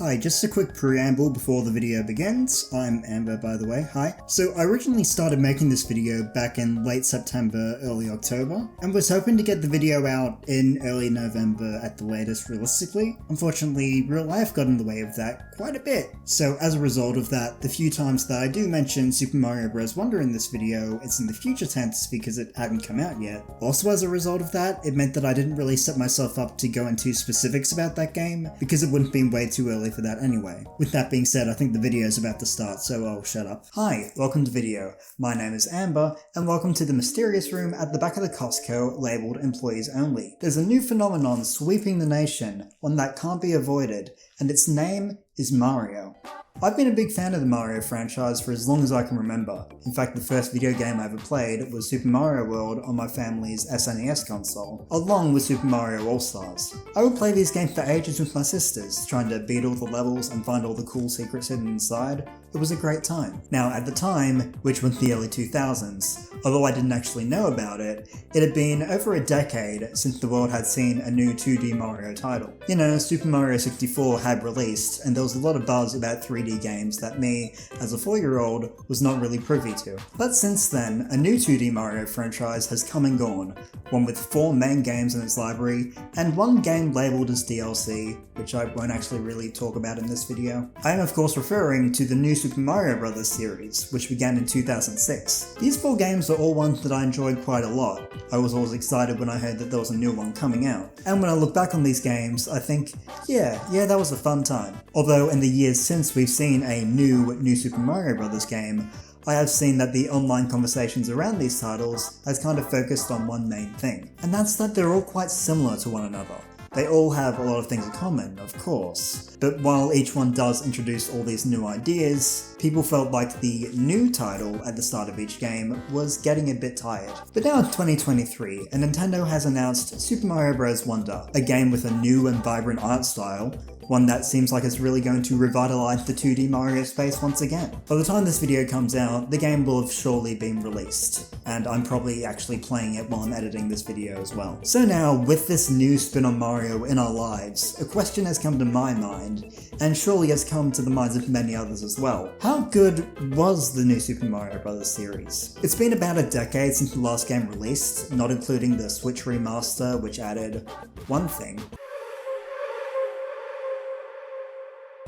Hi, just a quick preamble before the video begins. I'm Amber, by the way, hi. So I originally started making this video back in late September, early October, and was hoping to get the video out in early November at the latest realistically. Unfortunately, real life got in the way of that quite a bit. So as a result of that, the few times that I do mention Super Mario Bros. Wonder in this video, it's in the future tense because it hadn't come out yet. Also as a result of that, it meant that I didn't really set myself up to go into specifics about that game, because it would have been way too early for that anyway. With that being said, I think the video is about to start, so I'll shut up. Hi, welcome to the video. My name is Amber, and welcome to the mysterious room at the back of the Costco labelled Employees Only. There's a new phenomenon sweeping the nation, one that can't be avoided, and its name is Mario. I've been a big fan of the Mario franchise for as long as I can remember. In fact, the first video game I ever played was Super Mario World on my family's SNES console, along with Super Mario All-Stars. I would play these games for ages with my sisters, trying to beat all the levels and find all the cool secrets hidden inside. It was a great time. Now, at the time, which was the early 2000s, although I didn't actually know about it, it had been over a decade since the world had seen a new 2D Mario title. You know, Super Mario 64 had released, and there was a lot of buzz about 3D games that me, as a 4-year-old, was not really privy to. But since then, a new 2D Mario franchise has come and gone, one with 4 main games in its library, and 1 game labelled as DLC, which I won't actually really talk about in this video. I am of course referring to the new Super Mario Bros. Series, which began in 2006. These 4 games are all ones that I enjoyed quite a lot. I was always excited when I heard that there was a new one coming out. And when I look back on these games, I think, yeah, that was a fun time. Although in the years since we've seen a new Super Mario Bros. Game, I have seen that the online conversations around these titles has kind of focused on one main thing, and that's that they're all quite similar to one another. They all have a lot of things in common, of course, but while each one does introduce all these new ideas, people felt like the new title at the start of each game was getting a bit tired. But now in 2023, and Nintendo has announced Super Mario Bros. Wonder, a game with a new and vibrant art style, one that seems like it's really going to revitalize the 2D Mario space once again. By the time this video comes out, the game will have surely been released, and I'm probably actually playing it while I'm editing this video as well. So now, with this new spin on Mario in our lives, a question has come to my mind, and surely has come to the minds of many others as well. How good was the new Super Mario Bros. Series? It's been about a decade since the last game released, not including the Switch remaster, which added one thing.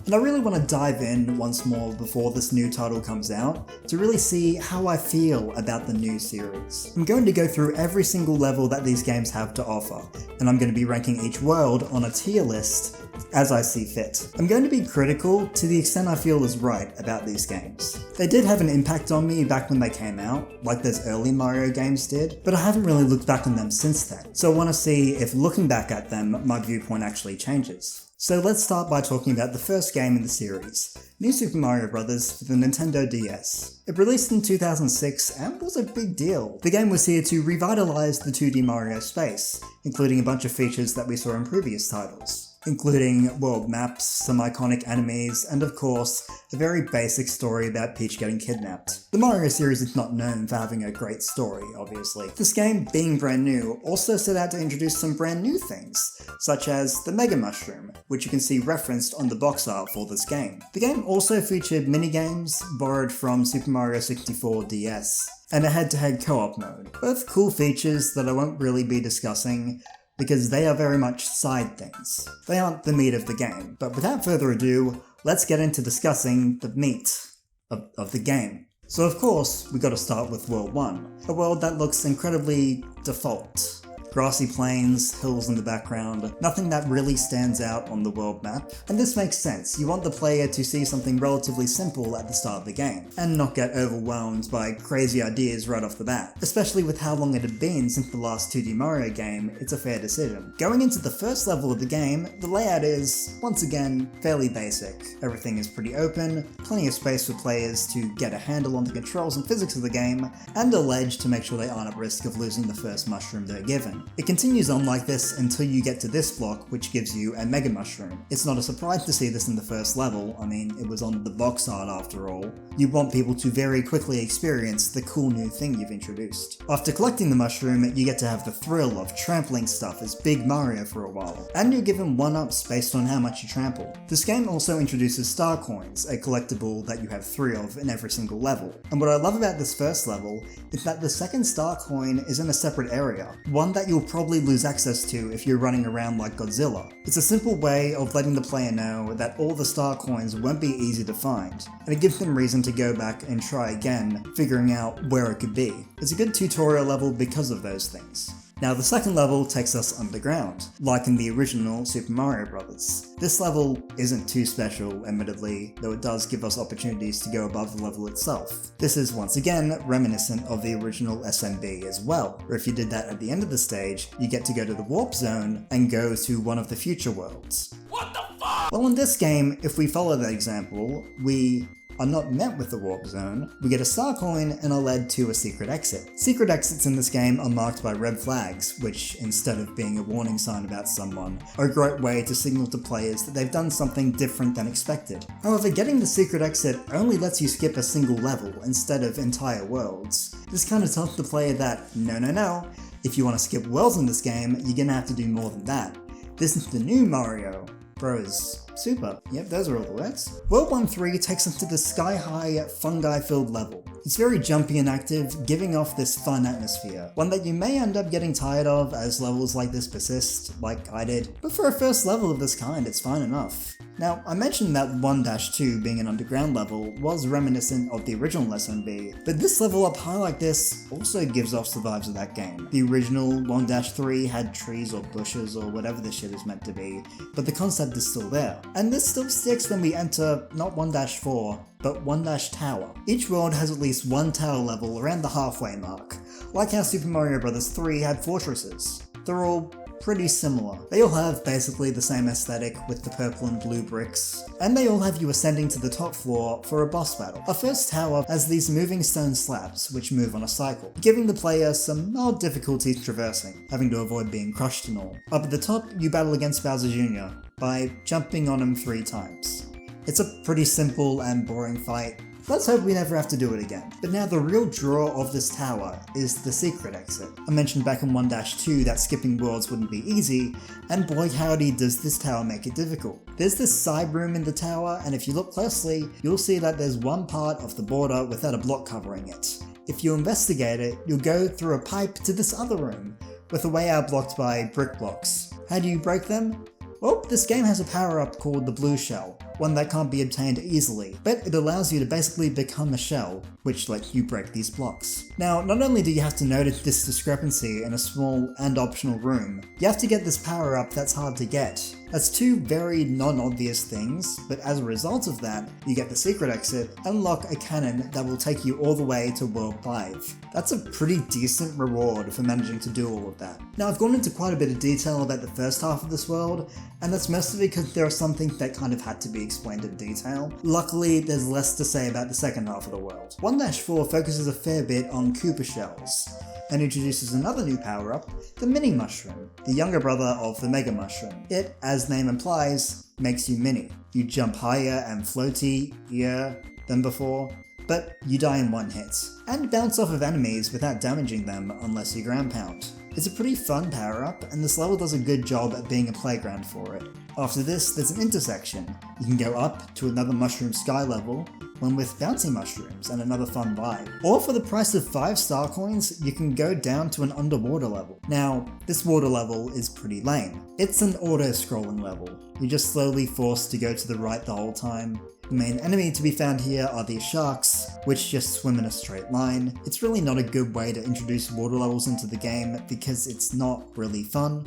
And I really want to dive in once more before this new title comes out to really see how I feel about the new series. I'm going to go through every single level that these games have to offer, and I'm going to be ranking each world on a tier list as I see fit. I'm going to be critical to the extent I feel is right about these games. They did have an impact on me back when they came out, like those early Mario games did, but I haven't really looked back on them since then, so I want to see if looking back at them, my viewpoint actually changes. So let's start by talking about the first game in the series, New Super Mario Bros. For the Nintendo DS. It released in 2006 and was a big deal. The game was here to revitalize the 2D Mario space, including a bunch of features that we saw in previous titles, including world maps, some iconic enemies, and of course, a very basic story about Peach getting kidnapped. The Mario series is not known for having a great story, obviously. This game, being brand new, also set out to introduce some brand new things, such as the Mega Mushroom, which you can see referenced on the box art for this game. The game also featured minigames borrowed from Super Mario 64 DS, and a head-to-head co-op mode. Both cool features that I won't really be discussing, because they are very much side things. They aren't the meat of the game. But without further ado, let's get into discussing the meat of the game. So of course, we gotta start with World 1, a world that looks incredibly default. Grassy plains, hills in the background, nothing that really stands out on the world map. And this makes sense, you want the player to see something relatively simple at the start of the game, and not get overwhelmed by crazy ideas right off the bat. Especially with how long it had been since the last 2D Mario game, it's a fair decision. Going into the first level of the game, the layout is, once again, fairly basic. Everything is pretty open, plenty of space for players to get a handle on the controls and physics of the game, and a ledge to make sure they aren't at risk of losing the first mushroom they're given. mushroom. It continues on like this until you get to this block, which gives you a mega mushroom. It's not a surprise to see this in the first level, I mean, it was on the box art after all. You want people to very quickly experience the cool new thing you've introduced. After collecting the mushroom, you get to have the thrill of trampling stuff as Big Mario for a while, and you're given 1-ups based on how much you trample. This game also introduces star coins, a collectible that you have 3 of in every single level. And what I love about this first level is that the second star coin is in a separate area, one that you'll probably lose access to if you're running around like Godzilla. It's a simple way of letting the player know that all the star coins won't be easy to find, and it gives them reason to go back and try again, figuring out where it could be. It's a good tutorial level because of those things. Now the second level takes us underground, like in the original Super Mario Bros. This level isn't too special, admittedly, though it does give us opportunities to go above the level itself. This is once again reminiscent of the original SMB as well, where if you did that at the end of the stage, you get to go to the warp zone and go to one of the future worlds. What the fuck? Well, in this game, if we follow that example, we are not met with the warp zone, we get a star coin and are led to a secret exit. Secret exits in this game are marked by red flags, which, instead of being a warning sign about someone, are a great way to signal to players that they've done something different than expected. However, getting the secret exit only lets you skip a single level instead of entire worlds. This kind of tells the player that, no, if you want to skip worlds in this game, you're gonna have to do more than that. This is the new Mario Bros. Super. Yep, those are all the words. World 1-3 takes us to the sky-high, fungi-filled level. It's very jumpy and active, giving off this fun atmosphere, one that you may end up getting tired of as levels like this persist, like I did, but for a first level of this kind, it's fine enough. Now, I mentioned that 1-2 being an underground level was reminiscent of the original SMB, but this level up high like this also gives off the vibes of that game. The original 1-3 had trees or bushes or whatever this shit is meant to be, but the concept is still there. And this still sticks when we enter not 1-4, but 1-Tower. Each world has at least one tower level around the halfway mark, like how Super Mario Bros. 3 had fortresses. They're all pretty similar. They all have basically the same aesthetic with the purple and blue bricks, and they all have you ascending to the top floor for a boss battle. Our first tower has these moving stone slabs which move on a cycle, giving the player some mild difficulty traversing, having to avoid being crushed and all. Up at the top, you battle against Bowser Jr. by jumping on him 3 times. It's a pretty simple and boring fight. Let's hope we never have to do it again. But now the real draw of this tower is the secret exit. I mentioned back in 1-2 that skipping worlds wouldn't be easy, and boy howdy does this tower make it difficult. There's this side room in the tower, and if you look closely, you'll see that there's one part of the border without a block covering it. If you investigate it, you'll go through a pipe to this other room, with a way out blocked by brick blocks. How do you break them? Well, this game has a power-up called the Blue Shell, one that can't be obtained easily, but it allows you to basically become a shell, which lets you break these blocks. Now, not only do you have to notice this discrepancy in a small and optional room, you have to get this power-up that's hard to get. That's 2 very non-obvious things, but as a result of that, you get the secret exit, unlock a cannon that will take you all the way to World 5. That's a pretty decent reward for managing to do all of that. Now, I've gone into quite a bit of detail about the first half of this world, and that's mostly because there are some things that kind of had to be explained in detail. Luckily, there's less to say about the second half of the world. 1-4 focuses a fair bit on Koopa shells, and introduces another new power-up, the Mini Mushroom, the younger brother of the Mega Mushroom. It, as name implies, makes you mini. You jump higher and floatier than before, but you die in 1 hit, and bounce off of enemies without damaging them unless you ground pound. It's a pretty fun power-up, and this level does a good job at being a playground for it. After this, there's an intersection. You can go up to another mushroom sky level, one with bouncy mushrooms and another fun vibe. Or for the price of 5 star coins, you can go down to an underwater level. Now, this water level is pretty lame. It's an auto-scrolling level. You're just slowly forced to go to the right the whole time. The main enemy to be found here are these sharks, which just swim in a straight line. It's really not a good way to introduce water levels into the game because it's not really fun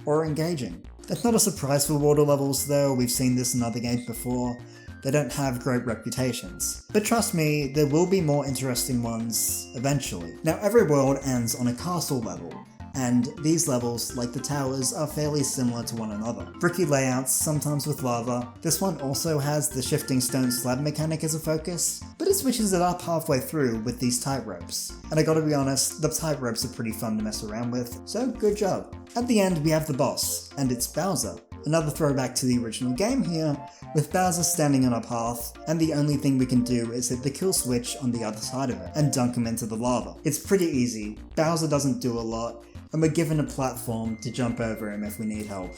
or engaging. That's not a surprise for water levels though, we've seen this in other games before. They don't have great reputations. But trust me, there will be more interesting ones eventually. Now every world ends on a castle level, and these levels, like the towers, are fairly similar to one another. Bricky layouts, sometimes with lava. This one also has the shifting stone slab mechanic as a focus, but it switches it up halfway through with these tightropes. And I gotta be honest, the tightropes are pretty fun to mess around with, so good job. At the end we have the boss, and it's Bowser. Another throwback to the original game here, with Bowser standing on our path, and the only thing we can do is hit the kill switch on the other side of it, and dunk him into the lava. It's pretty easy, Bowser doesn't do a lot, and we're given a platform to jump over him if we need help.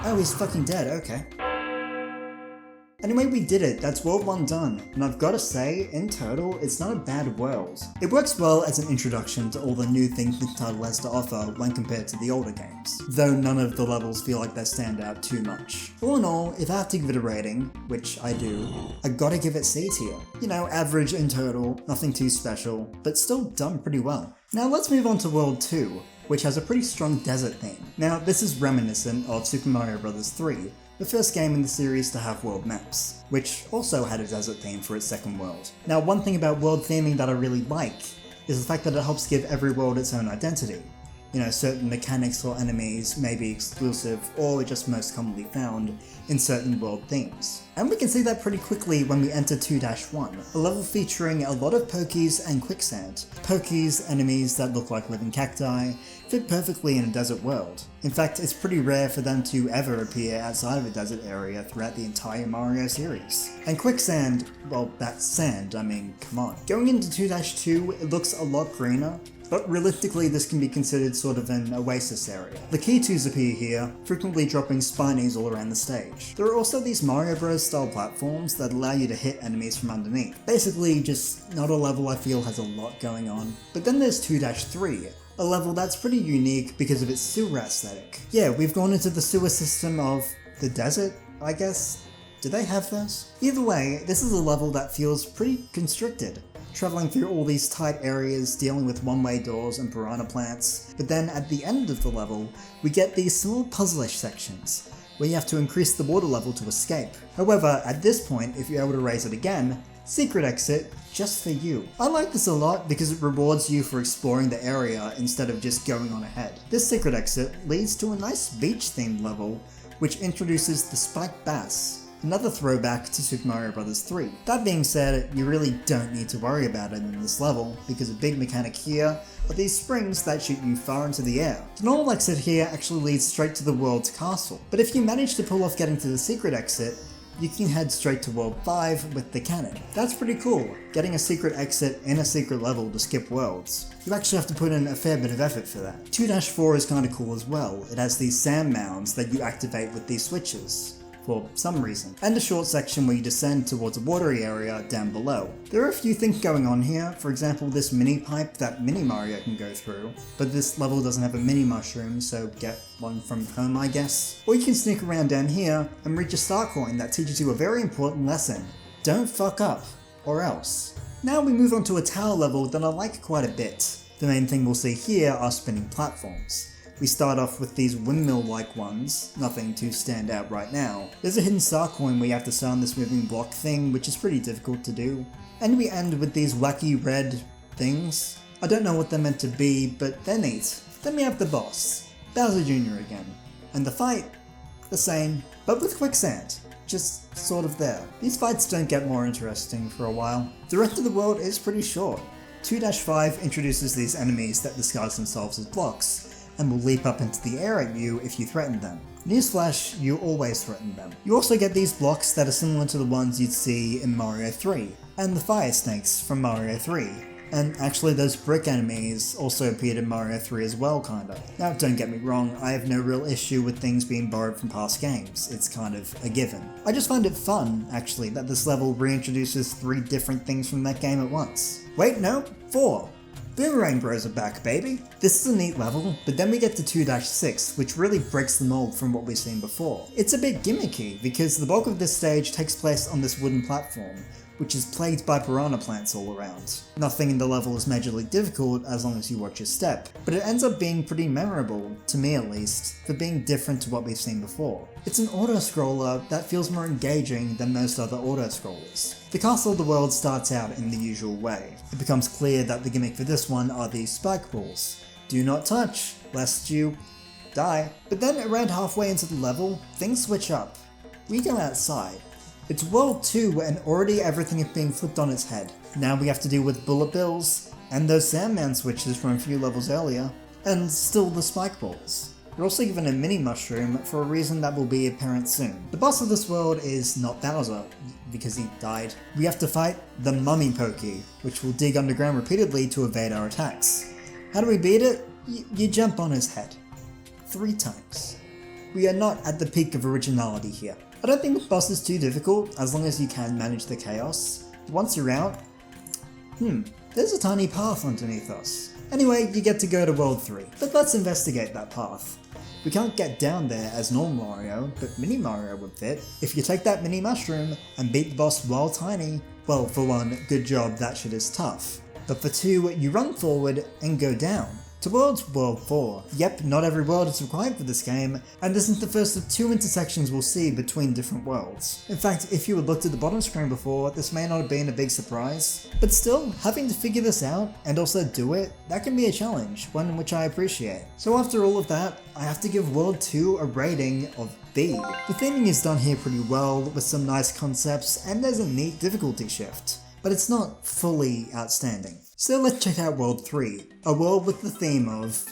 Oh, he's fucking dead, okay. Anyway, we did it, that's World 1 done, and I've gotta say, in total, it's not a bad world. It works well as an introduction to all the new things the title has to offer when compared to the older games, though none of the levels feel like they stand out too much. All in all, if I have to give it a rating, which I do, I gotta give it C tier. You know, average in total, nothing too special, but still done pretty well. Now let's move on to World 2, which has a pretty strong desert theme. Now this is reminiscent of Super Mario Bros. 3, the first game in the series to have world maps, which also had a desert theme for its second world. Now one thing about world theming that I really like is the fact that it helps give every world its own identity. You know, certain mechanics or enemies may be exclusive or just most commonly found in certain world themes. And we can see that pretty quickly when we enter 2-1, a level featuring a lot of pokies and quicksand. Pokies, enemies that look like living cacti, fit perfectly in a desert world. In fact, it's pretty rare for them to ever appear outside of a desert area throughout the entire Mario series. And quicksand, well, that's sand, I mean, come on. Going into 2-2, it looks a lot greener, but realistically this can be considered sort of an oasis area. The key twos appear here, frequently dropping spinies all around the stage. There are also these Mario Bros style platforms that allow you to hit enemies from underneath. Basically just not a level I feel has a lot going on. But then there's 2-3, a level that's pretty unique because of its sewer aesthetic. Yeah, we've gone into the sewer system of the desert, I guess? Do they have those? Either way, this is a level that feels pretty constricted, traveling through all these tight areas, dealing with one-way doors and piranha plants, but then at the end of the level, we get these small puzzlish sections, where you have to increase the water level to escape. However, at this point, if you're able to raise it again, secret exit, just for you. I like this a lot because it rewards you for exploring the area instead of just going on ahead. This secret exit leads to a nice beach-themed level, which introduces the spiked bass, another throwback to Super Mario Bros. 3. That being said, you really don't need to worry about it in this level, because a big mechanic here are these springs that shoot you far into the air. The normal exit here actually leads straight to the world's castle, but if you manage to pull off getting to the secret exit, you can head straight to World 5 with the cannon. That's pretty cool, getting a secret exit in a secret level to skip worlds. You actually have to put in a fair bit of effort for that. 2-4 is kinda cool as well. It has these sand mounds that you activate with these switches, for some reason, and a short section where you descend towards a watery area down below. There are a few things going on here, for example this mini pipe that Mini Mario can go through, but this level doesn't have a mini mushroom, so get one from home I guess. Or you can sneak around down here and reach a star coin that teaches you a very important lesson. Don't fuck up, or else. Now we move on to a tower level that I like quite a bit. The main thing we'll see here are spinning platforms. We start off with these windmill-like ones, nothing to stand out right now. There's a hidden star coin where you have to sound this moving block thing, which is pretty difficult to do. And we end with these wacky red things. I don't know what they're meant to be, but they're neat. Then we have the boss, Bowser Jr. again. And the fight, the same, but with quicksand. Just sort of there. These fights don't get more interesting for a while. The rest of the world is pretty short. 2-5 introduces these enemies that disguise themselves as blocks, and will leap up into the air at you if you threaten them. Newsflash, you always threaten them. You also get these blocks that are similar to the ones you'd see in Mario 3, and the fire snakes from Mario 3. And actually those brick enemies also appeared in Mario 3 as well, kinda. Now don't get me wrong, I have no real issue with things being borrowed from past games, it's kind of a given. I just find it fun, actually, that this level reintroduces 3 different things from that game at once. Wait, no, 4! Boomerang Bros are back, baby! This is a neat level, but then we get to 2-6, which really breaks the mold from what we've seen before. It's a bit gimmicky, because the bulk of this stage takes place on this wooden platform, which is plagued by piranha plants all around. Nothing in the level is majorly difficult as long as you watch your step, but it ends up being pretty memorable, to me at least, for being different to what we've seen before. It's an auto-scroller that feels more engaging than most other auto-scrollers. The castle of the world starts out in the usual way. It becomes clear that the gimmick for this this one are these spike balls. Do not touch, lest you die. But then around halfway into the level, things switch up. We go outside. It's World 2 and already everything is being flipped on its head. Now we have to deal with bullet bills, and those Sandman switches from a few levels earlier, and still the spike balls. You're also given a mini mushroom for a reason that will be apparent soon. The boss of this world is not Bowser, because he died. We have to fight the Mummy Pokey, which will dig underground repeatedly to evade our attacks. How do we beat it? You jump on his head. 3 times. We are not at the peak of originality here. I don't think the boss is too difficult, as long as you can manage the chaos. Once you're out, there's a tiny path underneath us. Anyway, you get to go to World 3, but let's investigate that path. We can't get down there as normal Mario, but Mini Mario would fit. If you take that mini mushroom and beat the boss while tiny, well, for one, good job, that shit is tough. But for 2, you run forward and go down. Towards World 4. Yep, not every world is required for this game, and this is the first of 2 intersections we'll see between different worlds. In fact, if you had looked at the bottom screen before, this may not have been a big surprise. But still, having to figure this out, and also do it, that can be a challenge, one which I appreciate. So after all of that, I have to give World 2 a rating of B. The theming is done here pretty well, with some nice concepts, and there's a neat difficulty shift. But it's not fully outstanding. So let's check out World 3, a world with the theme of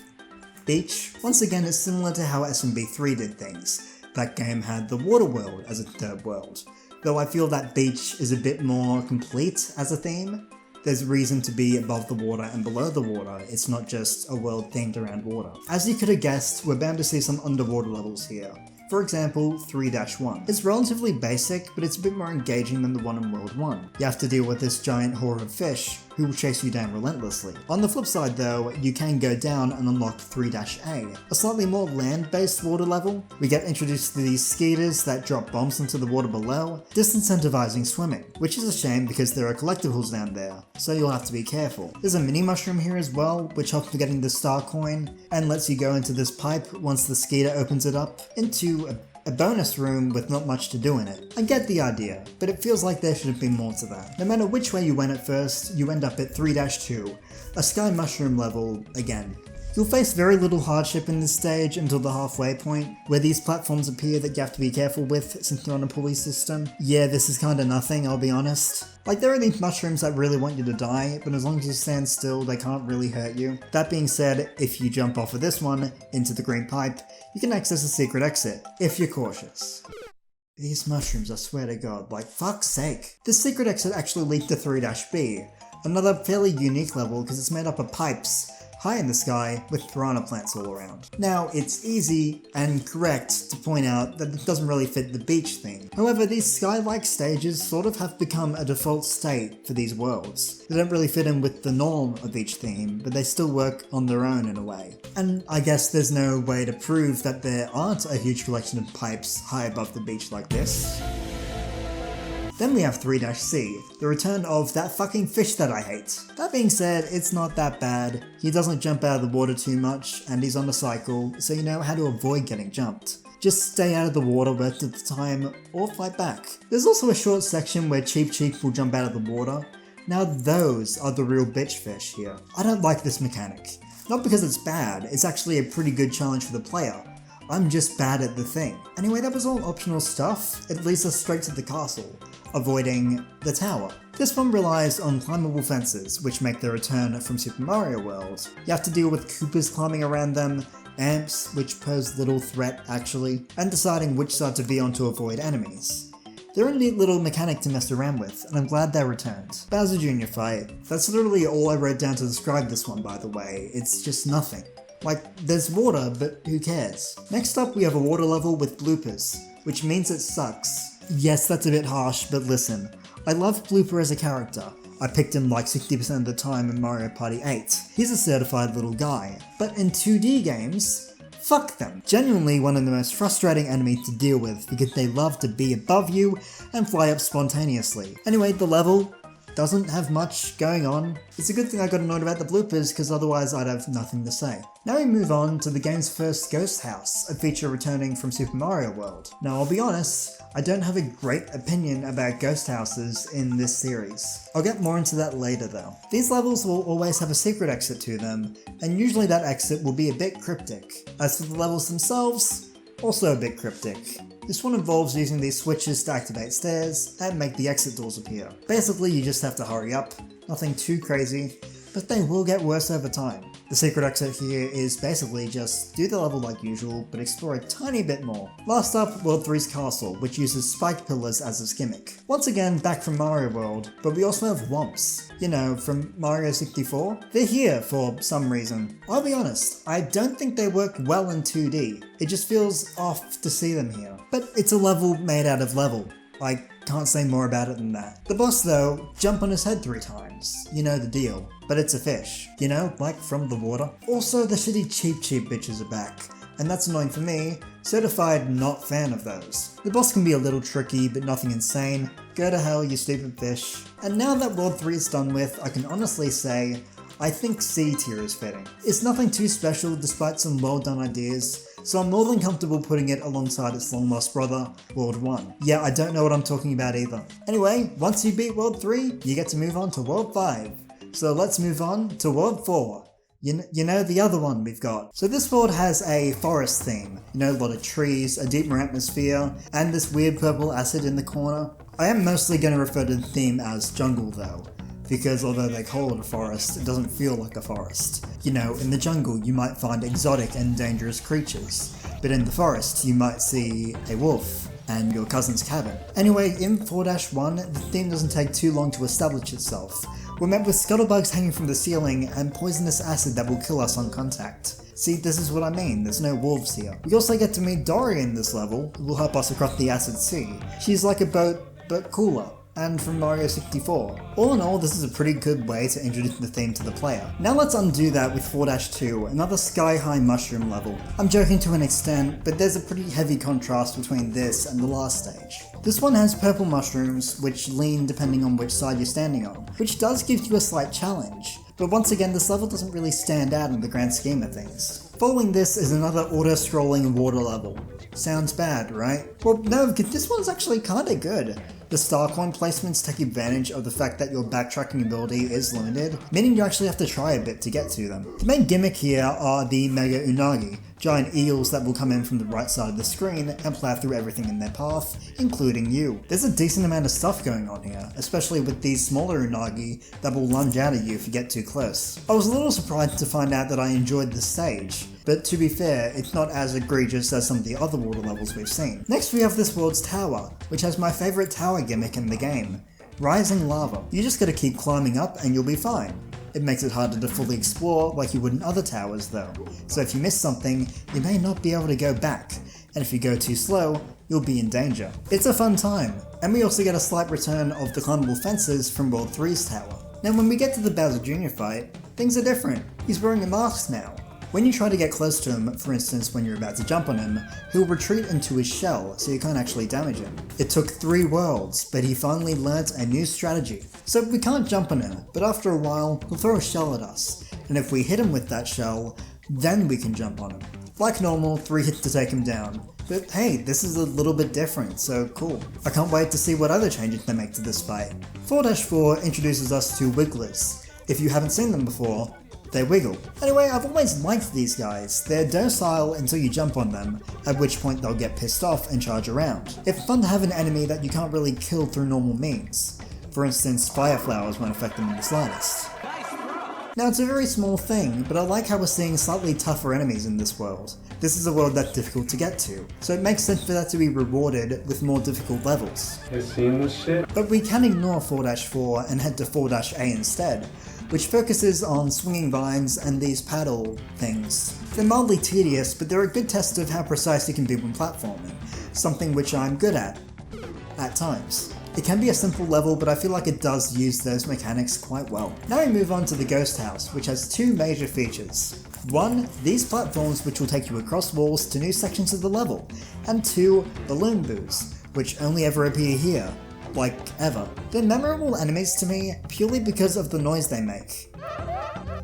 beach. Once again, it's similar to how SMB3 did things. That game had the water world as a third world, though I feel that beach is a bit more complete as a theme. There's reason to be above the water and below the water, it's not just a world themed around water. As you could have guessed, we're bound to see some underwater levels here. For example, 3-1. It's relatively basic, but it's a bit more engaging than the one in World 1. You have to deal with this giant horde of fish, who will chase you down relentlessly. On the flip side though, you can go down and unlock 3-A, a slightly more land-based water level. We get introduced to these skaters that drop bombs into the water below, disincentivizing swimming, which is a shame because there are collectibles down there, so you'll have to be careful. There's a mini mushroom here as well, which helps with getting the star coin, and lets you go into this pipe once the skater opens it up, into a bonus room with not much to do in it. I get the idea, but it feels like there should have been more to that. No matter which way you went at first, you end up at 3-2, a sky mushroom level again. You'll face very little hardship in this stage until the halfway point, where these platforms appear that you have to be careful with since they're on a pulley system. Yeah, this is kinda nothing, I'll be honest. Like, there are these mushrooms that really want you to die, but as long as you stand still, they can't really hurt you. That being said, if you jump off of this one, into the green pipe, you can access a secret exit, if you're cautious. These mushrooms, I swear to god, like, fuck's sake. This secret exit actually leads to 3-B, another fairly unique level because it's made up of pipes, high in the sky with piranha plants all around. Now, it's easy and correct to point out that it doesn't really fit the beach theme. However, these sky-like stages sort of have become a default state for these worlds. They don't really fit in with the norm of each theme, but they still work on their own in a way. And I guess there's no way to prove that there aren't a huge collection of pipes high above the beach like this. Then we have 3-C, the return of that fucking fish that I hate. That being said, it's not that bad. He doesn't jump out of the water too much, and he's on a cycle, so you know how to avoid getting jumped. Just stay out of the water most of the time, or fight back. There's also a short section where Cheep Cheep will jump out of the water. Now those are the real bitch fish here. I don't like this mechanic. Not because it's bad, it's actually a pretty good challenge for the player. I'm just bad at the thing. Anyway, that was all optional stuff. It leads us straight to the castle, avoiding the tower. This one relies on climbable fences, which make their return from Super Mario World. You have to deal with Koopas climbing around them, amps, which pose little threat actually, and deciding which side to be on to avoid enemies. They're a neat little mechanic to mess around with, and I'm glad they returned. Bowser Jr. fight. That's literally all I wrote down to describe this one, by the way. It's just nothing. Like, there's water, but who cares? Next up, we have a water level with bloopers, which means it sucks. Yes, that's a bit harsh, but listen. I love Blooper as a character. I picked him like 60% of the time in Mario Party 8. He's a certified little guy. But in 2D games, fuck them. Genuinely one of the most frustrating enemies to deal with because they love to be above you and fly up spontaneously. Anyway, the level, doesn't have much going on. It's a good thing I got annoyed about the bloopers, because otherwise I'd have nothing to say. Now we move on to the game's first ghost house, a feature returning from Super Mario World. Now I'll be honest, I don't have a great opinion about ghost houses in this series. I'll get more into that later though. These levels will always have a secret exit to them, and usually that exit will be a bit cryptic. As for the levels themselves, also a bit cryptic. This one involves using these switches to activate stairs and make the exit doors appear. Basically you just have to hurry up, nothing too crazy, but they will get worse over time. The secret exit here is basically just do the level like usual, but explore a tiny bit more. Last up, World 3's castle, which uses spike pillars as its gimmick. Once again, back from Mario World, but we also have Wumps. You know, from Mario 64? They're here for some reason. I'll be honest, I don't think they work well in 2D. It just feels off to see them here. But it's a level made out of level. I can't say more about it than that. The boss though, jump on his head 3 times. You know the deal. But it's a fish. You know, like from the water. Also, the shitty cheap bitches are back. And that's annoying for me, certified not fan of those. The boss can be a little tricky, but nothing insane. Go to hell, you stupid fish. And now that World 3 is done with, I can honestly say, I think C tier is fitting. It's nothing too special despite some well done ideas, so I'm more than comfortable putting it alongside its long lost brother, World 1. Yeah, I don't know what I'm talking about either. Anyway, once you beat World 3, you get to move on to World 5. So let's move on to World 4. You know, the other one we've got. So this world has a forest theme. You know, a lot of trees, a deeper atmosphere, and this weird purple acid in the corner. I am mostly going to refer to the theme as jungle though, because although they call it a forest, it doesn't feel like a forest. You know, in the jungle you might find exotic and dangerous creatures, but in the forest you might see a wolf and your cousin's cabin. Anyway, in 4-1, the theme doesn't take too long to establish itself. We're met with scuttlebugs hanging from the ceiling and poisonous acid that will kill us on contact. See, this is what I mean, there's no wolves here. We also get to meet Dory in this level, who will help us across the acid sea. She's like a boat, but cooler. And from Mario 64. All in all, this is a pretty good way to introduce the theme to the player. Now let's undo that with 4-2, another sky-high mushroom level. I'm joking to an extent, but there's a pretty heavy contrast between this and the last stage. This one has purple mushrooms, which lean depending on which side you're standing on, which does give you a slight challenge. But once again, this level doesn't really stand out in the grand scheme of things. Following this is another auto-scrolling water level. Sounds bad, right? Well, no, this one's actually kinda good. The star coin placements take advantage of the fact that your backtracking ability is limited, meaning you actually have to try a bit to get to them. The main gimmick here are the Mega Unagi, giant eels that will come in from the right side of the screen and plow through everything in their path, including you. There's a decent amount of stuff going on here, especially with these smaller Unagi that will lunge out at you if you get too close. I was a little surprised to find out that I enjoyed this stage, but to be fair, it's not as egregious as some of the other water levels we've seen. Next we have this world's tower, which has my favourite tower gimmick in the game, rising lava. You just gotta keep climbing up and you'll be fine. It makes it harder to fully explore like you would in other towers though, so if you miss something, you may not be able to go back, and if you go too slow, you'll be in danger. It's a fun time, and we also get a slight return of the climbable fences from World 3's tower. Now when we get to the Bowser Jr. fight, things are different. He's wearing a mask now. When you try to get close to him, for instance when you're about to jump on him, he'll retreat into his shell so you can't actually damage him. It took 3 worlds, but he finally learnt a new strategy. So we can't jump on him, but after a while, he'll throw a shell at us, and if we hit him with that shell, then we can jump on him. Like normal, 3 hits to take him down. But hey, this is a little bit different, so cool. I can't wait to see what other changes they make to this fight. 4-4 introduces us to Wigglers. If you haven't seen them before, they wiggle. Anyway, I've always liked these guys. They're docile until you jump on them, at which point they'll get pissed off and charge around. It's fun to have an enemy that you can't really kill through normal means. For instance, fire flowers won't affect them in the slightest. Now it's a very small thing, but I like how we're seeing slightly tougher enemies in this world. This is a world that's difficult to get to, so it makes sense for that to be rewarded with more difficult levels. You seen this shit? But we can ignore 4-4 and head to 4-A instead, which focuses on swinging vines and these paddle things. They're mildly tedious, but they're a good test of how precise you can be when platforming, something which I'm good at times. It can be a simple level, but I feel like it does use those mechanics quite well. Now we move on to the Ghost House, which has 2 major features. 1, these platforms which will take you across walls to new sections of the level, and 2, balloon boos, which only ever appear here. like ever. They're memorable enemies to me purely because of the noise they make.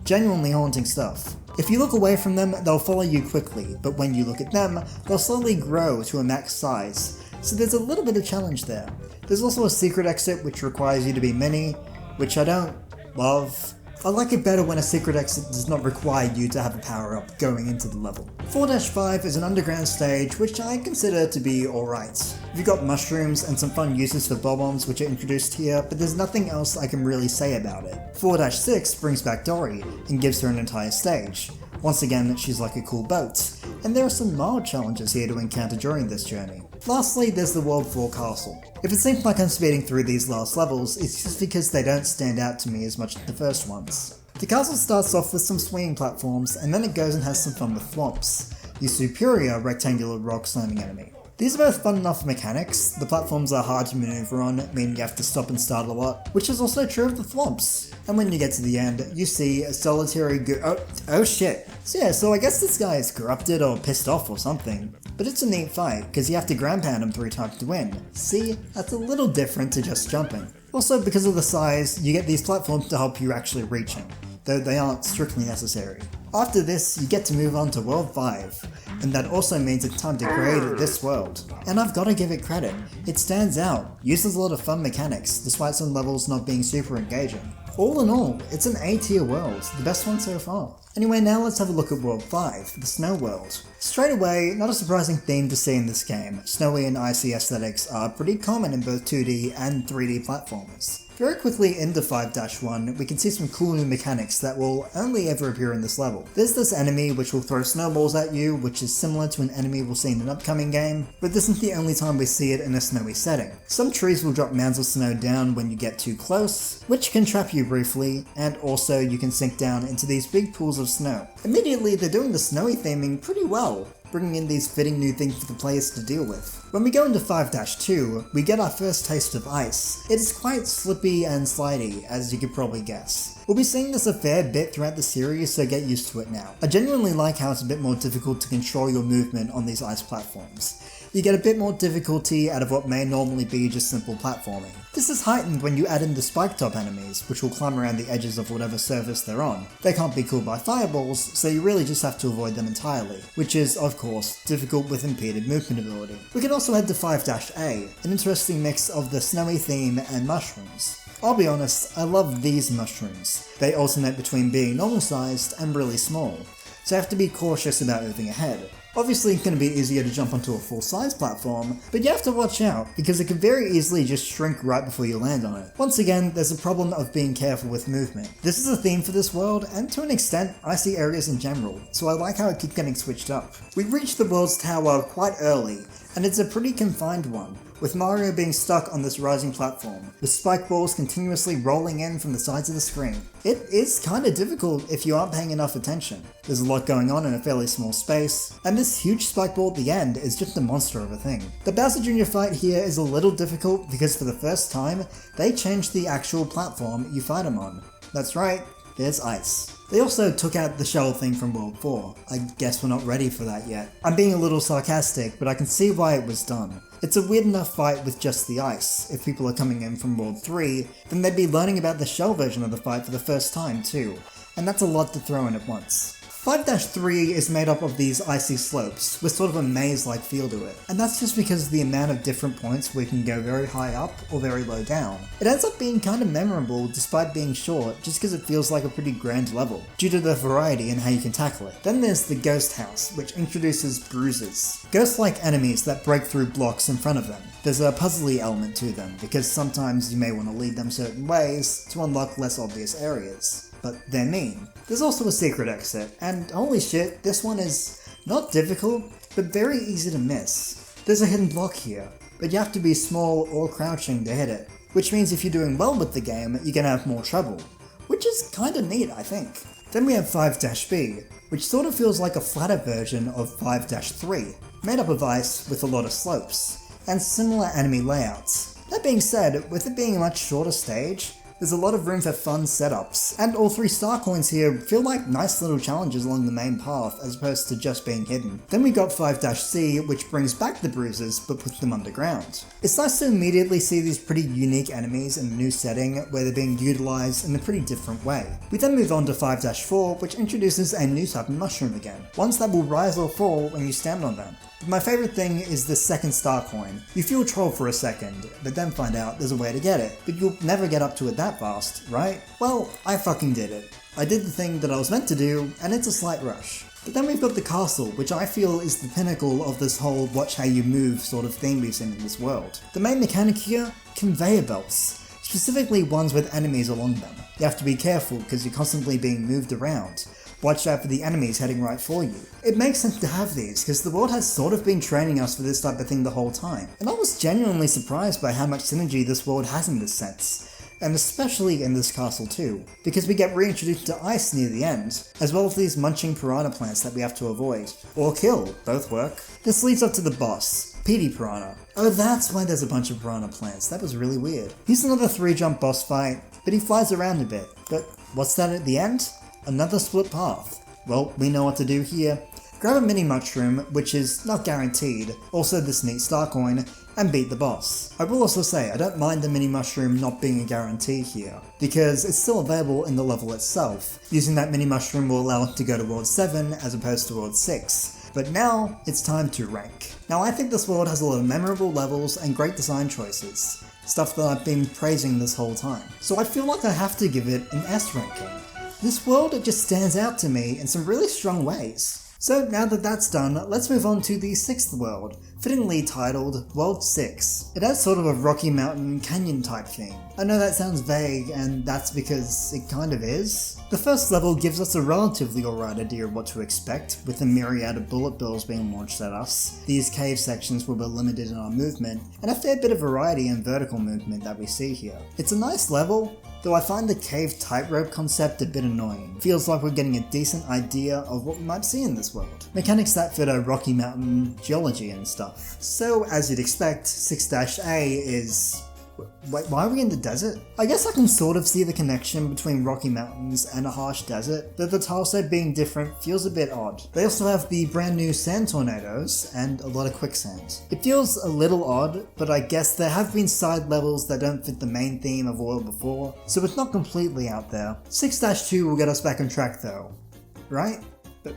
Genuinely haunting stuff. If you look away from them, they'll follow you quickly, but when you look at them, they'll slowly grow to a max size, so there's a little bit of challenge there. There's also a secret exit which requires you to be mini, which I don't love. I like it better when a secret exit does not require you to have a power-up going into the level. 4-5 is an underground stage which I consider to be alright. You've got mushrooms and some fun uses for bob-ombs which are introduced here, but there's nothing else I can really say about it. 4-6 brings back Dory and gives her an entire stage. Once again, she's like a cool boat, and there are some mild challenges here to encounter during this journey. Lastly, there's the World 4 Castle. If it seems like I'm speeding through these last levels, it's just because they don't stand out to me as much as the first ones. The castle starts off with some swinging platforms, and then it goes and has some fun with thwomps, the superior rectangular rock slamming enemy. These are both fun enough mechanics. The platforms are hard to maneuver on, meaning you have to stop and start a lot, which is also true of the thwomps. And when you get to the end, you see a solitary oh shit. So I guess this guy is corrupted or pissed off or something. But it's a neat fight, because you have to ground pound him 3 times to win. See, that's a little different to just jumping. Also, because of the size, you get these platforms to help you actually reach him, though they aren't strictly necessary. After this, you get to move on to World 5, and that also means it's time to grade this world. And I've gotta give it credit, it stands out, uses a lot of fun mechanics, despite some levels not being super engaging. All in all, it's an A tier world, the best one so far. Anyway, now let's have a look at World 5, the Snow World. Straight away, not a surprising theme to see in this game, snowy and icy aesthetics are pretty common in both 2D and 3D platformers. Very quickly into 5-1, we can see some cool new mechanics that will only ever appear in this level. There's this enemy which will throw snowballs at you, which is similar to an enemy we'll see in an upcoming game, but this isn't the only time we see it in a snowy setting. Some trees will drop mounds of snow down when you get too close, which can trap you briefly, and also you can sink down into these big pools of snow. Immediately, they're doing the snowy theming pretty well, bringing in these fitting new things for the players to deal with. When we go into 5-2, we get our first taste of ice. It is quite slippy and slidey, as you could probably guess. We'll be seeing this a fair bit throughout the series, so get used to it now. I genuinely like how it's a bit more difficult to control your movement on these ice platforms. You get a bit more difficulty out of what may normally be just simple platforming. This is heightened when you add in the spike top enemies, which will climb around the edges of whatever surface they're on. They can't be cooled by fireballs, so you really just have to avoid them entirely, which is, of course, difficult with impeded movement ability. We can also head to 5-A, an interesting mix of the snowy theme and mushrooms. I'll be honest, I love these mushrooms. They alternate between being normal sized and really small, so I have to be cautious about moving ahead. Obviously it's going to be easier to jump onto a full-size platform, but you have to watch out, because it can very easily just shrink right before you land on it. Once again, there's a problem of being careful with movement. This is a theme for this world, and to an extent, icy areas in general, so I like how it keeps getting switched up. We reach the world's tower quite early, and it's a pretty confined one, with Mario being stuck on this rising platform, with spike balls continuously rolling in from the sides of the screen. It is kinda difficult if you aren't paying enough attention. There's a lot going on in a fairly small space, and this huge spike ball at the end is just a monster of a thing. The Bowser Jr. fight here is a little difficult because for the first time, they changed the actual platform you fight him on. That's right, there's ice. They also took out the shell thing from World 4. I guess we're not ready for that yet. I'm being a little sarcastic, but I can see why it was done. It's a weird enough fight with just the ice. If people are coming in from World 3, then they'd be learning about the shell version of the fight for the first time too, and that's a lot to throw in at once. 5-3 is made up of these icy slopes, with sort of a maze-like feel to it, and that's just because of the amount of different points where you can go very high up or very low down. It ends up being kind of memorable despite being short, just because it feels like a pretty grand level, due to the variety in how you can tackle it. Then there's the Ghost House, which introduces bruises, ghost-like enemies that break through blocks in front of them. There's a puzzly element to them, because sometimes you may want to lead them certain ways to unlock less obvious areas. But they're mean. There's also a secret exit, and holy shit, this one is not difficult, but very easy to miss. There's a hidden block here, but you have to be small or crouching to hit it, which means if you're doing well with the game, you're gonna have more trouble, which is kinda neat, I think. Then we have 5-B, which sort of feels like a flatter version of 5-3, made up of ice with a lot of slopes, and similar enemy layouts. That being said, with it being a much shorter stage, There's a lot of room for fun setups, and all 3 star coins here feel like nice little challenges along the main path as opposed to just being hidden. Then we got 5-C, which brings back the bruises but puts them underground. It's nice to immediately see these pretty unique enemies in a new setting where they're being utilised in a pretty different way. We then move on to 5-4, which introduces a new type of mushroom again, ones that will rise or fall when you stand on them. But my favourite thing is the 2nd star coin. You feel trolled for a second, but then find out there's a way to get it. But you'll never get up to it that fast, right? Well, I fucking did it. I did the thing that I was meant to do, and it's a slight rush. But then we've got the castle, which I feel is the pinnacle of this whole watch how you move sort of thing we've seen in this world. The main mechanic here? Conveyor belts. Specifically ones with enemies along them. You have to be careful because you're constantly being moved around. Watch out for the enemies heading right for you. It makes sense to have these, because the world has sort of been training us for this type of thing the whole time. And I was genuinely surprised by how much synergy this world has in this sense. And especially in this castle too, because we get reintroduced to ice near the end, as well as these munching piranha plants that we have to avoid. Or kill, both work. This leads up to the boss, Petey Piranha. Oh, that's why there's a bunch of piranha plants, that was really weird. He's another 3-jump boss fight, but he flies around a bit. But what's that at the end? Another split path. Well, we know what to do here. Grab a mini mushroom, which is not guaranteed, also this neat star coin, and beat the boss. I will also say, I don't mind the mini mushroom not being a guarantee here, because it's still available in the level itself. Using that mini mushroom will allow it to go to World 7 as opposed to World 6. But now, it's time to rank. Now I think this world has a lot of memorable levels and great design choices. Stuff that I've been praising this whole time. So I feel like I have to give it an S ranking. This world, it just stands out to me in some really strong ways. So now that that's done, let's move on to the 6th world, fittingly titled World 6. It has sort of a Rocky Mountain Canyon type theme. I know that sounds vague, and that's because it kind of is. The first level gives us a relatively alright idea of what to expect, with a myriad of bullet bills being launched at us. These cave sections will be limited in our movement, and a fair bit of variety in vertical movement that we see here. It's a nice level, though I find the cave tightrope concept a bit annoying. Feels like we're getting a decent idea of what we might see in this world. Mechanics that fit a Rocky Mountain geology and stuff. So, as you'd expect, 6-A is... Wait, why are we in the desert? I guess I can sort of see the connection between Rocky Mountains and a harsh desert, but the tileset being different feels a bit odd. They also have the brand new sand tornadoes and a lot of quicksand. It feels a little odd, but I guess there have been side levels that don't fit the main theme of World before, so it's not completely out there. 6-2 will get us back on track though, right? But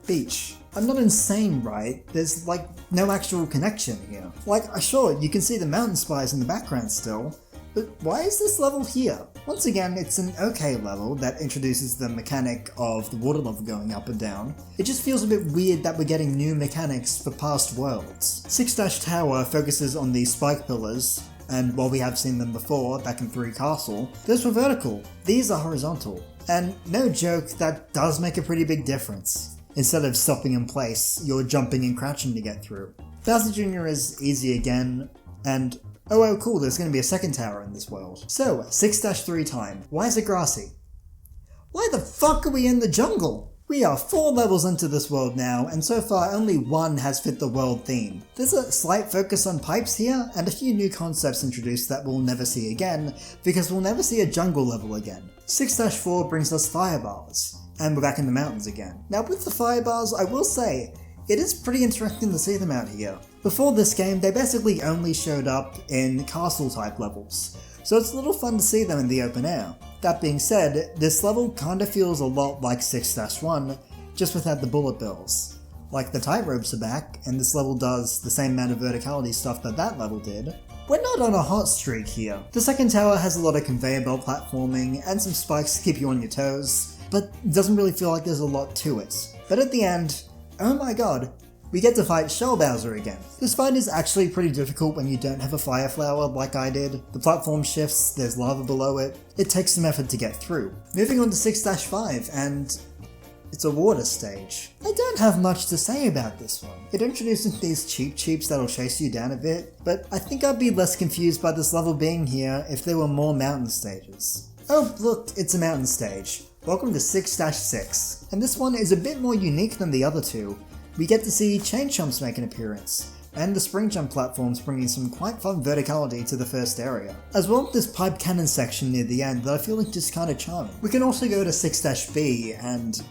beach. I'm not insane, right? There's like no actual connection here. Like, sure, you can see the mountain spires in the background still, but why is this level here? Once again, it's an okay level that introduces the mechanic of the water level going up and down. It just feels a bit weird that we're getting new mechanics for past worlds. 6-Tower focuses on these spike pillars, and while we have seen them before, back in 3 Castle, those were vertical. These are horizontal. And no joke, that does make a pretty big difference. Instead of stopping in place, you're jumping and crouching to get through. Bowser Jr. is easy again, and oh cool, there's going to be a 2nd tower in this world. So, 6-3 time. Why is it grassy? Why the fuck are we in the jungle? We are 4 levels into this world now, and so far only 1 has fit the world theme. There's a slight focus on pipes here, and a few new concepts introduced that we'll never see again, because we'll never see a jungle level again. 6-4 brings us fire bars. And we're back in the mountains again. Now with the fire bars, I will say, it is pretty interesting to see them out here. Before this game, they basically only showed up in castle type levels, so it's a little fun to see them in the open air. That being said, this level kinda feels a lot like 6-1, just without the bullet bills. Like the tightropes are back, and this level does the same amount of verticality stuff that that level did. We're not on a hot streak here. The 2nd tower has a lot of conveyor belt platforming, and some spikes to keep you on your toes, but it doesn't really feel like there's a lot to it. But at the end, oh my god, we get to fight Shell Bowser again. This fight is actually pretty difficult when you don't have a fire flower like I did. The platform shifts, there's lava below it. It takes some effort to get through. Moving on to 6-5, and it's a water stage. I don't have much to say about this one. It introduces these cheeps that'll chase you down a bit, but I think I'd be less confused by this level being here if there were more mountain stages. Oh look, it's a mountain stage. Welcome to 6-6, and this one is a bit more unique than the other two. We get to see chain chomps make an appearance, and the spring jump platforms bringing some quite fun verticality to the first area. As well as this pipe cannon section near the end that I feel like just kinda charming. We can also go to 6-B and...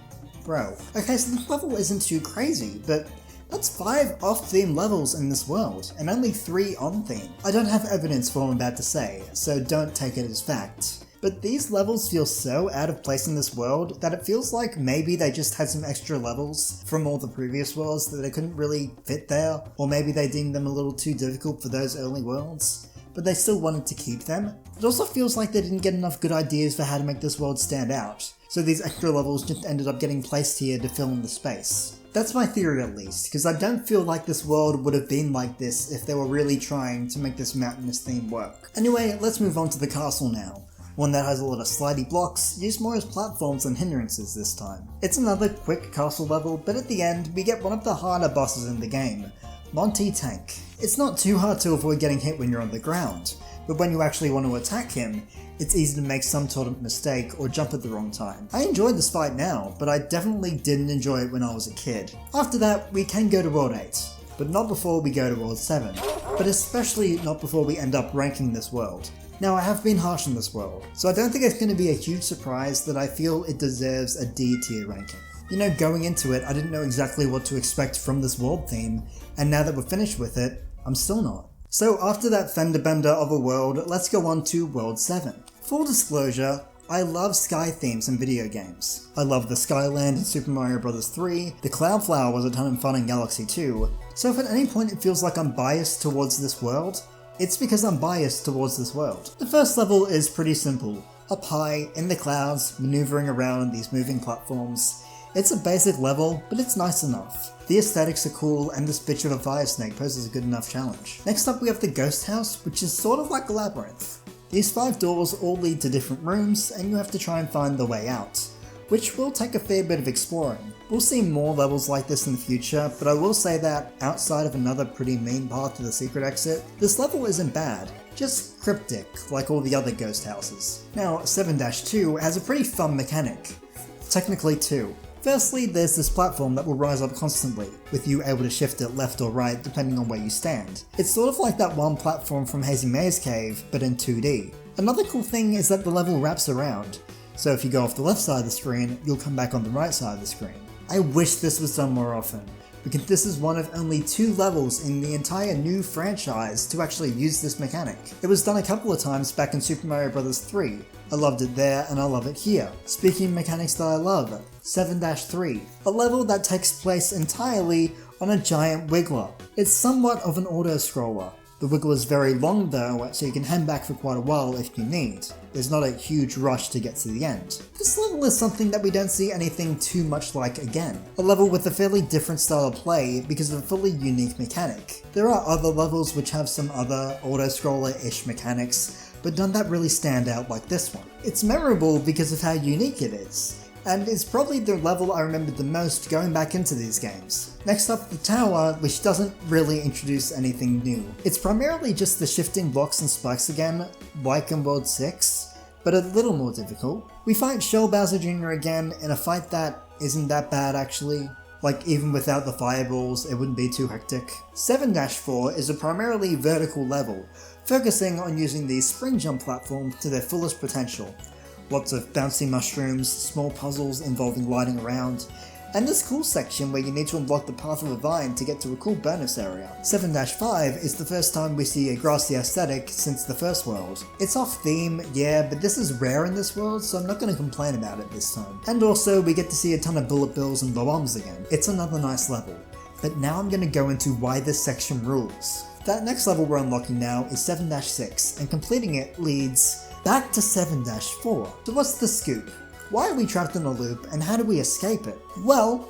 bro. Okay, so the level isn't too crazy, but that's 5 off-theme levels in this world, and only 3 on-theme. I don't have evidence for what I'm about to say, so don't take it as fact. But these levels feel so out of place in this world that it feels like maybe they just had some extra levels from all the previous worlds that they couldn't really fit there, or maybe they deemed them a little too difficult for those early worlds, but they still wanted to keep them. It also feels like they didn't get enough good ideas for how to make this world stand out, so these extra levels just ended up getting placed here to fill in the space. That's my theory at least, because I don't feel like this world would have been like this if they were really trying to make this mountainous theme work. Anyway, let's move on to the castle now. One that has a lot of slidey blocks, used more as platforms than hindrances this time. It's another quick castle level, but at the end we get one of the harder bosses in the game, Monty Tank. It's not too hard to avoid getting hit when you're on the ground, but when you actually want to attack him, it's easy to make some sort of mistake or jump at the wrong time. I enjoy this fight now, but I definitely didn't enjoy it when I was a kid. After that, we can go to World 8, but not before we go to World 7, but especially not before we end up ranking this world. Now, I have been harsh on this world, so I don't think it's going to be a huge surprise that I feel it deserves a D tier ranking. You know, going into it, I didn't know exactly what to expect from this world theme, and now that we're finished with it, I'm still not. So after that fender bender of a world, let's go on to World 7. Full disclosure, I love sky themes in video games. I love the Skyland in Super Mario Bros. 3, the Cloudflower was a ton of fun in Galaxy 2, so if at any point it feels like I'm biased towards this world, it's because I'm biased towards this world. The first level is pretty simple. Up high, in the clouds, maneuvering around these moving platforms. It's a basic level, but it's nice enough. The aesthetics are cool, and this bitch of a fire snake poses a good enough challenge. Next up we have the ghost house, which is sort of like a labyrinth. These 5 doors all lead to different rooms, and you have to try and find the way out, which will take a fair bit of exploring. We'll see more levels like this in the future, but I will say that, outside of another pretty mean path to the secret exit, this level isn't bad, just cryptic, like all the other ghost houses. Now, 7-2 has a pretty fun mechanic. Technically 2. Firstly, there's this platform that will rise up constantly, with you able to shift it left or right depending on where you stand. It's sort of like that one platform from Hazy Maze Cave, but in 2D. Another cool thing is that the level wraps around, so if you go off the left side of the screen, you'll come back on the right side of the screen. I wish this was done more often, because this is one of only 2 levels in the entire new franchise to actually use this mechanic. It was done a couple of times back in Super Mario Bros. 3. I loved it there and I love it here. Speaking of mechanics that I love, 7-3, a level that takes place entirely on a giant wiggler. It's somewhat of an auto-scroller. The wiggle is very long though, so you can hang back for quite a while if you need. There's not a huge rush to get to the end. This level is something that we don't see anything too much like again. A level with a fairly different style of play because of a fully unique mechanic. There are other levels which have some other auto-scroller-ish mechanics, but none that really stand out like this one. It's memorable because of how unique it is, and it's probably the level I remembered the most going back into these games. Next up, the tower, which doesn't really introduce anything new. It's primarily just the shifting blocks and spikes again, like in World 6, but a little more difficult. We fight Shell Bowser Jr. again in a fight that isn't that bad actually. Like, even without the fireballs, it wouldn't be too hectic. 7-4 is a primarily vertical level, focusing on using these spring jump platforms to their fullest potential. Lots of bouncy mushrooms, small puzzles involving gliding around, and this cool section where you need to unlock the path of a vine to get to a cool bonus area. 7-5 is the first time we see a grassy aesthetic since the first world. It's off theme, yeah, but this is rare in this world, so I'm not going to complain about it this time. And also, we get to see a ton of bullet bills and bombs again. It's another nice level. But now I'm going to go into why this section rules. That next level we're unlocking now is 7-6, and completing it leads back to 7-4. So what's the scoop? Why are we trapped in a loop, and how do we escape it? Well,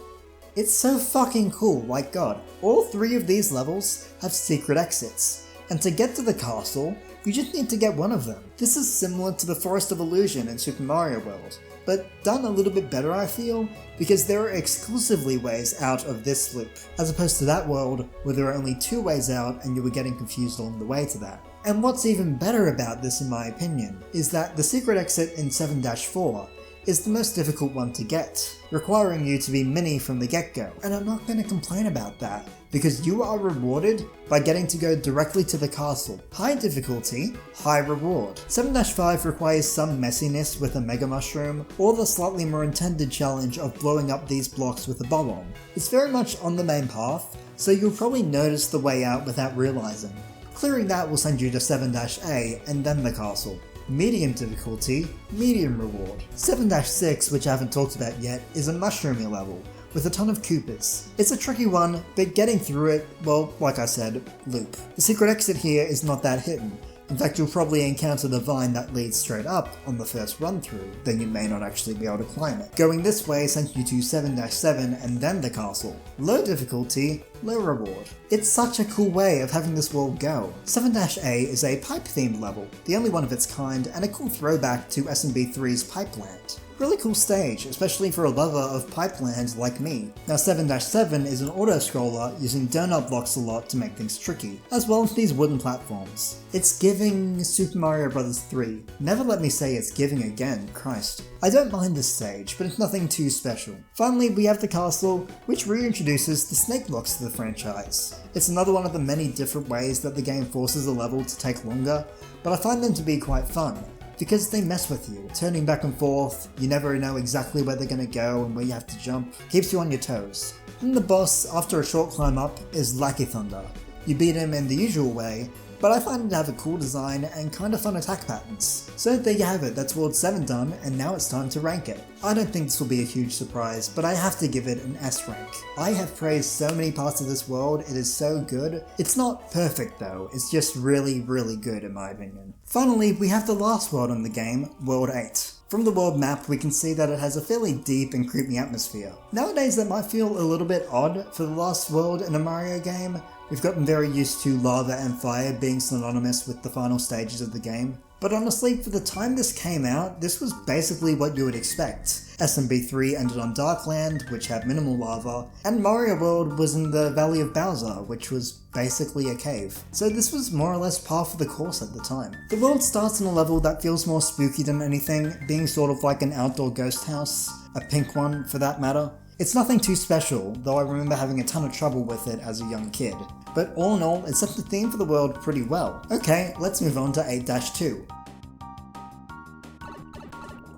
it's so fucking cool, like god. All 3 of these levels have secret exits, and to get to the castle, you just need to get one of them. This is similar to the Forest of Illusion in Super Mario World, but done a little bit better I feel, because there are exclusively ways out of this loop, as opposed to that world where there are only 2 ways out and you were getting confused along the way to that. And what's even better about this in my opinion, is that the secret exit in 7-4 is the most difficult one to get, requiring you to be mini from the get-go, and I'm not going to complain about that, because you are rewarded by getting to go directly to the castle. High difficulty, high reward. 7-5 requires some messiness with a Mega Mushroom, or the slightly more intended challenge of blowing up these blocks with a bomb. It's very much on the main path, so you'll probably notice the way out without realizing. Clearing that will send you to 7-A and then the castle. Medium difficulty, medium reward. 7-6, which I haven't talked about yet, is a mushroomy level, with a ton of Koopas. It's a tricky one, but getting through it, well, like I said, loop. The secret exit here is not that hidden. In fact, you'll probably encounter the vine that leads straight up on the first run through, then you may not actually be able to climb it. Going this way sends you to 7-7 and then the castle. Low difficulty, low reward. It's such a cool way of having this world go. 7-A is a pipe-themed level, the only one of its kind, and a cool throwback to SMB3's Pipeland. Really cool stage, especially for a lover of Pipeland like me. Now 7-7 is an auto-scroller using donut blocks a lot to make things tricky, as well as these wooden platforms. It's giving Super Mario Bros. 3. Never let me say it's giving again, Christ. I don't mind this stage, but it's nothing too special. Finally, we have the castle, which reintroduces the snake blocks to the franchise. It's another one of the many different ways that the game forces a level to take longer, but I find them to be quite fun, because they mess with you, turning back and forth, you never know exactly where they're gonna go and where you have to jump, keeps you on your toes. And the boss, after a short climb up, is Lucky Thunder. You beat him in the usual way, but I find it to have a cool design and kinda fun attack patterns. So there you have it, that's World 7 done, and now it's time to rank it. I don't think this will be a huge surprise, but I have to give it an S rank. I have praised so many parts of this world, it is so good. It's not perfect though, it's just really, really good in my opinion. Finally, we have the last world in the game, World 8. From the world map, we can see that it has a fairly deep and creepy atmosphere. Nowadays that might feel a little bit odd for the last world in a Mario game. We've gotten very used to lava and fire being synonymous with the final stages of the game. But honestly, for the time this came out, this was basically what you would expect. SMB3 ended on Darkland, which had minimal lava, and Mario World was in the Valley of Bowser, which was basically a cave. So this was more or less par for the course at the time. The world starts on a level that feels more spooky than anything, being sort of like an outdoor ghost house, a pink one for that matter. It's nothing too special, though I remember having a ton of trouble with it as a young kid. But all in all, it set the theme for the world pretty well. Okay, let's move on to 8-2.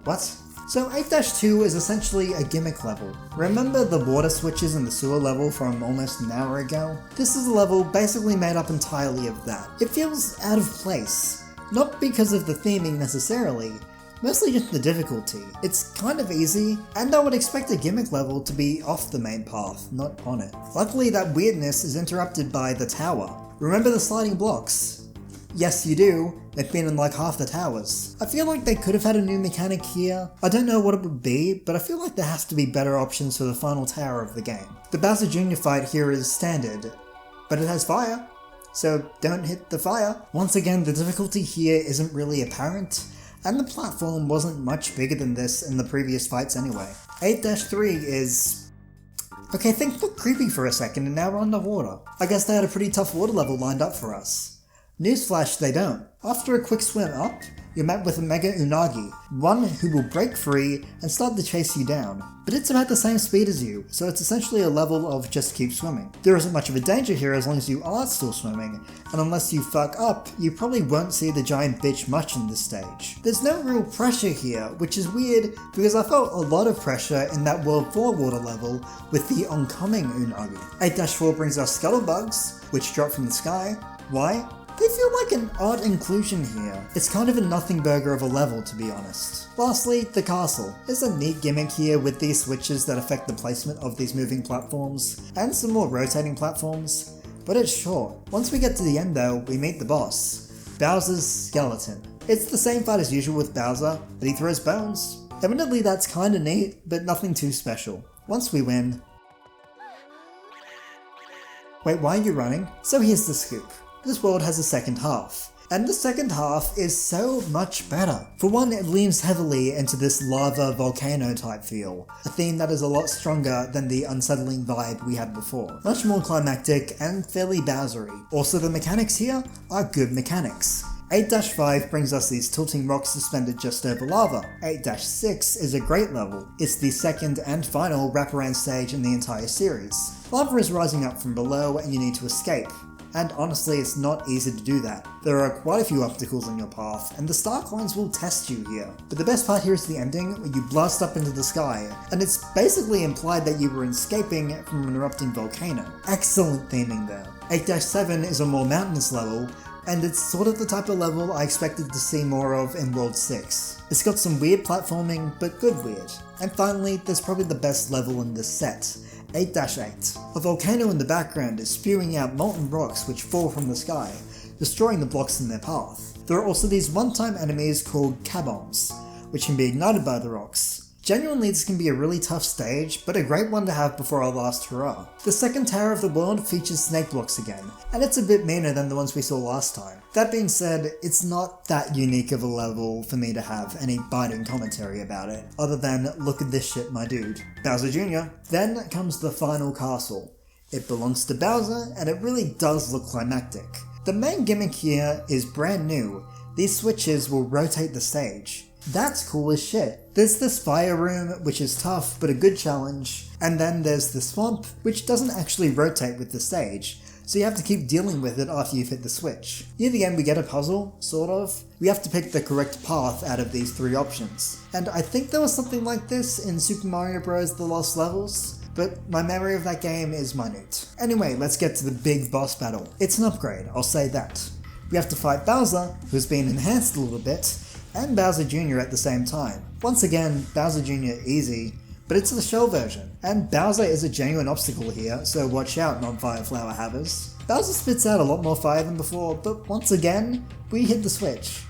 What? So 8-2 is essentially a gimmick level. Remember the water switches in the sewer level from almost an hour ago? This is a level basically made up entirely of that. It feels out of place. Not because of the theming necessarily, mostly just the difficulty. It's kind of easy, and I would expect a gimmick level to be off the main path, not on it. Luckily that weirdness is interrupted by the tower. Remember the sliding blocks? Yes you do, they've been in like half the towers. I feel like they could have had a new mechanic here. I don't know what it would be, but I feel like there has to be better options for the final tower of the game. The Bowser Jr. fight here is standard, but it has fire, so don't hit the fire. Once again, the difficulty here isn't really apparent, and the platform wasn't much bigger than this in the previous fights anyway. 8-3 is... okay, think look creepy for a second and now we're underwater. I guess they had a pretty tough water level lined up for us. Newsflash, they don't. After a quick swim up, you're met with a Mega Unagi, one who will break free and start to chase you down. But it's about the same speed as you, so it's essentially a level of just keep swimming. There isn't much of a danger here as long as you are still swimming, and unless you fuck up, you probably won't see the giant bitch much in this stage. There's no real pressure here, which is weird because I felt a lot of pressure in that World 4 water level with the oncoming Unagi. 8-4 brings us Scuttlebugs, which drop from the sky. Why? They feel like an odd inclusion here. It's kind of a nothing burger of a level, to be honest. Lastly, the castle. There's a neat gimmick here with these switches that affect the placement of these moving platforms, and some more rotating platforms, but it's short. Once we get to the end though, we meet the boss, Bowser's skeleton. It's the same fight as usual with Bowser, but he throws bones. Evidently that's kinda neat, but nothing too special. Once we win... Wait, why are you running? So here's the scoop. This world has a second half, and the second half is so much better. For one, it leans heavily into this lava volcano type feel, a theme that is a lot stronger than the unsettling vibe we had before. Much more climactic and fairly Bowsery. Also, the mechanics here are good mechanics. 8-5 brings us these tilting rocks suspended just over lava. 8-6 is a great level. It's the second and final wraparound stage in the entire series. Lava is rising up from below and you need to escape. And honestly, it's not easy to do that. There are quite a few obstacles on your path, and the star coins will test you here. But the best part here is the ending, where you blast up into the sky, and it's basically implied that you were escaping from an erupting volcano. Excellent theming there. 8-7 is a more mountainous level, and it's sort of the type of level I expected to see more of in World 6. It's got some weird platforming, but good weird. And finally, there's probably the best level in this set. 8-8. A volcano in the background is spewing out molten rocks which fall from the sky, destroying the blocks in their path. There are also these one-time enemies called K-bombs, which can be ignited by the rocks. Genuinely, this can be a really tough stage, but a great one to have before our last hurrah. The second tower of the world features snake blocks again, and it's a bit meaner than the ones we saw last time. That being said, it's not that unique of a level for me to have any biting commentary about it, other than look at this shit, my dude. Bowser Jr. Then comes the final castle. It belongs to Bowser, and it really does look climactic. The main gimmick here is brand new. These switches will rotate the stage. That's cool as shit. There's this fire room, which is tough but a good challenge, and then there's the swamp, which doesn't actually rotate with the stage, so you have to keep dealing with it after you've hit the switch. Near the end we get a puzzle, sort of. We have to pick the correct path out of these three options. And I think there was something like this in Super Mario Bros. The Lost Levels, but my memory of that game is minute. Anyway, let's get to the big boss battle. It's an upgrade, I'll say that. We have to fight Bowser, who's been enhanced a little bit, and Bowser Jr. at the same time. Once again, Bowser Jr. easy, but it's the shell version. And Bowser is a genuine obstacle here, so watch out, non-fire flower havers. Bowser spits out a lot more fire than before, but once again, we hit the switch.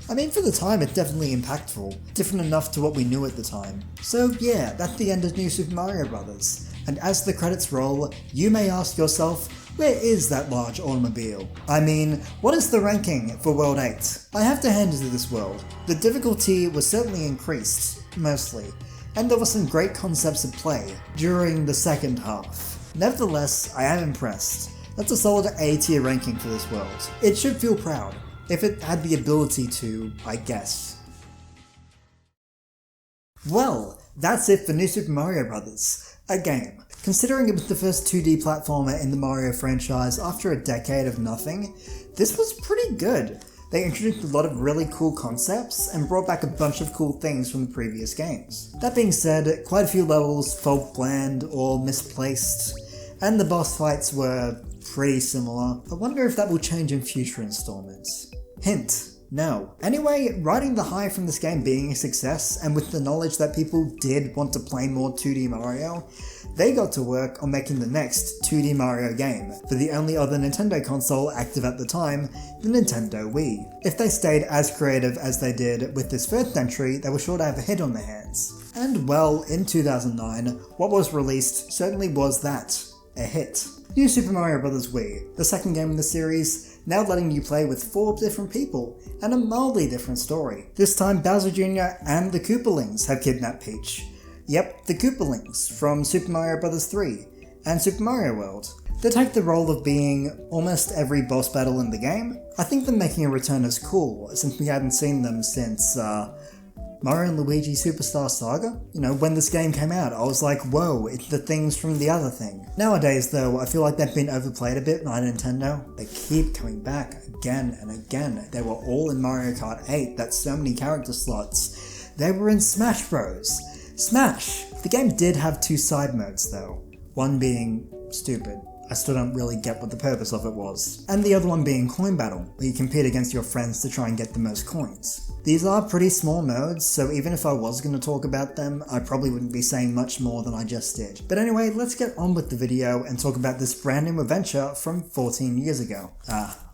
I mean, for the time, it's definitely impactful, different enough to what we knew at the time. So yeah, that's the end of New Super Mario Bros. And as the credits roll, you may ask yourself, where is that large automobile? I mean, what is the ranking for World 8? I have to hand it to this world. The difficulty was certainly increased, mostly, and there were some great concepts at play during the second half. Nevertheless, I am impressed. That's a solid A tier ranking for this world. It should feel proud, if it had the ability to, I guess. Well, that's it for New Super Mario Bros. A game. Considering it was the first 2D platformer in the Mario franchise after a decade of nothing, this was pretty good. They introduced a lot of really cool concepts and brought back a bunch of cool things from the previous games. That being said, quite a few levels felt bland or misplaced, and the boss fights were pretty similar. I wonder if that will change in future installments. Hint. No. Anyway, riding the high from this game being a success, and with the knowledge that people did want to play more 2D Mario, they got to work on making the next 2D Mario game, for the only other Nintendo console active at the time, the Nintendo Wii. If they stayed as creative as they did with this first entry, they were sure to have a hit on their hands. And well, in 2009, what was released certainly was that, a hit. New Super Mario Bros. Wii, the second game in the series, now letting you play with 4 different people, and a mildly different story. This time Bowser Jr. and the Koopalings have kidnapped Peach. Yep, the Koopalings from Super Mario Bros. 3 and Super Mario World. They take the role of being almost every boss battle in the game. I think them making a return is cool, since we hadn't seen them since Mario & Luigi Superstar Saga? You know, when this game came out, I was like, whoa, it's the things from the other thing. Nowadays though, I feel like they've been overplayed a bit by Nintendo. They keep coming back again and again. They were all in Mario Kart 8, that's so many character slots. They were in Smash Bros. Smash! The game did have 2 side modes though. One being stupid. I still don't really get what the purpose of it was. And the other one being Coin Battle, where you compete against your friends to try and get the most coins. These are pretty small modes, so even if I was going to talk about them, I probably wouldn't be saying much more than I just did. But anyway, let's get on with the video and talk about this brand new adventure from 14 years ago.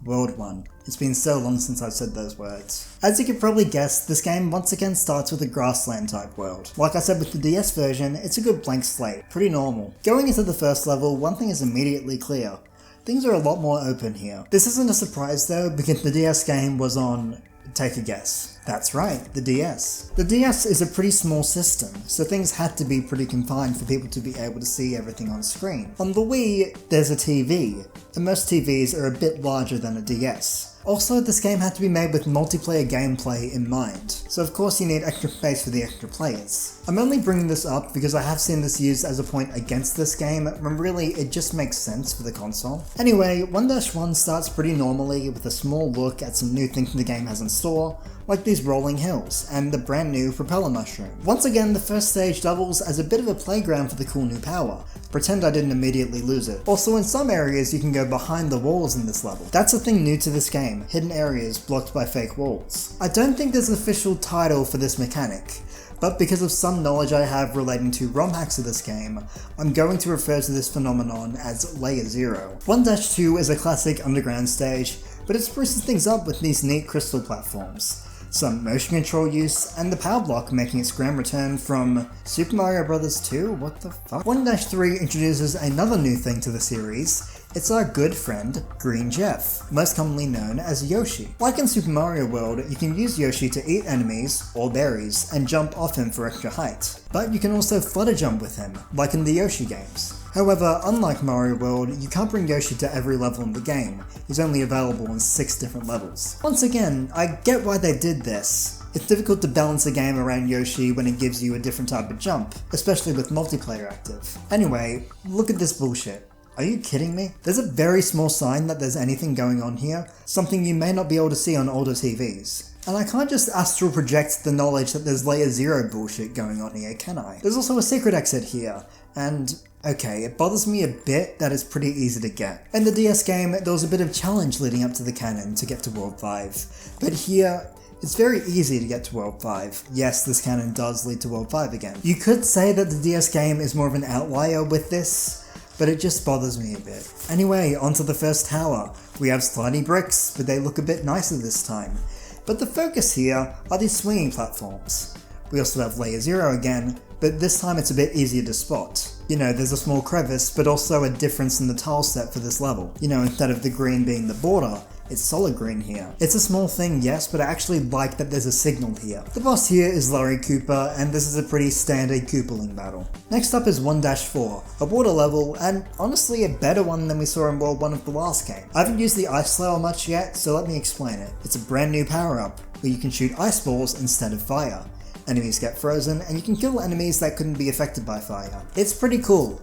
World 1. It's been so long since I've said those words. As you could probably guess, this game once again starts with a grassland type world. Like I said with the DS version, it's a good blank slate, pretty normal. Going into the first level, one thing is immediately clear. Things are a lot more open here. This isn't a surprise though, because the DS game was on, take a guess. That's right, the DS. The DS is a pretty small system, so things had to be pretty confined for people to be able to see everything on screen. On the Wii, there's a TV, and most TVs are a bit larger than a DS. Also, this game had to be made with multiplayer gameplay in mind, so of course you need extra space for the extra players. I'm only bringing this up because I have seen this used as a point against this game, when really it just makes sense for the console. Anyway, 1-1 starts pretty normally with a small look at some new things the game has in store, like these rolling hills, and the brand new propeller mushroom. Once again, the first stage doubles as a bit of a playground for the cool new power. Pretend I didn't immediately lose it. Also, in some areas you can go behind the walls in this level. That's a thing new to this game, hidden areas blocked by fake walls. I don't think there's an official title for this mechanic, but because of some knowledge I have relating to ROM hacks of this game, I'm going to refer to this phenomenon as Layer Zero. 1-2 is a classic underground stage, but it spruces things up with these neat crystal platforms, some motion control use, and the power block making its grand return from Super Mario Bros. 2? What the fuck? 1-3 introduces another new thing to the series. It's our good friend, Green Jeff, most commonly known as Yoshi. Like in Super Mario World, you can use Yoshi to eat enemies, or berries, and jump off him for extra height. But you can also flutter jump with him, like in the Yoshi games. However, unlike Mario World, you can't bring Yoshi to every level in the game. He's only available in 6 different levels. Once again, I get why they did this. It's difficult to balance a game around Yoshi when it gives you a different type of jump, especially with multiplayer active. Anyway, look at this bullshit. Are you kidding me? There's a very small sign that there's anything going on here, something you may not be able to see on older TVs. And I can't just astral project the knowledge that there's Layer Zero bullshit going on here, can I? There's also a secret exit here, and okay, it bothers me a bit that it's pretty easy to get. In the DS game, there was a bit of challenge leading up to the cannon to get to World 5, but here, it's very easy to get to World 5. Yes, this cannon does lead to World 5 again. You could say that the DS game is more of an outlier with this, but it just bothers me a bit. Anyway, onto the first tower. We have slidey bricks, but they look a bit nicer this time. But the focus here are these swinging platforms. We also have Layer Zero again, but this time it's a bit easier to spot. You know, there's a small crevice, but also a difference in the tile set for this level. You know, instead of the green being the border, it's solid green here. It's a small thing, yes, but I actually like that there's a signal here. The boss here is Larry Cooper, and this is a pretty standard Koopaling battle. Next up is 1-4, a water level, and honestly a better one than we saw in World 1 of the last game. I haven't used the Ice Slayer much yet, so let me explain it. It's a brand new power-up, where you can shoot ice balls instead of fire. Enemies get frozen, and you can kill enemies that couldn't be affected by fire. It's pretty cool.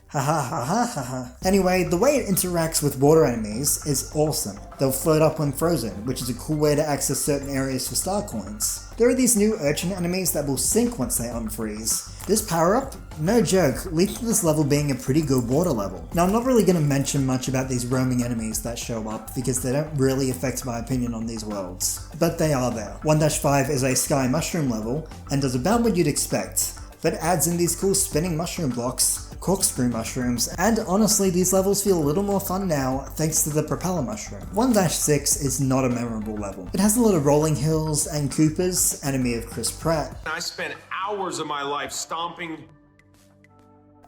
Haha ha ha ha ha. Anyway, the way it interacts with water enemies is awesome. They'll float up when frozen, which is a cool way to access certain areas for star coins. There are these new urchin enemies that will sink once they unfreeze. This power-up, no joke, leads to this level being a pretty good water level. Now I'm not really going to mention much about these roaming enemies that show up because they don't really affect my opinion on these worlds. But they are there. 1-5 is a sky mushroom level and does about what you'd expect, but adds in these cool spinning mushroom blocks, corkscrew mushrooms, and honestly these levels feel a little more fun now thanks to the propeller mushroom. 1-6 is not a memorable level. It has a lot of rolling hills and Koopas, enemy of Chris Pratt. I spent hours of my life stomping.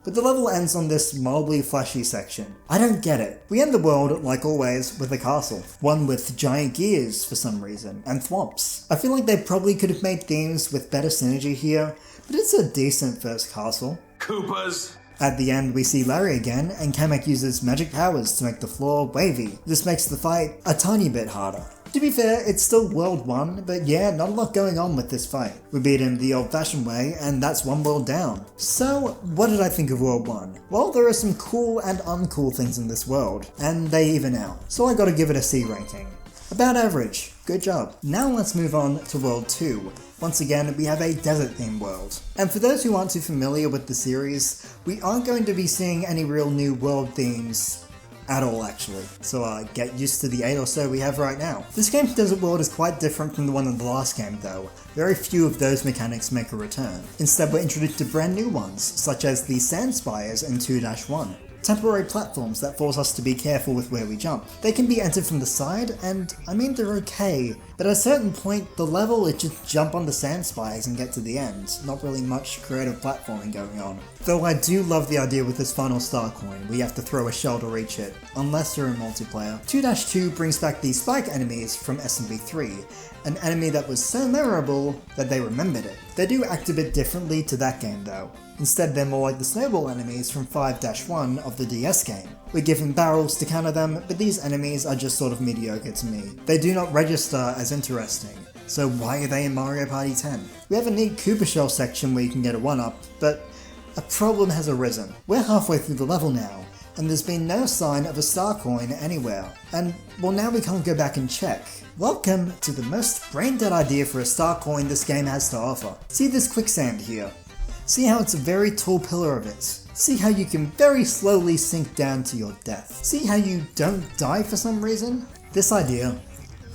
But the level ends on this mildly flashy section. I don't get it. We end the world, like always, with a castle. One with giant gears for some reason, and thwomps. I feel like they probably could have made themes with better synergy here, but it's a decent first castle. Koopas. At the end, we see Larry again, and Kamek uses magic powers to make the floor wavy. This makes the fight a tiny bit harder. To be fair, it's still World 1, but yeah, not a lot going on with this fight. We beat him the old-fashioned way, and that's one world down. So, what did I think of World 1? Well, there are some cool and uncool things in this world, and they even out. So I gotta give it a C rating. About average. Good job. Now let's move on to World 2. Once again, we have a desert-themed world. And for those who aren't too familiar with the series, we aren't going to be seeing any real new world themes at all, actually. So get used to the 8 or so we have right now. This game's desert world is quite different from the one in the last game though. Very few of those mechanics make a return. Instead, we're introduced to brand new ones, such as the sand spires in 2-1. Temporary platforms that force us to be careful with where we jump. They can be entered from the side, and I mean they're okay, but at a certain point the level is just jump on the sand spires and get to the end, not really much creative platforming going on. Though I do love the idea with this final star coin, where you have to throw a shell to reach it, unless you're in multiplayer. 2-2 brings back the spike enemies from SMB 3, an enemy that was so memorable that they remembered it. They do act a bit differently to that game though. Instead, they're more like the snowball enemies from 5-1 of the DS game. We're given barrels to counter them, but these enemies are just sort of mediocre to me. They do not register as interesting, so why are they in Mario Party 10? We have a neat Koopa Shell section where you can get a 1-up, but a problem has arisen. We're halfway through the level now, and there's been no sign of a star coin anywhere. And, well, now we can't go back and check. Welcome to the most brain-dead idea for a star coin this game has to offer. See this quicksand here? See how it's a very tall pillar of it? See how you can very slowly sink down to your death? See how you don't die for some reason? This idea.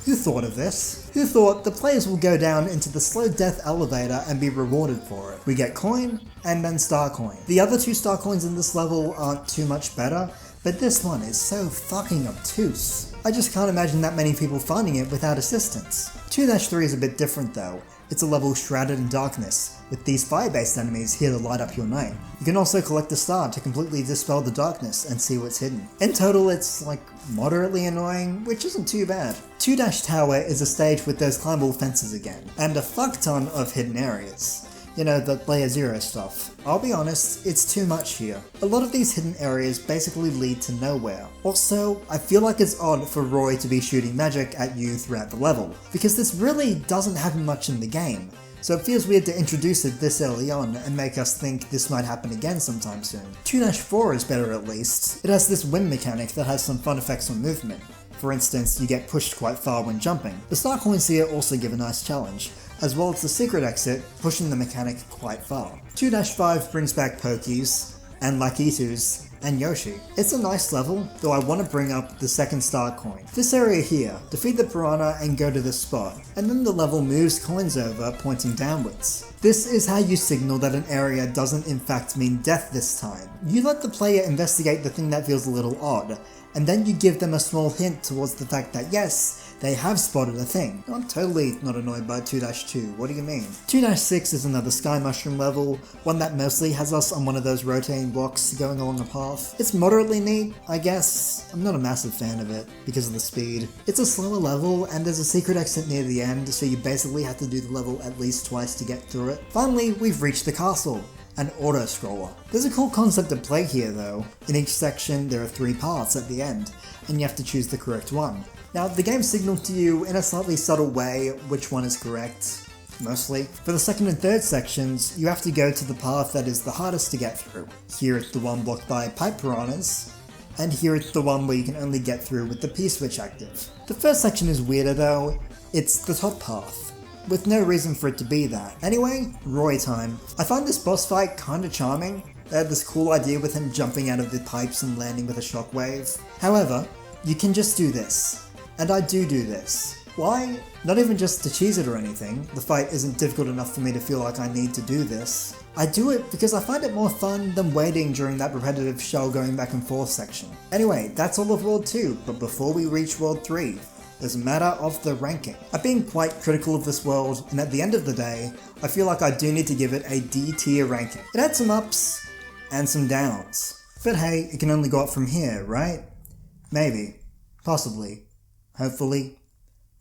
Who thought of this? Who thought the players will go down into the slow death elevator and be rewarded for it? We get coin, and then star coin. The other 2 star coins in this level aren't too much better, but this one is so fucking obtuse. I just can't imagine that many people finding it without assistance. 2-3 is a bit different though. It's a level shrouded in darkness, with these fire-based enemies here to light up your night. You can also collect a star to completely dispel the darkness and see what's hidden. In total, it's like moderately annoying, which isn't too bad. 2-Tower is a stage with those climbable fences again, and a fuck ton of hidden areas. You know, the Layer 0 stuff. I'll be honest, it's too much here. A lot of these hidden areas basically lead to nowhere. Also, I feel like it's odd for Roy to be shooting magic at you throughout the level, because this really doesn't happen much in the game. So it feels weird to introduce it this early on and make us think this might happen again sometime soon. 2-4 is better at least. It has this wind mechanic that has some fun effects on movement. For instance, you get pushed quite far when jumping. The star coins here also give a nice challenge, as well as the secret exit, pushing the mechanic quite far. 2-5 brings back Pokies, and Lakitus, and Yoshi. It's a nice level, though I want to bring up the second star coin. This area here, defeat the piranha and go to this spot, and then the level moves coins over, pointing downwards. This is how you signal that an area doesn't in fact mean death this time. You let the player investigate the thing that feels a little odd, and then you give them a small hint towards the fact that yes, they have spotted a thing. I'm totally not annoyed by 2-2, what do you mean? 2-6 is another Sky Mushroom level, one that mostly has us on one of those rotating blocks going along a path. It's moderately neat, I guess. I'm not a massive fan of it, because of the speed. It's a slower level, and there's a secret exit near the end, so you basically have to do the level at least twice to get through it. Finally, we've reached the castle. An auto-scroller. There's a cool concept at play here though. In each section there are 3 paths at the end, and you have to choose the correct one. Now the game signaled to you in a slightly subtle way which one is correct, mostly. For the second and third sections, you have to go to the path that is the hardest to get through. Here it's the one blocked by pipe piranhas, and here it's the one where you can only get through with the P-switch active. The first section is weirder though. It's the top path, with no reason for it to be that. Anyway, Roy time. I find this boss fight kinda charming. They had this cool idea with him jumping out of the pipes and landing with a shockwave. However, you can just do this. And I do this. Why? Not even just to cheese it or anything. The fight isn't difficult enough for me to feel like I need to do this. I do it because I find it more fun than waiting during that repetitive shell going back and forth section. Anyway, that's all of World 2, but before we reach World 3, there's a matter of the ranking. I've been quite critical of this world, and at the end of the day, I feel like I do need to give it a D tier ranking. It had some ups, and some downs. But hey, it can only go up from here, right? Maybe. Possibly. Hopefully.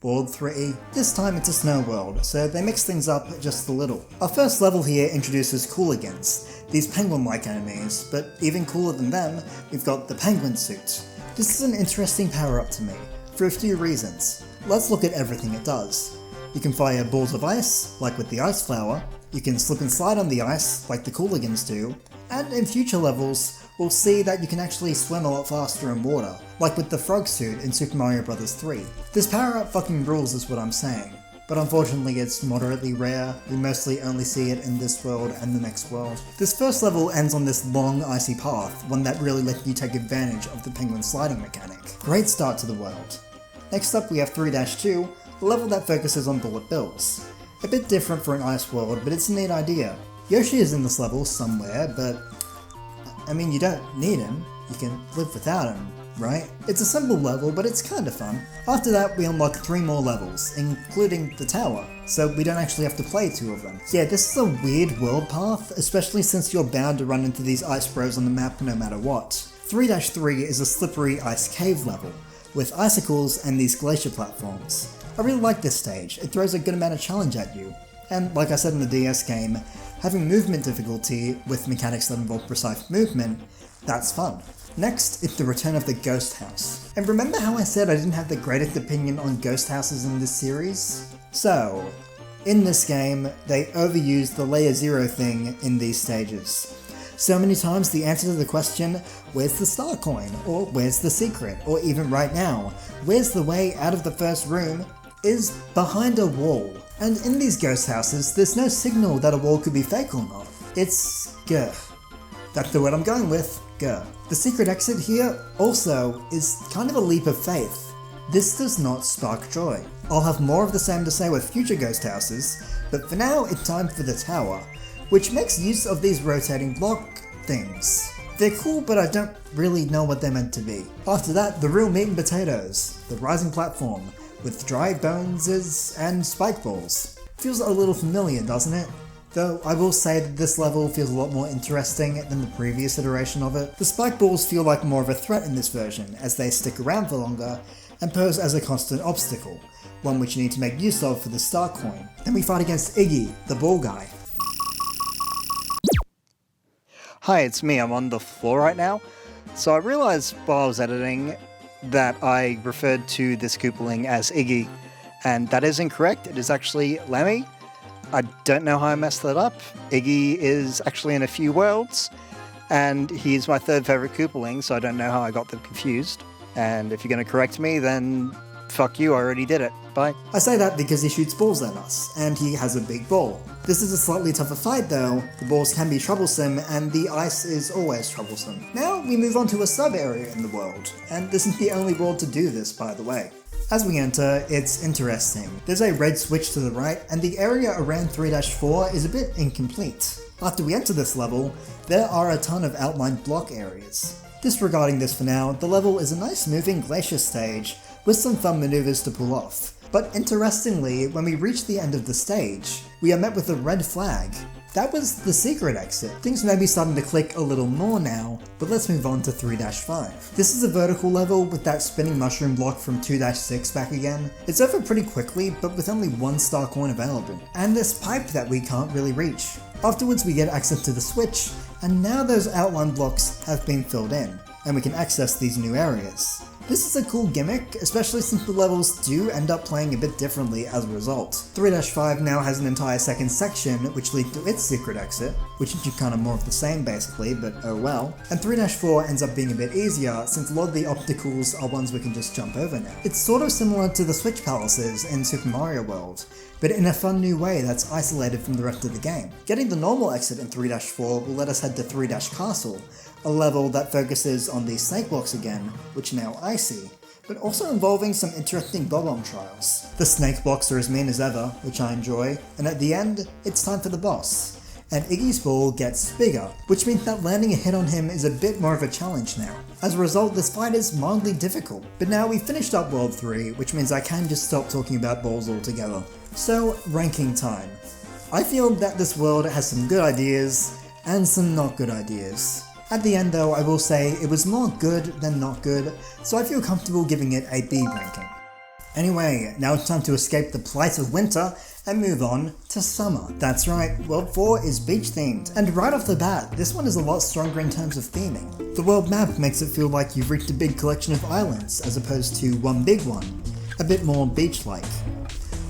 World 3. This time it's a snow world, so they mix things up just a little. Our first level here introduces Cooligans, these penguin-like enemies, but even cooler than them, we've got the penguin suit. This is an interesting power-up to me, for a few reasons. Let's look at everything it does. You can fire balls of ice, like with the ice flower, you can slip and slide on the ice, like the Cooligans do, and in future levels, we'll see that you can actually swim a lot faster in water, like with the frog suit in Super Mario Bros. 3. This power-up fucking rules is what I'm saying, but unfortunately it's moderately rare, we mostly only see it in this world and the next world. This first level ends on this long icy path, one that really lets you take advantage of the penguin sliding mechanic. Great start to the world. Next up we have 3-2, a level that focuses on bullet bills. A bit different for an ice world, but it's a neat idea. Yoshi is in this level somewhere, but I mean, you don't need him, you can live without him. right? It's a simple level, but it's kinda fun. After that, we unlock 3 more levels, including the tower, so we don't actually have to play 2 of them. Yeah, this is a weird world path, especially since you're bound to run into these ice bros on the map no matter what. 3-3 is a slippery ice cave level, with icicles and these glacier platforms. I really like this stage, it throws a good amount of challenge at you. And like I said in the DS game, having movement difficulty with mechanics that involve precise movement, that's fun. Next, it's the return of the ghost house. And remember how I said I didn't have the greatest opinion on ghost houses in this series? So, in this game, they overused the layer 0 thing in these stages. So many times the answer to the question, where's the star coin? Or where's the secret? Or even right now, where's the way out of the first room? Is behind a wall. And in these ghost houses, there's no signal that a wall could be fake or not. It's grr. That's the word I'm going with, grr. The secret exit here also is kind of a leap of faith. This does not spark joy. I'll have more of the same to say with future ghost houses, but for now it's time for the tower, which makes use of these rotating block things. They're cool, but I don't really know what they're meant to be. After that, the real meat and potatoes, the rising platform, with dry bones and spike balls. Feels a little familiar, doesn't it? Though I will say that this level feels a lot more interesting than the previous iteration of it. The spike balls feel like more of a threat in this version, as they stick around for longer and pose as a constant obstacle, one which you need to make use of for the star coin. Then we fight against Iggy, the ball guy. Hi, it's me, I'm on the floor right now. So I realized while I was editing that I referred to this Koopaling as Iggy, and that is incorrect. It is actually Lemmy. I don't know how I messed that up. Iggy is actually in a few worlds, and he's my 3rd favorite Koopaling, so I don't know how I got them confused. And if you're going to correct me, then fuck you, I already did it. Bye. I say that because he shoots balls at us, and he has a big ball. This is a slightly tougher fight though, the balls can be troublesome, and the ice is always troublesome. Now we move on to a sub-area in the world, and this isn't the only world to do this, by the way. As we enter, it's interesting. There's a red switch to the right, and the area around 3-4 is a bit incomplete. After we enter this level, there are a ton of outlined block areas. Disregarding this for now, the level is a nice moving glacier stage with some fun maneuvers to pull off. But interestingly, when we reach the end of the stage, we are met with a red flag. That was the secret exit. Things may be starting to click a little more now, but let's move on to 3-5. This is a vertical level with that spinning mushroom block from 2-6 back again. It's over pretty quickly, but with only 1 star coin available. And this pipe that we can't really reach. Afterwards we get access to the switch, and now those outline blocks have been filled in, and we can access these new areas. This is a cool gimmick, especially since the levels do end up playing a bit differently as a result. 3-5 now has an entire second section which leads to its secret exit, which is kind of more of the same basically, but oh well. And 3-4 ends up being a bit easier since a lot of the obstacles are ones we can just jump over now. It's sort of similar to the Switch Palaces in Super Mario World, but in a fun new way that's isolated from the rest of the game. Getting the normal exit in 3-4 will let us head to 3-Castle, a level that focuses on these snake blocks again, which are now icy, but also involving some interesting bob-omb trials. The snake blocks are as mean as ever, which I enjoy, and at the end, it's time for the boss. And Iggy's ball gets bigger, which means that landing a hit on him is a bit more of a challenge now. As a result, this fight is mildly difficult. But now we've finished up World 3, which means I can just stop talking about balls altogether. So, ranking time. I feel that this world has some good ideas, and some not good ideas. At the end though, I will say it was more good than not good, so I feel comfortable giving it a B ranking. Anyway, now it's time to escape the plight of winter and move on to summer. That's right, World 4 is beach themed, and right off the bat, this one is a lot stronger in terms of theming. The world map makes it feel like you've reached a big collection of islands as opposed to one big one, a bit more beach-like.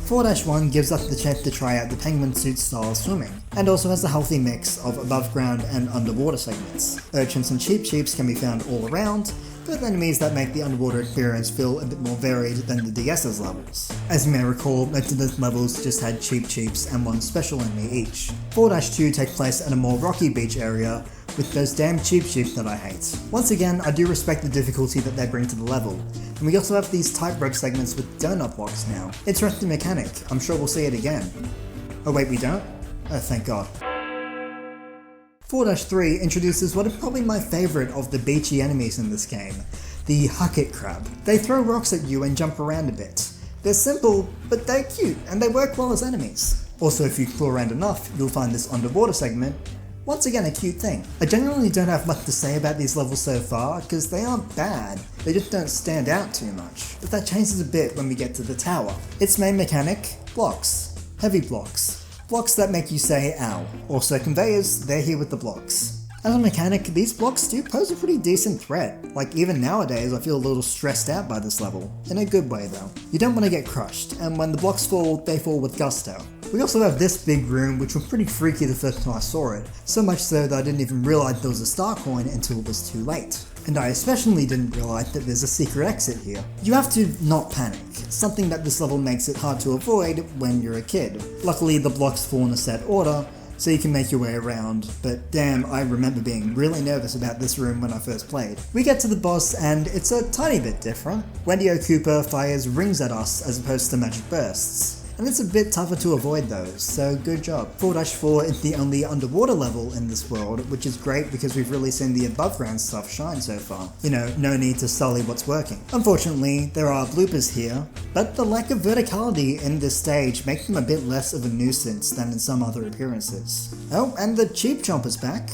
4-1 gives us the chance to try out the penguin suit style swimming, and also has a healthy mix of above ground and underwater segments. Urchins and cheap cheeps can be found all around, but enemies that make the underwater experience feel a bit more varied than the DS's levels. As you may recall, most of the levels just had cheap cheeps and one special enemy each. 4-2 takes place in a more rocky beach area, with those damn cheap sheep that I hate. Once again, I do respect the difficulty that they bring to the level, and we also have these tightrope segments with donut blocks now. Interesting mechanic, I'm sure we'll see it again. Oh wait, we don't? Oh thank god. 4-3 introduces what is probably my favourite of the beachy enemies in this game, the Hucket Crab. They throw rocks at you and jump around a bit. They're simple, but they're cute, and they work well as enemies. Also, if you explore around enough, you'll find this underwater segment. Once again, a cute thing. I genuinely don't have much to say about these levels so far, because they aren't bad, they just don't stand out too much. But that changes a bit when we get to the tower. Its main mechanic, blocks. Heavy blocks. Blocks that make you say ow. Also conveyors, they're here with the blocks. As a mechanic, these blocks do pose a pretty decent threat. Like even nowadays I feel a little stressed out by this level. In a good way though. You don't want to get crushed, and when the blocks fall, they fall with gusto. We also have this big room, which was pretty freaky the first time I saw it, so much so that I didn't even realize there was a star coin until it was too late. And I especially didn't realize that there's a secret exit here. You have to not panic, something that this level makes it hard to avoid when you're a kid. Luckily the blocks fall in a set order, so you can make your way around, but damn, I remember being really nervous about this room when I first played. We get to the boss and it's a tiny bit different. Wendy-O Cooper fires rings at us as opposed to magic bursts. And it's a bit tougher to avoid those, so good job. 4-4 is the only underwater level in this world, which is great because we've really seen the above ground stuff shine so far. You know, no need to sully what's working. Unfortunately, there are bloopers here, but the lack of verticality in this stage makes them a bit less of a nuisance than in some other appearances. Oh, and the cheap chomper's back.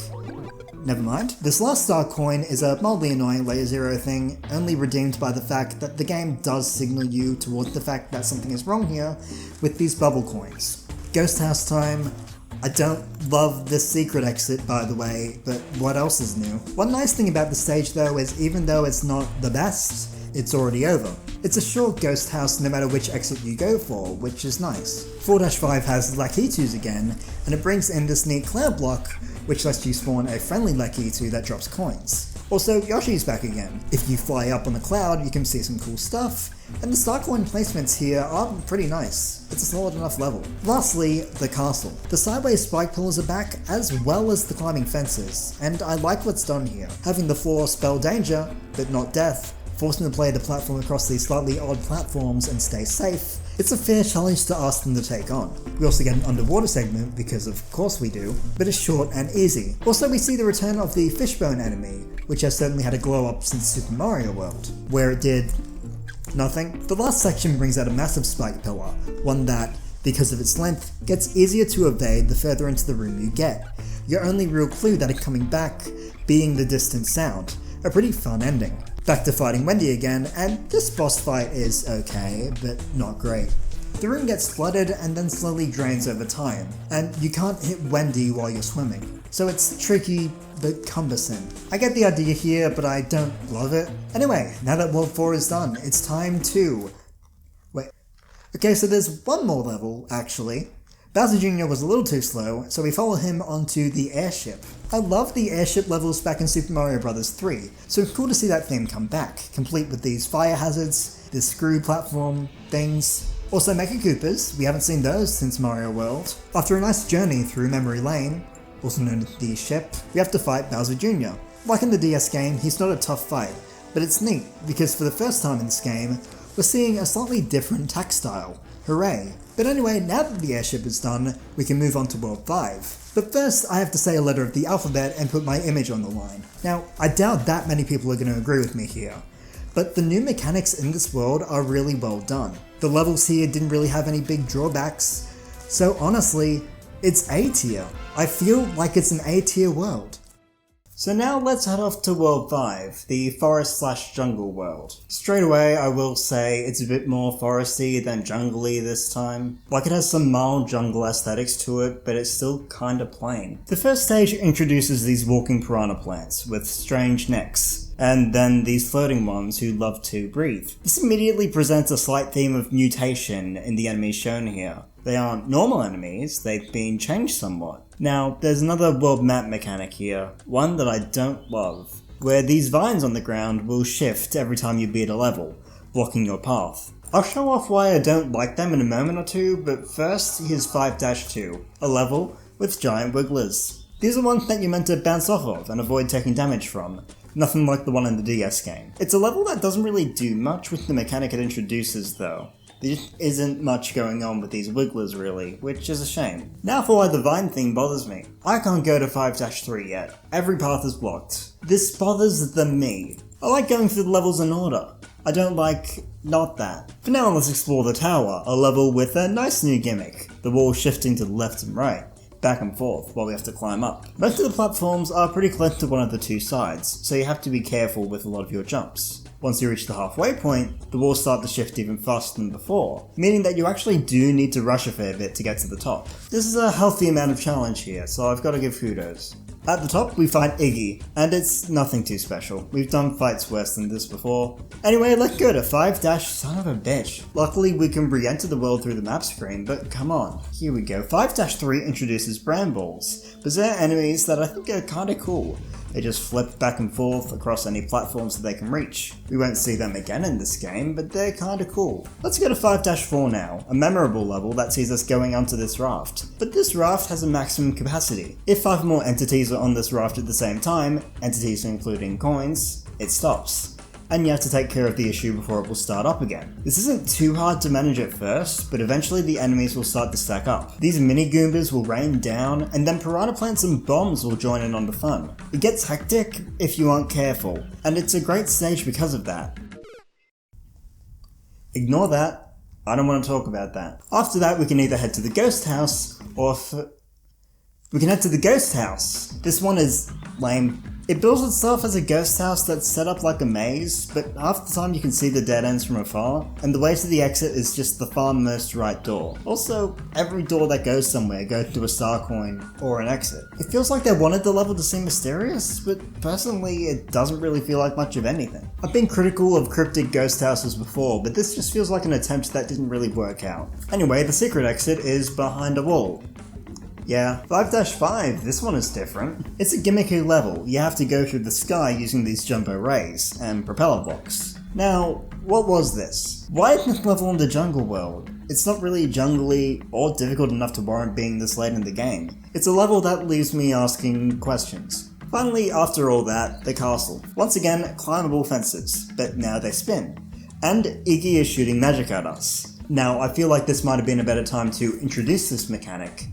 Never mind. This last star coin is a mildly annoying layer 0 thing, only redeemed by the fact that the game does signal you towards the fact that something is wrong here with these bubble coins. Ghost house time. I don't love this secret exit, by the way, but what else is new? One nice thing about the stage though is even though it's not the best, it's already over. It's a short ghost house no matter which exit you go for, which is nice. 4-5 has Lakitus again, and it brings in this neat cloud block, which lets you spawn a friendly Lakitu that drops coins. Also, Yoshi's back again. If you fly up on a cloud, you can see some cool stuff, and the star coin placements here are pretty nice. It's a solid enough level. Lastly, the castle. The sideways spike pillars are back, as well as the climbing fences, and I like what's done here. Having the floor spell danger, but not death, forcing the player to platform across these slightly odd platforms and stay safe, it's a fair challenge to ask them to take on. We also get an underwater segment, because of course we do, but it's short and easy. Also we see the return of the fishbone enemy, which has certainly had a glow up since Super Mario World, where it did nothing. The last section brings out a massive spike pillar, one that, because of its length, gets easier to evade the further into the room you get. Your only real clue that it's coming back being the distant sound. A pretty fun ending. Back to fighting Wendy again, and this boss fight is okay, but not great. The room gets flooded and then slowly drains over time, and you can't hit Wendy while you're swimming. So it's tricky, but cumbersome. I get the idea here, but I don't love it. Anyway, now that World 4 is done, it's time to... wait. Okay, so there's one more level, actually. Bowser Jr. was a little too slow, so we follow him onto the airship. I love the airship levels back in Super Mario Bros. 3, so it's cool to see that theme come back, complete with these fire hazards, this screw platform things. Also Mecha Koopas, we haven't seen those since Mario World. After a nice journey through Memory Lane, also known as the ship, we have to fight Bowser Jr. Like in the DS game, he's not a tough fight, but it's neat, because for the first time in this game, we're seeing a slightly different attack style. Hooray. But anyway, now that the airship is done, we can move on to World 5. But first, I have to say a letter of the alphabet and put my image on the line. Now, I doubt that many people are going to agree with me here, but the new mechanics in this world are really well done. The levels here didn't really have any big drawbacks, so honestly, it's A tier. I feel like it's an A tier world. So now let's head off to World 5, the forest/jungle world. Straight away I will say it's a bit more foresty than jungly this time. Like it has some mild jungle aesthetics to it, but it's still kinda plain. The first stage introduces these walking piranha plants with strange necks, and then these floating ones who love to breathe. This immediately presents a slight theme of mutation in the enemies shown here. They aren't normal enemies, they've been changed somewhat. Now, there's another world map mechanic here, one that I don't love, where these vines on the ground will shift every time you beat a level, blocking your path. I'll show off why I don't like them in a moment or two, but first here's 5-2, a level with giant wigglers. These are ones that you're meant to bounce off of and avoid taking damage from. Nothing like the one in the DS game. It's a level that doesn't really do much with the mechanic it introduces though. There just isn't much going on with these wigglers really, which is a shame. Now for why the vine thing bothers me. I can't go to 5-3 yet. Every path is blocked. This bothers the me. I like going through the levels in order. I don't like not that. For now, let's explore the tower, a level with a nice new gimmick, the walls shifting to the left and right, back and forth while we have to climb up. Most of the platforms are pretty close to one of the two sides, so you have to be careful with a lot of your jumps. Once you reach the halfway point, the walls start to shift even faster than before, meaning that you actually do need to rush a fair bit to get to the top. This is a healthy amount of challenge here, so I've got to give kudos. At the top, we fight Iggy, and it's nothing too special. We've done fights worse than this before. Anyway, let's go to 5- son of a bitch. Luckily, we can re-enter the world through the map screen, but come on. Here we go. 5-3 introduces brambles, berserk enemies that I think are kinda cool. They just flip back and forth across any platforms that they can reach. We won't see them again in this game, but they're kinda cool. Let's go to 5-4 now, a memorable level that sees us going onto this raft. But this raft has a maximum capacity. If 5 more entities are on this raft at the same time, entities including coins, it stops. And you have to take care of the issue before it will start up again. This isn't too hard to manage at first, but eventually the enemies will start to stack up. These mini Goombas will rain down, and then piranha plants and bombs will join in on the fun. It gets hectic if you aren't careful, and it's a great stage because of that. Ignore that, I don't want to talk about that. After that we can either head to the ghost house, or we can head to the ghost house. This one is lame. It builds itself as a ghost house that's set up like a maze, but half the time you can see the dead ends from afar, and the way to the exit is just the farmost right door. Also, every door that goes somewhere goes to a star coin or an exit. It feels like they wanted the level to seem mysterious, but personally it doesn't really feel like much of anything. I've been critical of cryptic ghost houses before, but this just feels like an attempt that didn't really work out. Anyway, the secret exit is behind a wall. Yeah, 5-5, this one is different. It's a gimmicky level. You have to go through the sky using these jumbo rays and propeller blocks. Now, what was this? Why isn't this level in the jungle world? It's not really jungly or difficult enough to warrant being this late in the game. It's a level that leaves me asking questions. Finally, after all that, the castle. Once again, climbable fences, but now they spin. And Iggy is shooting magic at us. Now, I feel like this might have been a better time to introduce this mechanic,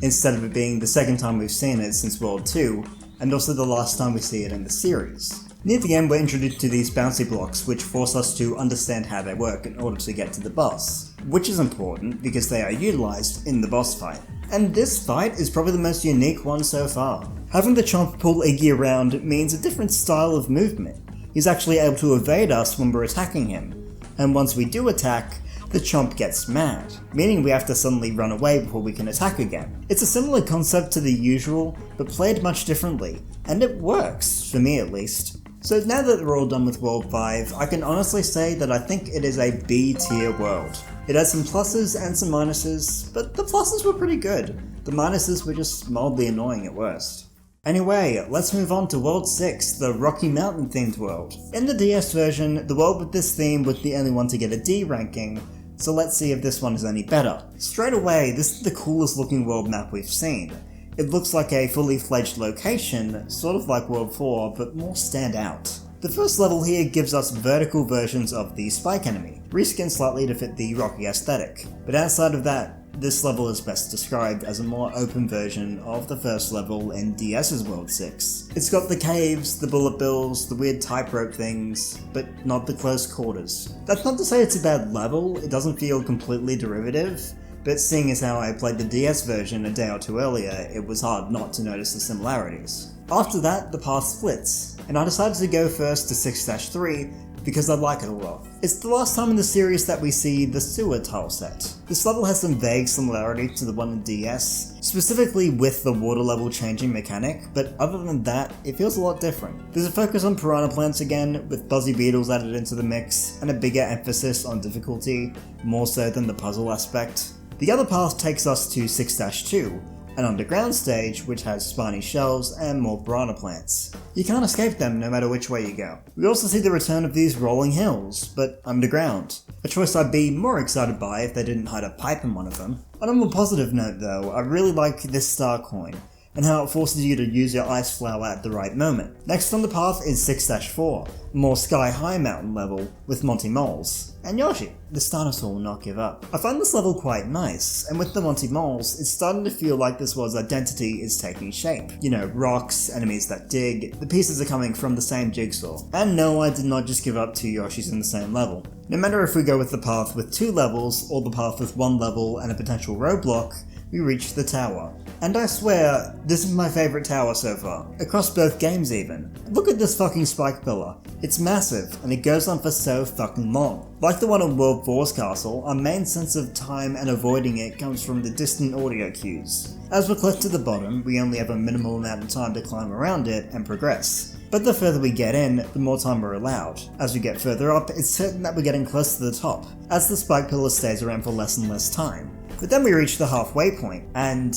instead of it being the second time we've seen it since World 2, and also the last time we see it in the series. Near the end we're introduced to these bouncy blocks which force us to understand how they work in order to get to the boss, which is important because they are utilised in the boss fight. And this fight is probably the most unique one so far. Having the Chomp pull Iggy around means a different style of movement. He's actually able to evade us when we're attacking him, and once we do attack, the Chomp gets mad, meaning we have to suddenly run away before we can attack again. It's a similar concept to the usual, but played much differently, and it works, for me at least. So now that we're all done with World 5, I can honestly say that I think it is a B tier world. It has some pluses and some minuses, but the pluses were pretty good. The minuses were just mildly annoying at worst. Anyway, let's move on to World 6, the Rocky Mountain themed world. In the DS version, the world with this theme was the only one to get a D ranking, so let's see if this one is any better. Straight away, this is the coolest looking world map we've seen. It looks like a fully fledged location, sort of like World 4, but more stand out. The first level here gives us vertical versions of the Spike enemy, reskinned slightly to fit the Rocky aesthetic. But outside of that, this level is best described as a more open version of the first level in DS's World 6. It's got the caves, the bullet bills, the weird tightrope things, but not the close quarters. That's not to say it's a bad level, it doesn't feel completely derivative, but seeing as how I played the DS version a day or two earlier, it was hard not to notice the similarities. After that, the path splits, and I decided to go first to 6-3 because I like it a lot. It's the last time in the series that we see the sewer tile set. This level has some vague similarity to the one in DS, specifically with the water level changing mechanic, but other than that, it feels a lot different. There's a focus on piranha plants again, with buzzy beetles added into the mix, and a bigger emphasis on difficulty, more so than the puzzle aspect. The other path takes us to 6-2, an underground stage which has spiny shells and more piranha plants. You can't escape them no matter which way you go. We also see the return of these rolling hills, but underground. A choice I'd be more excited by if they didn't hide a pipe in one of them. On a more positive note though, I really like this star coin. and how it forces you to use your ice flower at the right moment. Next on the path is 6-4, a more sky-high mountain level with Monty Moles, and Yoshi. This dinosaur will not give up. I find this level quite nice, and with the Monty Moles, it's starting to feel like this world's identity is taking shape. You know, rocks, enemies that dig, the pieces are coming from the same jigsaw. And no, I did not just give up 2 Yoshis in the same level. No matter if we go with the path with 2 levels, or the path with 1 level and a potential roadblock, we reach the tower. And I swear, this is my favourite tower so far, across both games even. Look at this fucking spike pillar. It's massive, and it goes on for so fucking long. Like the one in World 4's castle, our main sense of time and avoiding it comes from the distant audio cues. As we're close to the bottom, we only have a minimal amount of time to climb around it and progress. But the further we get in, the more time we're allowed. As we get further up, it's certain that we're getting close to the top, as the spike pillar stays around for less and less time. But then we reach the halfway point, and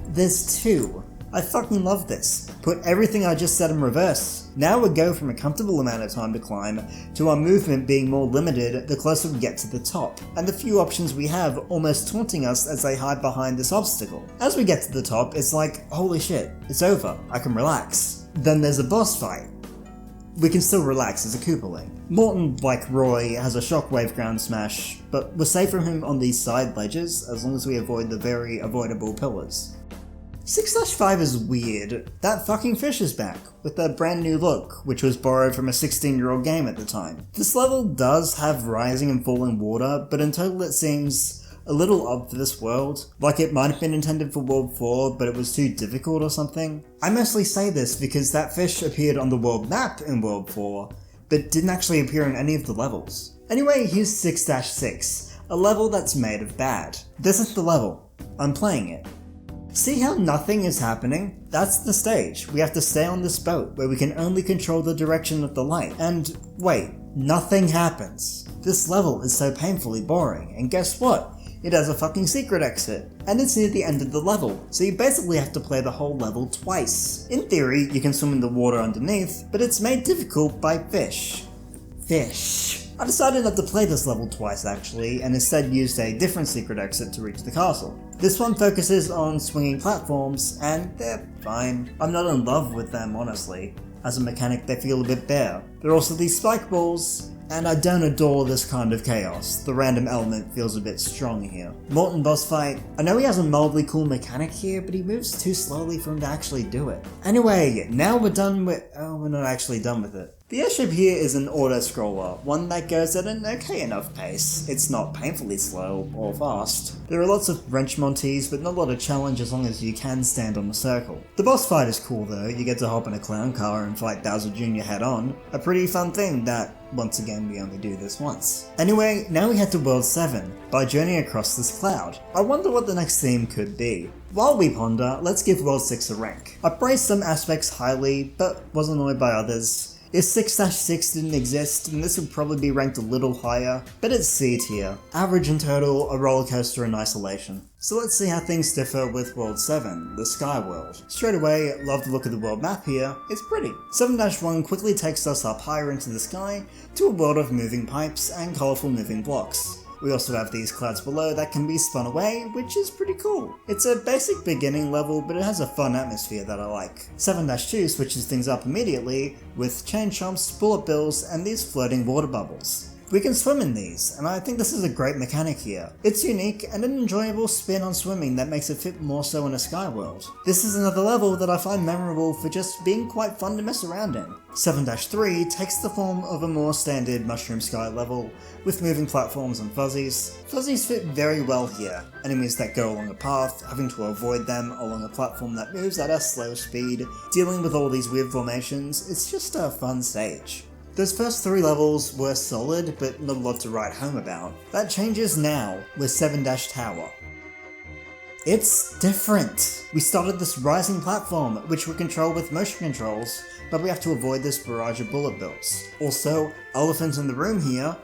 there's 2. I fucking love this. Put everything I just said in reverse. Now we go from a comfortable amount of time to climb to our movement being more limited the closer we get to the top, and the few options we have almost taunting us as they hide behind this obstacle. As we get to the top, it's like, holy shit, it's over, I can relax. Then there's a boss fight. We can still relax as a Koopaling. Morton, like Roy, has a shockwave ground smash, but we're safe from him on these side ledges as long as we avoid the very avoidable pillars. 6-5 is weird. That fucking fish is back, with a brand new look, which was borrowed from a 16-year-old game at the time. This level does have rising and falling water, but in total it seems a little odd for this world, like it might have been intended for World 4, but it was too difficult or something. I mostly say this because that fish appeared on the world map in World 4, but didn't actually appear in any of the levels. Anyway, here's 6-6, a level that's made of bad. This is the level. I'm playing it. See how nothing is happening? That's the stage. We have to stay on this boat, where we can only control the direction of the light. And wait, nothing happens. This level is so painfully boring, and guess what? It has a fucking secret exit, and it's near the end of the level, so you basically have to play the whole level twice. In theory, you can swim in the water underneath, but it's made difficult by fish. Fish. I decided not to play this level twice actually, and instead used a different secret exit to reach the castle. This one focuses on swinging platforms, and they're fine. I'm not in love with them honestly. As a mechanic they feel a bit bare. There are also these spike balls, and I don't adore this kind of chaos. The random element feels a bit strong here. Morton boss fight. I know he has a mildly cool mechanic here, but he moves too slowly for him to actually do it. Anyway, now we're done with... oh, we're not actually done with it. The airship here is an auto-scroller, one that goes at an okay enough pace. It's not painfully slow or fast. There are lots of wrench monties, but not a lot of challenge as long as you can stand on the circle. The boss fight is cool though. You get to hop in a clown car and fight Bowser Jr. head on. A pretty fun thing that, once again, we only do this once. Anyway, now we head to World 7, by journeying across this cloud. I wonder what the next theme could be. While we ponder, let's give World 6 a rank. I praised some aspects highly, but was annoyed by others. If 6-6 didn't exist, then this would probably be ranked a little higher, but it's C tier. Average in total, a roller coaster in isolation. So let's see how things differ with World 7, the Sky World. Straight away, love the look of the world map here, it's pretty. 7-1 quickly takes us up higher into the sky, to a world of moving pipes and colourful moving blocks. We also have these clouds below that can be spun away, which is pretty cool. It's a basic beginning level, but it has a fun atmosphere that I like. 7-2 switches things up immediately, with chain chomps, bullet bills, and these floating water bubbles. We can swim in these, and I think this is a great mechanic here. It's unique and an enjoyable spin on swimming that makes it fit more so in a sky world. This is another level that I find memorable for just being quite fun to mess around in. 7-3 takes the form of a more standard mushroom sky level, with moving platforms and fuzzies. Fuzzies fit very well here. Enemies that go along a path, having to avoid them along a platform that moves at a slow speed, dealing with all these weird formations, it's just a fun stage. Those first 3 levels were solid, but not a lot to write home about. That changes now with 7-Tower. It's different! We started this rising platform, which we control with motion controls, but we have to avoid this barrage of bullet bills. Also, elephant in the room here,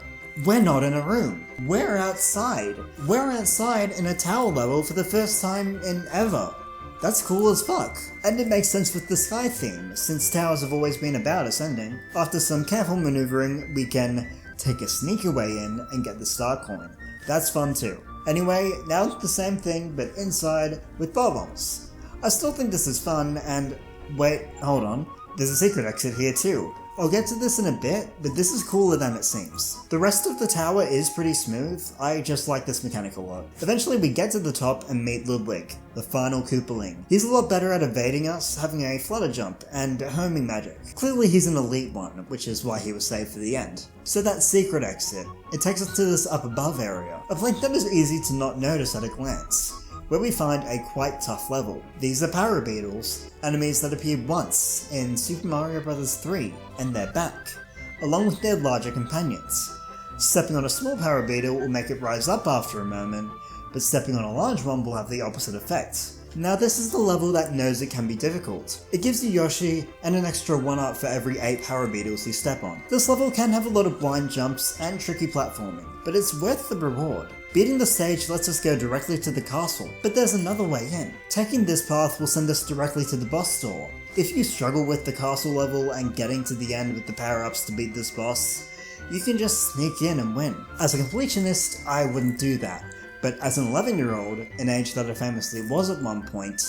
we're not in a room. We're outside. We're outside in a tower level for the first time in ever. That's cool as fuck. And it makes sense with the sky theme, since towers have always been about ascending. After some careful maneuvering, we can take a sneaker way in and get the star coin. That's fun too. Anyway, now it's the same thing but inside with bob-ombs. I still think this is fun, and wait, hold on, there's a secret exit here too. I'll get to this in a bit, but this is cooler than it seems. The rest of the tower is pretty smooth, I just like this mechanic a lot. Eventually we get to the top and meet Ludwig, the final Koopaling. He's a lot better at evading us, having a flutter jump, and homing magic. Clearly he's an elite one, which is why he was saved for the end. So that secret exit, it takes us to this up above area, a place that is easy to not notice at a glance, where we find a quite tough level. These are Parabeetles, enemies that appeared once in Super Mario Bros. 3, and they're back, along with their larger companions. Stepping on a small Parabeetle will make it rise up after a moment, but stepping on a large one will have the opposite effect. Now this is the level that knows it can be difficult. It gives you Yoshi and an extra 1-up for every 8 Parabeetles you step on. This level can have a lot of blind jumps and tricky platforming, but it's worth the reward. Beating the stage lets us go directly to the castle, but there's another way in. Taking this path will send us directly to the boss door. If you struggle with the castle level and getting to the end with the power-ups to beat this boss, you can just sneak in and win. As a completionist, I wouldn't do that, but as an 11-year-old, an age that I famously was at one point,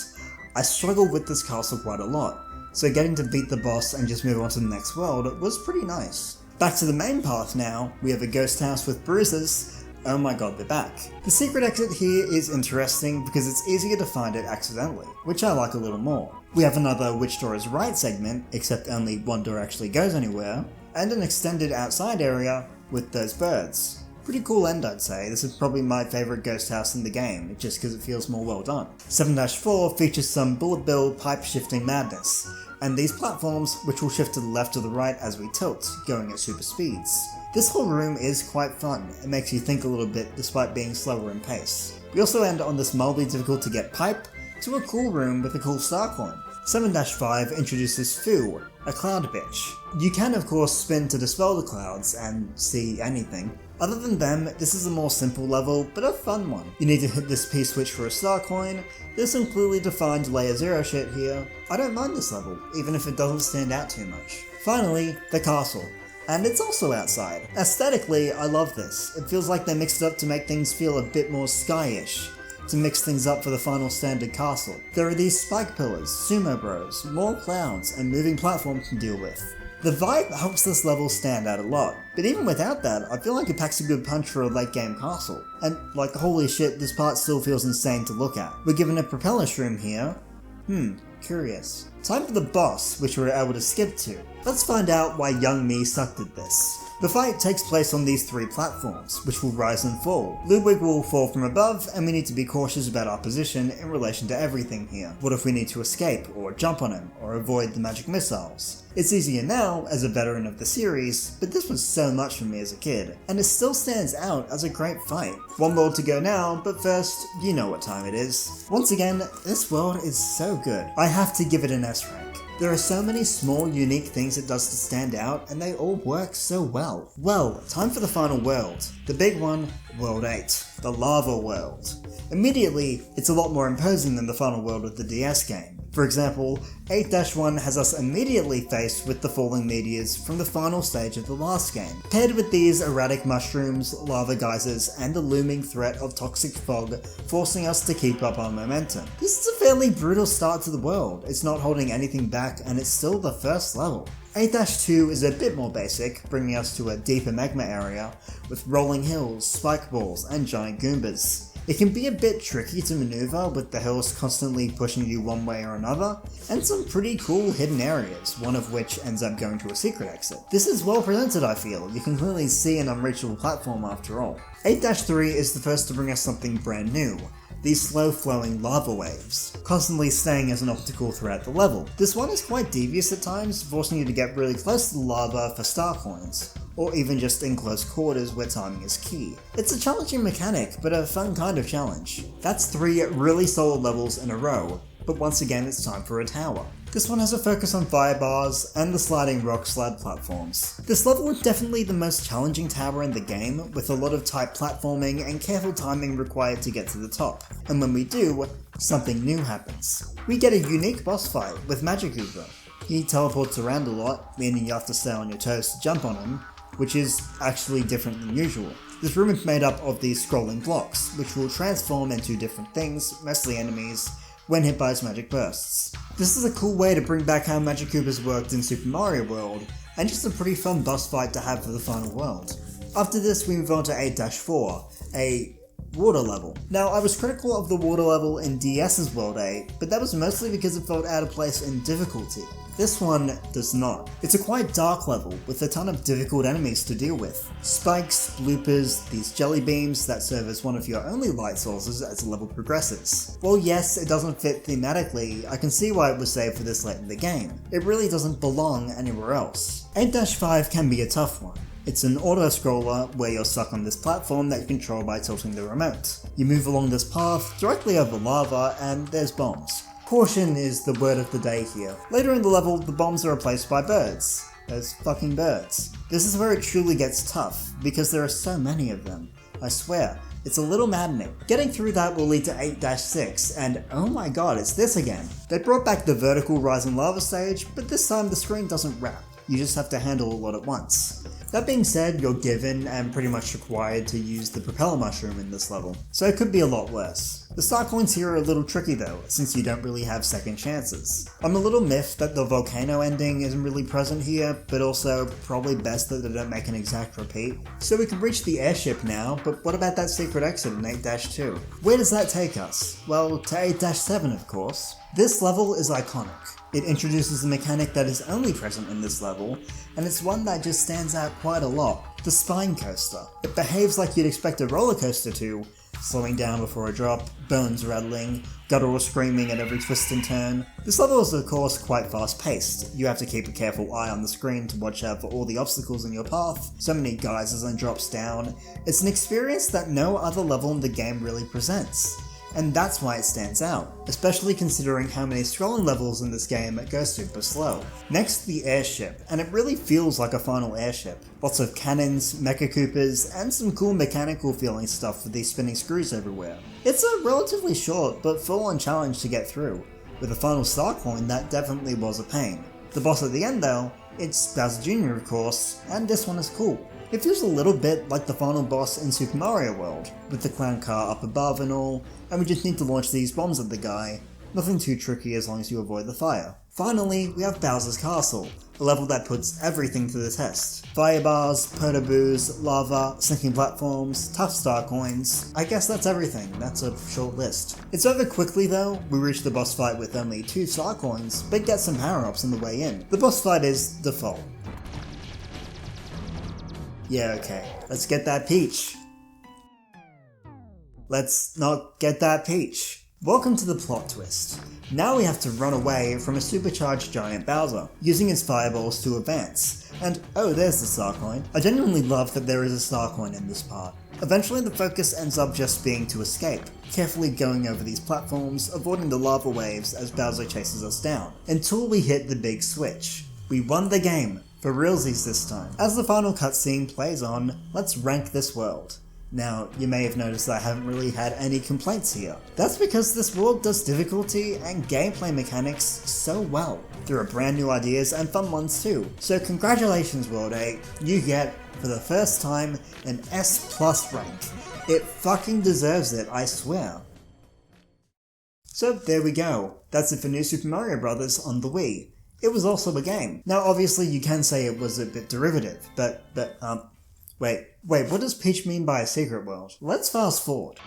I struggled with this castle quite a lot, so getting to beat the boss and just move on to the next world was pretty nice. Back to the main path now, we have a ghost house with bruises. Oh my god, they're back. The secret exit here is interesting because it's easier to find it accidentally, which I like a little more. We have another which door is right segment, except only one door actually goes anywhere, and an extended outside area with those birds. Pretty cool end, I'd say. This is probably my favourite ghost house in the game, just because it feels more well done. 7-4 features some bullet bill pipe shifting madness, and these platforms which will shift to the left or the right as we tilt, going at super speeds. This whole room is quite fun, it makes you think a little bit despite being slower in pace. We also end on this mildly difficult to get pipe to a cool room with a cool star coin. 7-5 introduces Foo, a cloud bitch. You can of course spin to dispel the clouds and see anything. Other than them, this is a more simple level, but a fun one. You need to hit this P-switch for a star coin. There's some clearly defined layer 0 shit here. I don't mind this level, even if it doesn't stand out too much. Finally, the castle. And it's also outside. Aesthetically, I love this. It feels like they mixed it up to make things feel a bit more sky-ish, to mix things up for the final standard castle. There are these spike pillars, sumo bros, more clouds, and moving platforms to deal with. The vibe helps this level stand out a lot, but even without that, I feel like it packs a good punch for a late game castle. And like holy shit, this part still feels insane to look at. We're given a propeller shroom here. Curious. Time for the boss, which we're able to skip to. Let's find out why young me sucked at this. The fight takes place on these 3 platforms, which will rise and fall. Ludwig will fall from above, and we need to be cautious about our position in relation to everything here. What if we need to escape, or jump on him, or avoid the magic missiles? It's easier now, as a veteran of the series, but this was so much for me as a kid, and it still stands out as a great fight. One world to go now, but first, you know what time it is. Once again, this world is so good. I have to give it an S rank. There are so many small, unique things it does to stand out, and they all work so well. Well, time for the final world. The big one, World 8. The Lava World. Immediately, it's a lot more imposing than the final world of the DS game. For example, 8-1 has us immediately faced with the falling meteors from the final stage of the last game, paired with these erratic mushrooms, lava geysers, and the looming threat of toxic fog forcing us to keep up our momentum. This is a fairly brutal start to the world, it's not holding anything back and it's still the first level. 8-2 is a bit more basic, bringing us to a deeper magma area with rolling hills, spike balls, and giant Goombas. It can be a bit tricky to maneuver with the hills constantly pushing you one way or another, and some pretty cool hidden areas, one of which ends up going to a secret exit. This is well presented, I feel. You can clearly see an unreachable platform after all. 8-3 is the first to bring us something brand new. These slow-flowing lava waves, constantly staying as an obstacle throughout the level. This one is quite devious at times, forcing you to get really close to the lava for star coins, or even just in close quarters where timing is key. It's a challenging mechanic, but a fun kind of challenge. That's 3 really solid levels in a row, but once again it's time for a tower. This one has a focus on fire bars and the sliding rock slide platforms. This level is definitely the most challenging tower in the game, with a lot of tight platforming and careful timing required to get to the top. And when we do, something new happens. We get a unique boss fight with Magic Uber. He teleports around a lot, meaning you have to stay on your toes to jump on him, which is actually different than usual. This room is made up of these scrolling blocks, which will transform into different things, mostly enemies, when hit by its magic bursts. This is a cool way to bring back how Magic Koopas worked in Super Mario World, and just a pretty fun boss fight to have for the final world. After this we move on to 8-4, a water level. Now, I was critical of the water level in DS's World 8, but that was mostly because it felt out of place in difficulty. This one does not. It's a quite dark level, with a ton of difficult enemies to deal with. Spikes, bloopers, these jelly beams that serve as one of your only light sources as the level progresses. While yes, it doesn't fit thematically, I can see why it was saved for this late in the game. It really doesn't belong anywhere else. 8-5 can be a tough one. It's an auto-scroller where you're stuck on this platform that you control by tilting the remote. You move along this path, directly over lava, and there's bombs. Caution is the word of the day here. Later in the level, the bombs are replaced by birds. Those fucking birds. This is where it truly gets tough, because there are so many of them. I swear, it's a little maddening. Getting through that will lead to 8-6, and oh my god, it's this again. They brought back the vertical rising lava stage, but this time the screen doesn't wrap. You just have to handle a lot at once. That being said, you're given and pretty much required to use the propeller mushroom in this level, so it could be a lot worse. The star coins here are a little tricky though, since you don't really have second chances. I'm a little miffed that the volcano ending isn't really present here, but also probably best that they don't make an exact repeat. So we can reach the airship now, but what about that secret exit in 8-2? Where does that take us? Well, to 8-7 of course. This level is iconic. It introduces a mechanic that is only present in this level, and it's one that just stands out quite a lot. The spine coaster. It behaves like you'd expect a roller coaster to, slowing down before a drop, bones rattling, guttural screaming at every twist and turn. This level is of course quite fast paced. You have to keep a careful eye on the screen to watch out for all the obstacles in your path, so many geysers and drops down. It's an experience that no other level in the game really presents. And that's why it stands out, especially considering how many scrolling levels in this game go super slow. Next, the airship, and it really feels like a final airship. Lots of cannons, Mecha Koopas, and some cool mechanical feeling stuff with these spinning screws everywhere. It's a relatively short but full-on challenge to get through. With a final star coin, that definitely was a pain. The boss at the end though, it's Bowser Jr. of course, and this one is cool. It feels a little bit like the final boss in Super Mario World, with the clown car up above and all, and we just need to launch these bombs at the guy. Nothing too tricky as long as you avoid the fire. Finally, we have Bowser's Castle, a level that puts everything to the test. Fire bars, potaboos, lava, sinking platforms, tough star coins. I guess that's everything, that's a short list. It's over quickly though. We reach the boss fight with only 2 star coins, but get some power-ups on the way in. The boss fight is default. Yeah, okay. Let's get that peach. Let's not get that peach. Welcome to the plot twist. Now we have to run away from a supercharged giant Bowser, using his fireballs to advance. And oh, there's the star coin. I genuinely love that there is a star coin in this part. Eventually the focus ends up just being to escape, carefully going over these platforms, avoiding the lava waves as Bowser chases us down, until we hit the big switch. We won the game. For realsies this time. As the final cutscene plays on, let's rank this world. Now, you may have noticed that I haven't really had any complaints here. That's because this world does difficulty and gameplay mechanics so well. There are brand new ideas and fun ones too. So congratulations World 8, you get, for the first time, an S+ rank. It fucking deserves it, I swear. So there we go. That's it for New Super Mario Bros. On the Wii. It was also a game. Now obviously you can say it was a bit derivative, but wait, what does Peach mean by a secret world? Let's fast forward.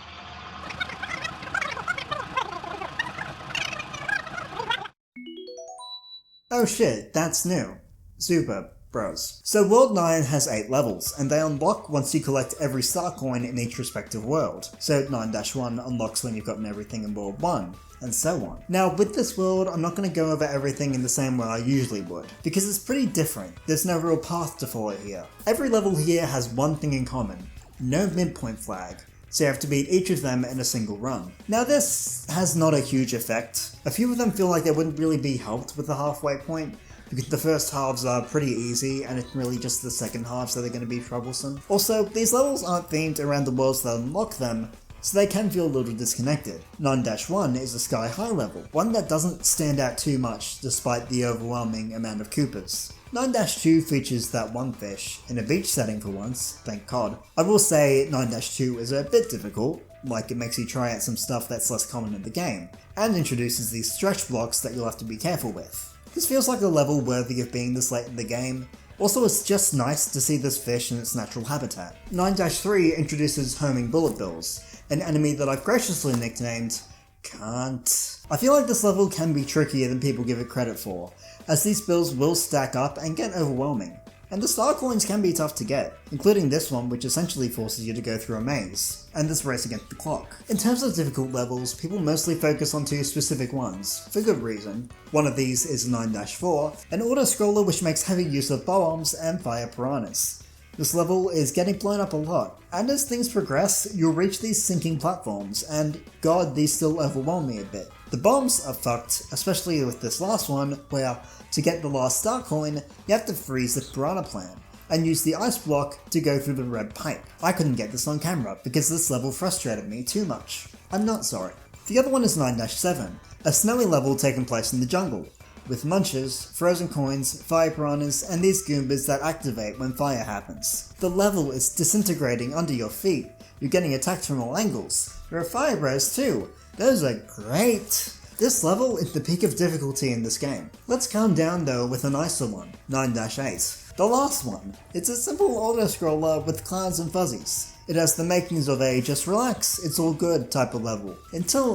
Oh shit, that's new. Super Bros. So World 9 has 8 levels, and they unlock once you collect every star coin in each respective world. So 9-1 unlocks when you've gotten everything in World 1. And so on. Now with this world, I'm not going to go over everything in the same way I usually would, because it's pretty different. There's no real path to follow here. Every level here has one thing in common: no midpoint flag, so you have to beat each of them in a single run. Now this has not a huge effect. A few of them feel like they wouldn't really be helped with the halfway point, because the first halves are pretty easy and it's really just the second halves that are going to be troublesome. Also, these levels aren't themed around the worlds that unlock them, so they can feel a little disconnected. 9-1 is a sky high level, one that doesn't stand out too much despite the overwhelming amount of Koopas. 9-2 features that one fish, in a beach setting for once, thank God. I will say 9-2 is a bit difficult. like it makes you try out some stuff that's less common in the game, and introduces these stretch blocks that you'll have to be careful with. This feels like a level worthy of being this late in the game. Also, it's just nice to see this fish in its natural habitat. 9-3 introduces homing bullet bills, an enemy that I've graciously nicknamed Cunt. I feel like this level can be trickier than people give it credit for, as these bills will stack up and get overwhelming. And the star coins can be tough to get, including this one which essentially forces you to go through a maze, and this race against the clock. In terms of difficult levels, people mostly focus on two specific ones, for good reason. One of these is 9-4, an auto-scroller which makes heavy use of bombs and fire piranhas. This level is getting blown up a lot, and as things progress, you'll reach these sinking platforms, and god, these still overwhelm me a bit. The bombs are fucked, especially with this last one, where to get the last star coin, you have to freeze the piranha plant, and use the ice block to go through the red pipe. I couldn't get this on camera because this level frustrated me too much. I'm not sorry. The other one is 9-7, a snowy level taking place in the jungle, with munchers, frozen coins, fire piranhas, and these goombas that activate when fire happens. The level is disintegrating under your feet, you're getting attacked from all angles. There are fire bros too, those are great! This level is the peak of difficulty in this game. Let's calm down though with a nicer one, 9-8. The last one. It's a simple auto-scroller with clouds and fuzzies. It has the makings of a just relax, it's all good type of level. Until,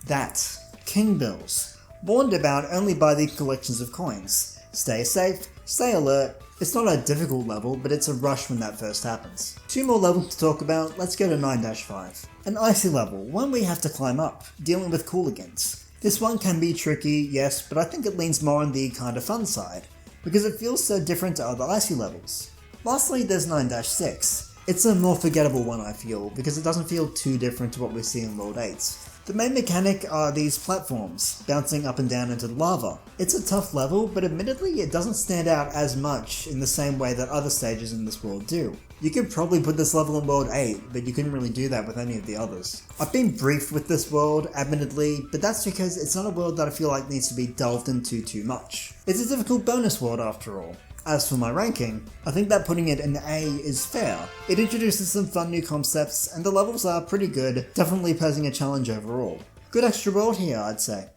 that. King Bills. Warned about only by the collections of coins. Stay safe, stay alert. It's not a difficult level, but it's a rush when that first happens. Two more levels to talk about, let's go to 9-5. An icy level, one we have to climb up, dealing with cooligans. This one can be tricky, yes, but I think it leans more on the kinda fun side, because it feels so different to other icy levels. Lastly, there's 9-6. It's a more forgettable one I feel, because it doesn't feel too different to what we see in World 8. The main mechanic are these platforms, bouncing up and down into the lava. It's a tough level, but admittedly it doesn't stand out as much in the same way that other stages in this world do. You could probably put this level in World 8, but you couldn't really do that with any of the others. I've been briefed with this world, admittedly, but that's because it's not a world that I feel like needs to be delved into too much. It's a difficult bonus world after all. As for my ranking, I think that putting it in A is fair. It introduces some fun new concepts, and the levels are pretty good, definitely posing a challenge overall. Good extra world here, I'd say.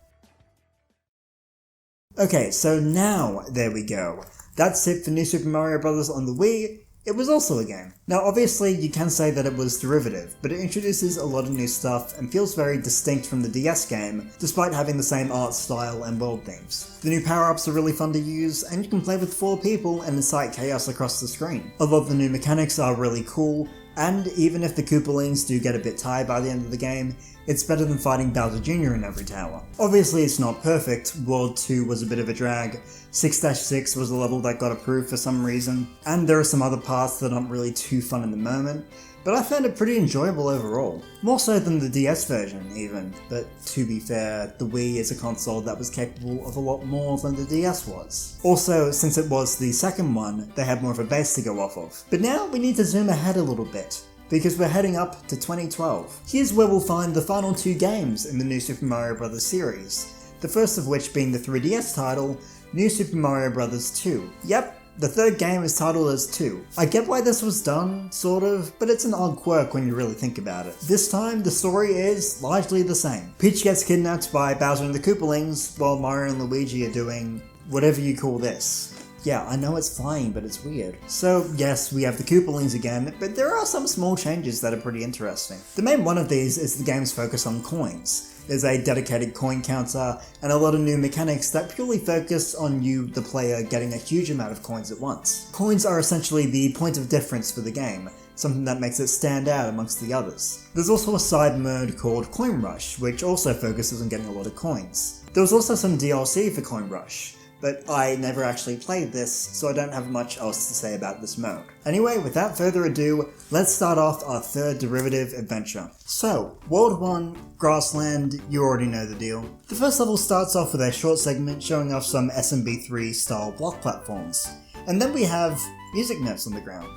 Okay, so now, there we go. That's it for New Super Mario Bros. On the Wii. It was also a game. Now obviously you can say that it was derivative, but it introduces a lot of new stuff and feels very distinct from the DS game, despite having the same art style and world themes. The new power-ups are really fun to use, and you can play with 4 people and incite chaos across the screen. A lot of the new mechanics are really cool, and even if the Koopalings do get a bit tired by the end of the game, it's better than fighting Bowser Jr. in every tower. Obviously it's not perfect, World 2 was a bit of a drag, 6-6 was a level that got approved for some reason, and there are some other parts that aren't really too fun in the moment, but I found it pretty enjoyable overall. More so than the DS version even, but to be fair, the Wii is a console that was capable of a lot more than the DS was. Also, since it was the second one, they had more of a base to go off of. But now we need to zoom ahead a little bit, because we're heading up to 2012. Here's where we'll find the final 2 games in the New Super Mario Bros. Series, the first of which being the 3DS title, New Super Mario Bros. 2. Yep, the third game is titled as 2. I get why this was done, sort of, but it's an odd quirk when you really think about it. This time, the story is largely the same. Peach gets kidnapped by Bowser and the Koopalings, while Mario and Luigi are doing whatever you call this. Yeah, I know it's flying, but it's weird. So yes, we have the Koopalings again, but there are some small changes that are pretty interesting. The main one of these is the game's focus on coins. There's a dedicated coin counter, and a lot of new mechanics that purely focus on you, the player, getting a huge amount of coins at once. Coins are essentially the point of difference for the game, something that makes it stand out amongst the others. There's also a side mode called Coin Rush, which also focuses on getting a lot of coins. There was also some DLC for Coin Rush, but I never actually played this, so I don't have much else to say about this mode. Anyway, without further ado, let's start off our third derivative adventure. So, World 1, Grassland, you already know the deal. The first level starts off with a short segment showing off some SMB3 style block platforms, and then we have music notes on the ground.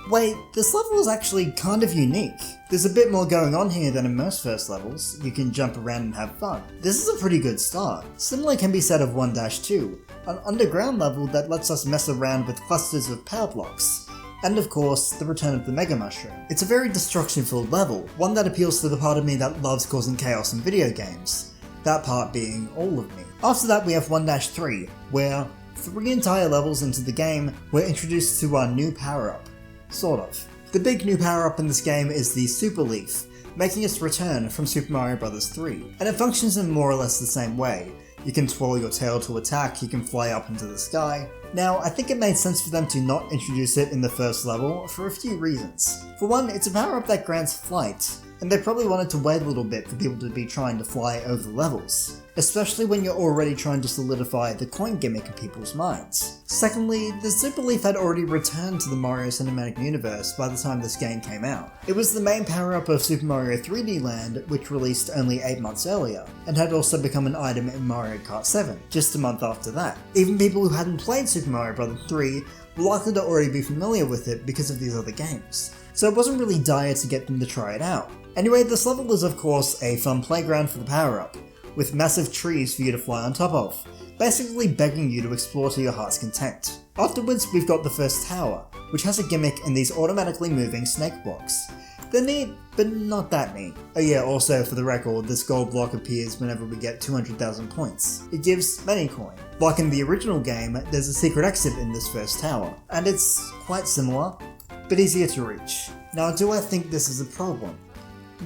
Wait, this level is actually kind of unique. There's a bit more going on here than in most first levels. You can jump around and have fun. This is a pretty good start. Similar can be said of 1-2, an underground level that lets us mess around with clusters of power blocks. And of course, the return of the Mega Mushroom. It's a very destruction-filled level, one that appeals to the part of me that loves causing chaos in video games, that part being all of me. After that we have 1-3, where 3 entire levels into the game, we're introduced to our new power-up. Sort of. The big new power-up in this game is the Super Leaf, making its return from Super Mario Bros. 3, and it functions in more or less the same way. You can twirl your tail to attack, you can fly up into the sky. Now, I think it made sense for them to not introduce it in the first level for a few reasons. For one, it's a power-up that grants flight, and they probably wanted to wait a little bit for people to be trying to fly over the levels, especially when you're already trying to solidify the coin gimmick in people's minds. Secondly, the Super Leaf had already returned to the Mario Cinematic Universe by the time this game came out. It was the main power-up of Super Mario 3D Land, which released only 8 months earlier, and had also become an item in Mario Kart 7, just a month after that. Even people who hadn't played Super Mario Bros. 3 were likely to already be familiar with it because of these other games, so it wasn't really dire to get them to try it out. Anyway, this level is of course a fun playground for the power-up, with massive trees for you to fly on top of, basically begging you to explore to your heart's content. Afterwards, we've got the first tower, which has a gimmick in these automatically moving snake blocks. They're neat, but not that neat. Oh yeah, also for the record, this gold block appears whenever we get 200,000 points. It gives many coin. Like in the original game, there's a secret exit in this first tower, and it's quite similar, but easier to reach. Now, do I think this is a problem?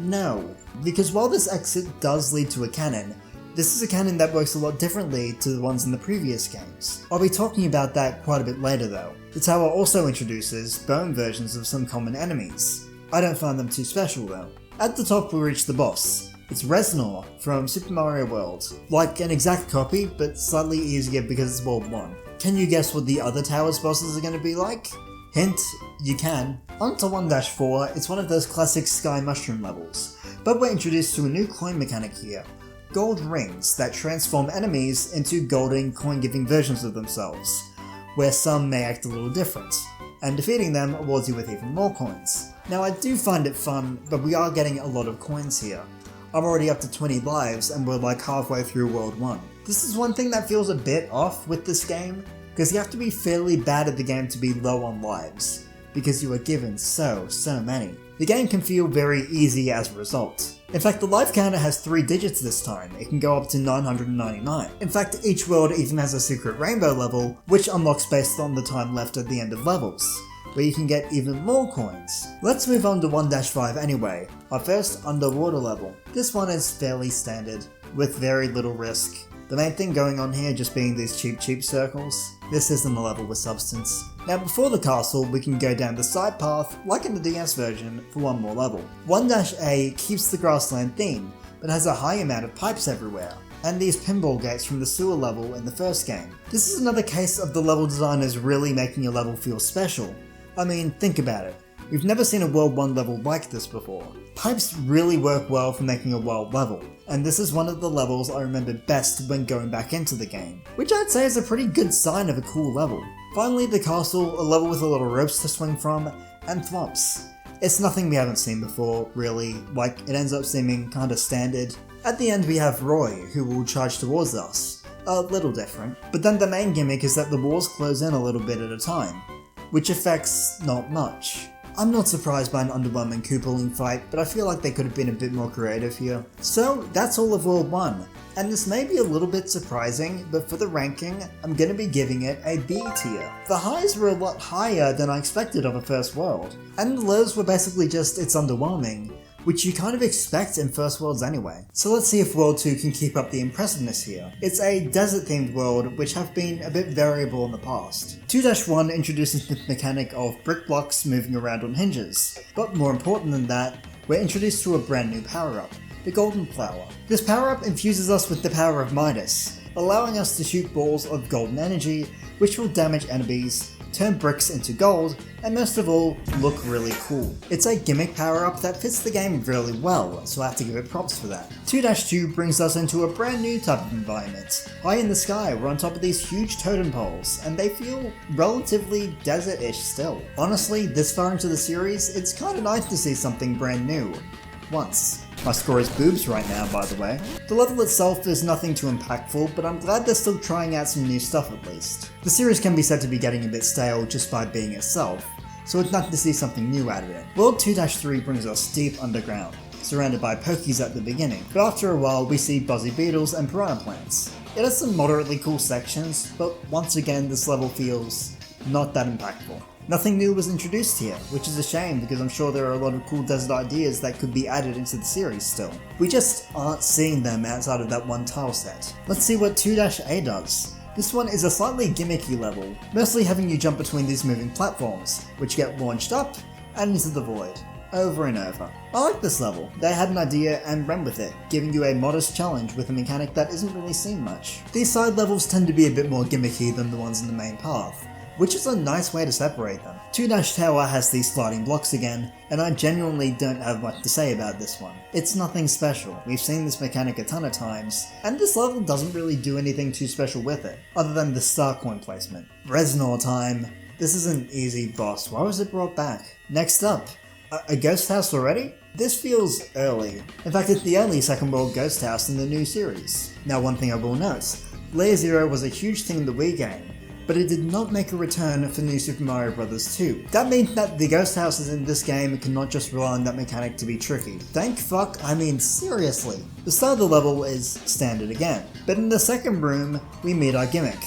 No, because while this exit does lead to a cannon, this is a cannon that works a lot differently to the ones in the previous games. I'll be talking about that quite a bit later though. The tower also introduces bone versions of some common enemies. I don't find them too special though. At the top we reach the boss. It's Reznor from Super Mario World. Like an exact copy, but slightly easier because it's World 1. Can you guess what the other tower's bosses are going to be like? Hint, you can. On to 1-4, it's one of those classic Sky Mushroom levels, but we're introduced to a new coin mechanic here. Gold rings that transform enemies into golden coin-giving versions of themselves, where some may act a little different, and defeating them awards you with even more coins. Now I do find it fun, but we are getting a lot of coins here. I'm already up to 20 lives and we're like halfway through World 1. This is one thing that feels a bit off with this game, because you have to be fairly bad at the game to be low on lives, because you are given so many. The game can feel very easy as a result. In fact, the life counter has 3 digits this time, it can go up to 999. In fact, each world even has a secret rainbow level, which unlocks based on the time left at the end of levels, where you can get even more coins. Let's move on to 1-5 anyway, our first underwater level. This one is fairly standard, with very little risk. The main thing going on here just being these cheap circles. This isn't a level with substance. Now before the castle, we can go down the side path, like in the DS version, for one more level. 1-A keeps the grassland theme, but has a high amount of pipes everywhere, and these pinball gates from the sewer level in the first game. This is another case of the level designers really making a level feel special. I mean, think about it. We've never seen a World 1 level like this before. Pipes really work well for making a world level, and this is one of the levels I remember best when going back into the game, which I'd say is a pretty good sign of a cool level. Finally, the castle, a level with a lot of ropes to swing from, and thwomps. It's nothing we haven't seen before, really, like it ends up seeming kinda standard. At the end we have Roy, who will charge towards us. A little different, but then the main gimmick is that the walls close in a little bit at a time, which affects not much. I'm not surprised by an underwhelming Koopaling fight, but I feel like they could have been a bit more creative here. So that's all of World 1, and this may be a little bit surprising, but for the ranking, I'm gonna be giving it a B tier. The highs were a lot higher than I expected of a first world, and the lows were basically just it's underwhelming, which you kind of expect in first worlds anyway. So let's see if World 2 can keep up the impressiveness here. It's a desert-themed world, which have been a bit variable in the past. 2-1 introduces the mechanic of brick blocks moving around on hinges, but more important than that, we're introduced to a brand new power-up, the Golden Flower. This power-up infuses us with the power of Midas, allowing us to shoot balls of golden energy, which will damage enemies, turn bricks into gold, and most of all, look really cool. It's a gimmick power-up that fits the game really well, so I have to give it props for that. 2-2 brings us into a brand new type of environment. High in the sky, we're on top of these huge totem poles, and they feel relatively desert-ish still. Honestly, this far into the series, it's kinda nice to see something brand new. Once. My score is boobs right now, by the way. The level itself is nothing too impactful, but I'm glad they're still trying out some new stuff at least. The series can be said to be getting a bit stale just by being itself, so it's nice to see something new added in. World 2-3 brings us deep underground, surrounded by pokies at the beginning, but after a while we see buzzy beetles and piranha plants. It has some moderately cool sections, but once again this level feels not that impactful. Nothing new was introduced here, which is a shame because I'm sure there are a lot of cool desert ideas that could be added into the series still. We just aren't seeing them outside of that one tile set. Let's see what 2-A does. This one is a slightly gimmicky level, mostly having you jump between these moving platforms, which get launched up and into the void, over and over. I like this level. They had an idea and ran with it, giving you a modest challenge with a mechanic that isn't really seen much. These side levels tend to be a bit more gimmicky than the ones in the main path, which is a nice way to separate them. 2-Tower has these sliding blocks again, and I genuinely don't have much to say about this one. It's nothing special, we've seen this mechanic a ton of times, and this level doesn't really do anything too special with it, other than the star coin placement. Reznor time. This is an easy boss, why was it brought back? Next up, a ghost house already? This feels early. In fact, it's the only second world ghost house in the new series. Now one thing I will note, Layer Zero was a huge thing in the Wii game, but it did not make a return for New Super Mario Bros. 2. That means that the ghost houses in this game cannot just rely on that mechanic to be tricky. Thank fuck, I mean seriously. The start of the level is standard again, but in the second room, we meet our gimmick,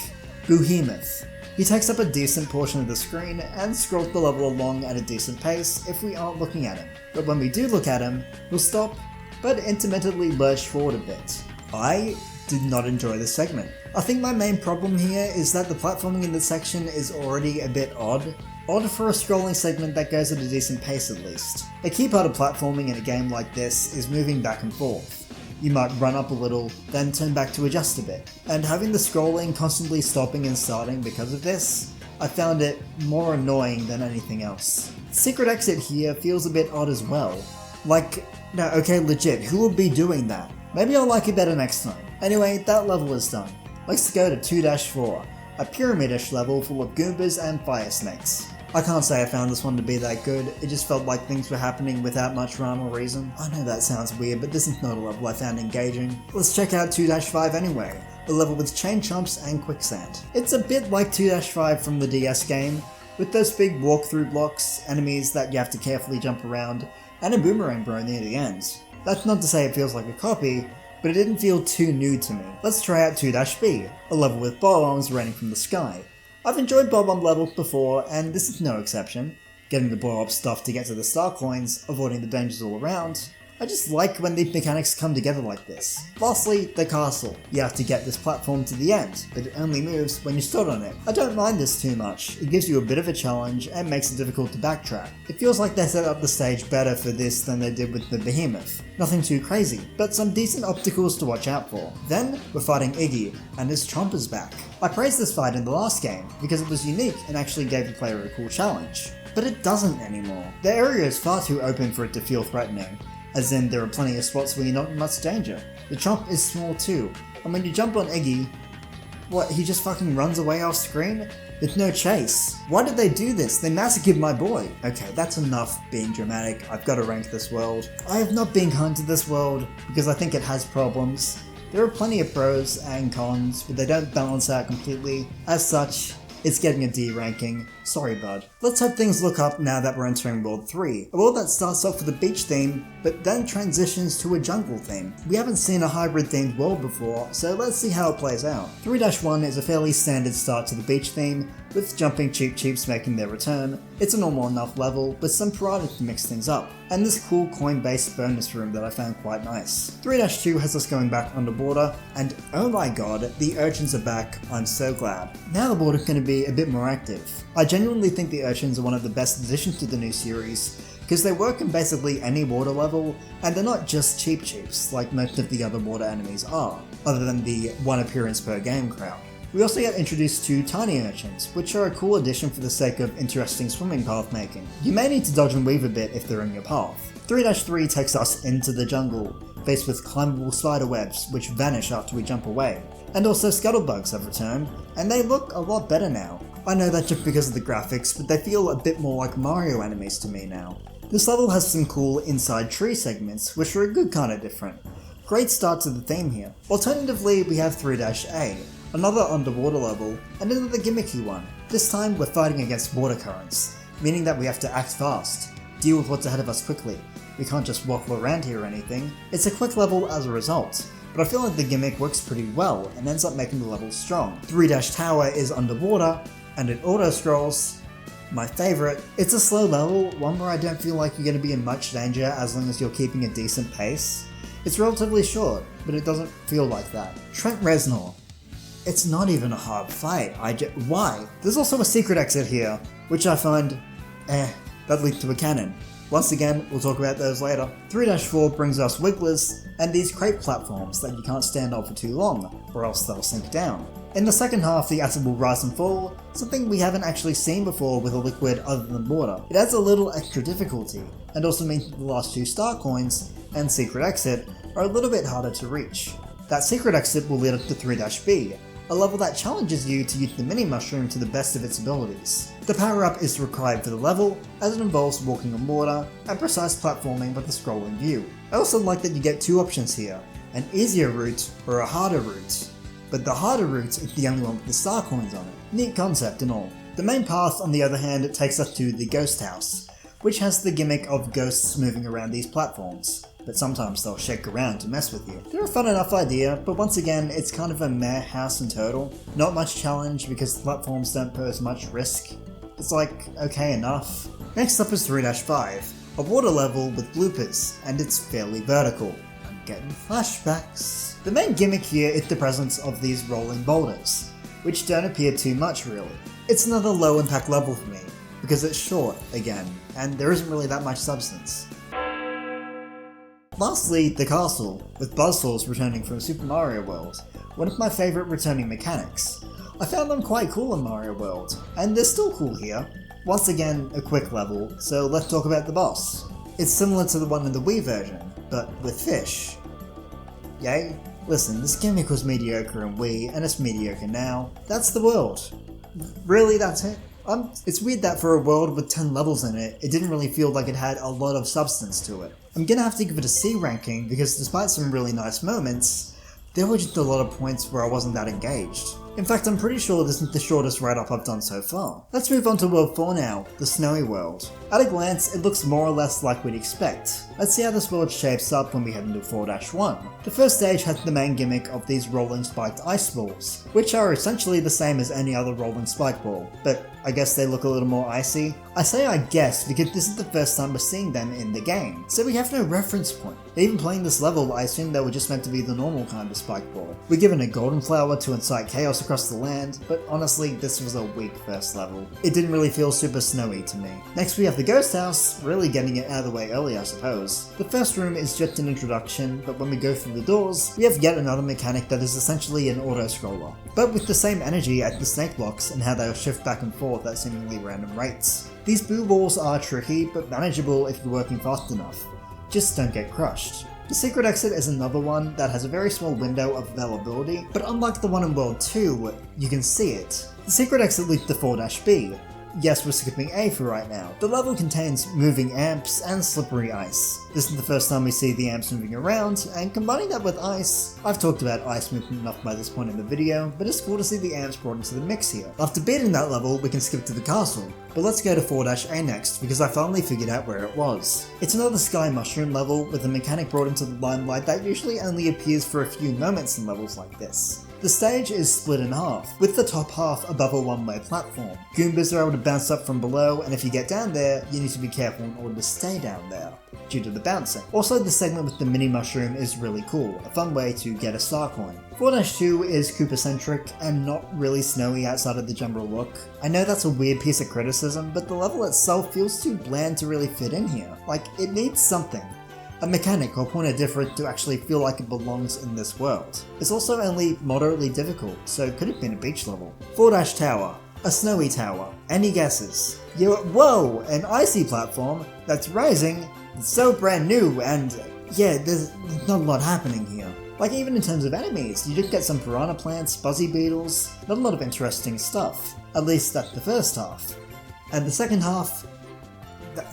Behemoth. He takes up a decent portion of the screen and scrolls the level along at a decent pace if we aren't looking at him. But when we do look at him, we'll stop, but intermittently lurch forward a bit. I did not enjoy this segment. I think my main problem here is that the platforming in this section is already a bit odd. Odd for a scrolling segment that goes at a decent pace at least. A key part of platforming in a game like this is moving back and forth. You might run up a little, then turn back to adjust a bit. And having the scrolling constantly stopping and starting because of this, I found it more annoying than anything else. Secret exit here feels a bit odd as well. Like, no, okay, legit, who would be doing that? Maybe I'll like it better next time. Anyway, that level is done. Let's go to 2-4, a pyramid-ish level full of Goombas and fire snakes. I can't say I found this one to be that good, it just felt like things were happening without much rhyme or reason. I know that sounds weird, but this is not a level I found engaging. Let's check out 2-5 anyway, a level with chain chomps and quicksand. It's a bit like 2-5 from the DS game, with those big walkthrough blocks, enemies that you have to carefully jump around, and a boomerang bro near the end. That's not to say it feels like a copy, but it didn't feel too new to me. Let's try out 2-B, a level with bombs raining from the sky. I've enjoyed bomb levels before, and this is no exception. Getting the blow up stuff to get to the star coins, avoiding the dangers all around. I just like when the mechanics come together like this. Lastly, the castle. You have to get this platform to the end, but it only moves when you stood on it. I don't mind this too much. It gives you a bit of a challenge and makes it difficult to backtrack. It feels like they set up the stage better for this than they did with the Behemoth. Nothing too crazy, but some decent obstacles to watch out for. Then, we're fighting Iggy, and his Chompers back. I praised this fight in the last game, because it was unique and actually gave the player a cool challenge. But it doesn't anymore. The area is far too open for it to feel threatening. As in, there are plenty of spots where you're not in much danger. The Chomp is small too, and when you jump on Iggy, what, he just fucking runs away off screen? With no chase. Why did they do this? They massacred my boy. Okay, that's enough being dramatic. I've got to rank this world. I have not been kind to this world, because I think it has problems. There are plenty of pros and cons, but they don't balance out completely. As such, it's getting a D ranking. Sorry bud. Let's hope things look up now that we're entering World 3. A world that starts off with a beach theme, but then transitions to a jungle theme. We haven't seen a hybrid themed world before, so let's see how it plays out. 3-1 is a fairly standard start to the beach theme, with jumping Cheep Cheeps making their return. It's a normal enough level, with some piranhas to mix things up, and this cool coin-based bonus room that I found quite nice. 3-2 has us going back underwater, and oh my god, the urchins are back, I'm so glad. Now the water's going to be a bit more active. I genuinely think the urchins are one of the best additions to the new series, because they work in basically any water level, and they're not just Cheep Cheeps like most of the other water enemies are, other than the one appearance per game crowd. We also get introduced to tiny urchins, which are a cool addition for the sake of interesting swimming path making. You may need to dodge and weave a bit if they're in your path. 3-3 takes us into the jungle, faced with climbable spider webs which vanish after we jump away. And also scuttlebugs have returned, and they look a lot better now. I know that just because of the graphics, but they feel a bit more like Mario enemies to me now. This level has some cool inside tree segments, which are a good kind of different. Great start to the theme here. Alternatively, we have 3-A, another underwater level, and another gimmicky one. This time we're fighting against water currents. meaning that we have to act fast, deal with what's ahead of us quickly. We can't just waffle around here or anything. It's a quick level as a result, but I feel like the gimmick works pretty well and ends up making the level strong. 3-Tower is underwater, and it auto-scrolls. My favourite. It's a slow level, one where I don't feel like you're going to be in much danger as long as you're keeping a decent pace. It's relatively short, but it doesn't feel like that. Trent Reznor. It's not even a hard fight. Why? There's also a secret exit here, which I find, that leads to a cannon. Once again, we'll talk about those later. 3-4 brings us wigglers, and these crate platforms that you can't stand on for too long, or else they'll sink down. In the second half, the acid will rise and fall, something we haven't actually seen before with a liquid other than water. It adds a little extra difficulty, and also means that the last 2 star coins and secret exit are a little bit harder to reach. That secret exit will lead up to 3-B, a level that challenges you to use the mini mushroom to the best of its abilities. The power-up is required for the level, as it involves walking on water and precise platforming with a scrolling view. I also like that you get 2 options here, an easier route or a harder route. But the harder route is the only one with the star coins on it. Neat concept and all. The main path, on the other hand, takes us to the Ghost House, which has the gimmick of ghosts moving around these platforms, but sometimes they'll shake around to mess with you. They're a fun enough idea, but once again, it's kind of a meh house in total. Not much challenge because the platforms don't pose much risk. It's like, okay enough. Next up is 3-5, a water level with bloopers, and it's fairly vertical. I'm getting flashbacks. The main gimmick here is the presence of these rolling boulders, which don't appear too much really. It's another low impact level for me, because it's short again, and there isn't really that much substance. Lastly, the castle, with buzzsaws returning from Super Mario World, one of my favourite returning mechanics. I found them quite cool in Mario World, and they're still cool here. Once again, a quick level, so let's talk about the boss. It's similar to the one in the Wii version, but with fish. Yay? Listen, this gimmick was mediocre in Wii, and it's mediocre now. That's the world. Really, that's it? It's weird that for a world with 10 levels in it, it didn't really feel like it had a lot of substance to it. I'm gonna have to give it a C ranking because despite some really nice moments, there were just a lot of points where I wasn't that engaged. In fact, I'm pretty sure this is the shortest write-up I've done so far. Let's move on to World 4 now, the Snowy World. At a glance, it looks more or less like we'd expect. Let's see how this world shapes up when we head into 4-1. The first stage has the main gimmick of these rolling spiked ice balls, which are essentially the same as any other rolling spike ball, but I guess they look a little more icy. I say I guess because this is the first time we're seeing them in the game, so we have no reference point. Even playing this level, I assumed they were just meant to be the normal kind of spike ball. We're given a golden flower to incite chaos across the land, but honestly, this was a weak first level. It didn't really feel super snowy to me. Next we have the Ghost House, really getting it out of the way early I suppose. The first room is just an introduction, but when we go through the doors, we have yet another mechanic that is essentially an auto-scroller, but with the same energy as the snake blocks and how they'll shift back and forth at seemingly random rates. These blue balls are tricky, but manageable if you're working fast enough. Just don't get crushed. The secret exit is another one that has a very small window of availability, but unlike the one in World 2, you can see it. The secret exit leads to 4-B. Yes, we're skipping A for right now. The level contains moving amps and slippery ice. This is the first time we see the amps moving around, and combining that with ice, I've talked about ice movement enough by this point in the video, but it's cool to see the amps brought into the mix here. After beating that level, we can skip to the castle, but let's go to 4-A next, because I finally figured out where it was. It's another sky mushroom level with a mechanic brought into the limelight that usually only appears for a few moments in levels like this. The stage is split in half, with the top half above a one-way platform. Goombas are able to bounce up from below, and if you get down there, you need to be careful in order to stay down there, due to the bouncing. Also, the segment with the mini mushroom is really cool, a fun way to get a star coin. 4-2 is Koopa-centric and not really snowy outside of the general look. I know that's a weird piece of criticism, but the level itself feels too bland to really fit in here. Like, it needs something. A mechanic or point of difference to actually feel like it belongs in this world. It's also only moderately difficult, so it could have been a beach level. 4-Tower. A snowy tower. Any guesses? Whoa! An icy platform that's rising. It's so brand new and yeah, there's not a lot happening here. Like even in terms of enemies, you did get some piranha plants, buzzy beetles, not a lot of interesting stuff. At least that's the first half. And the second half,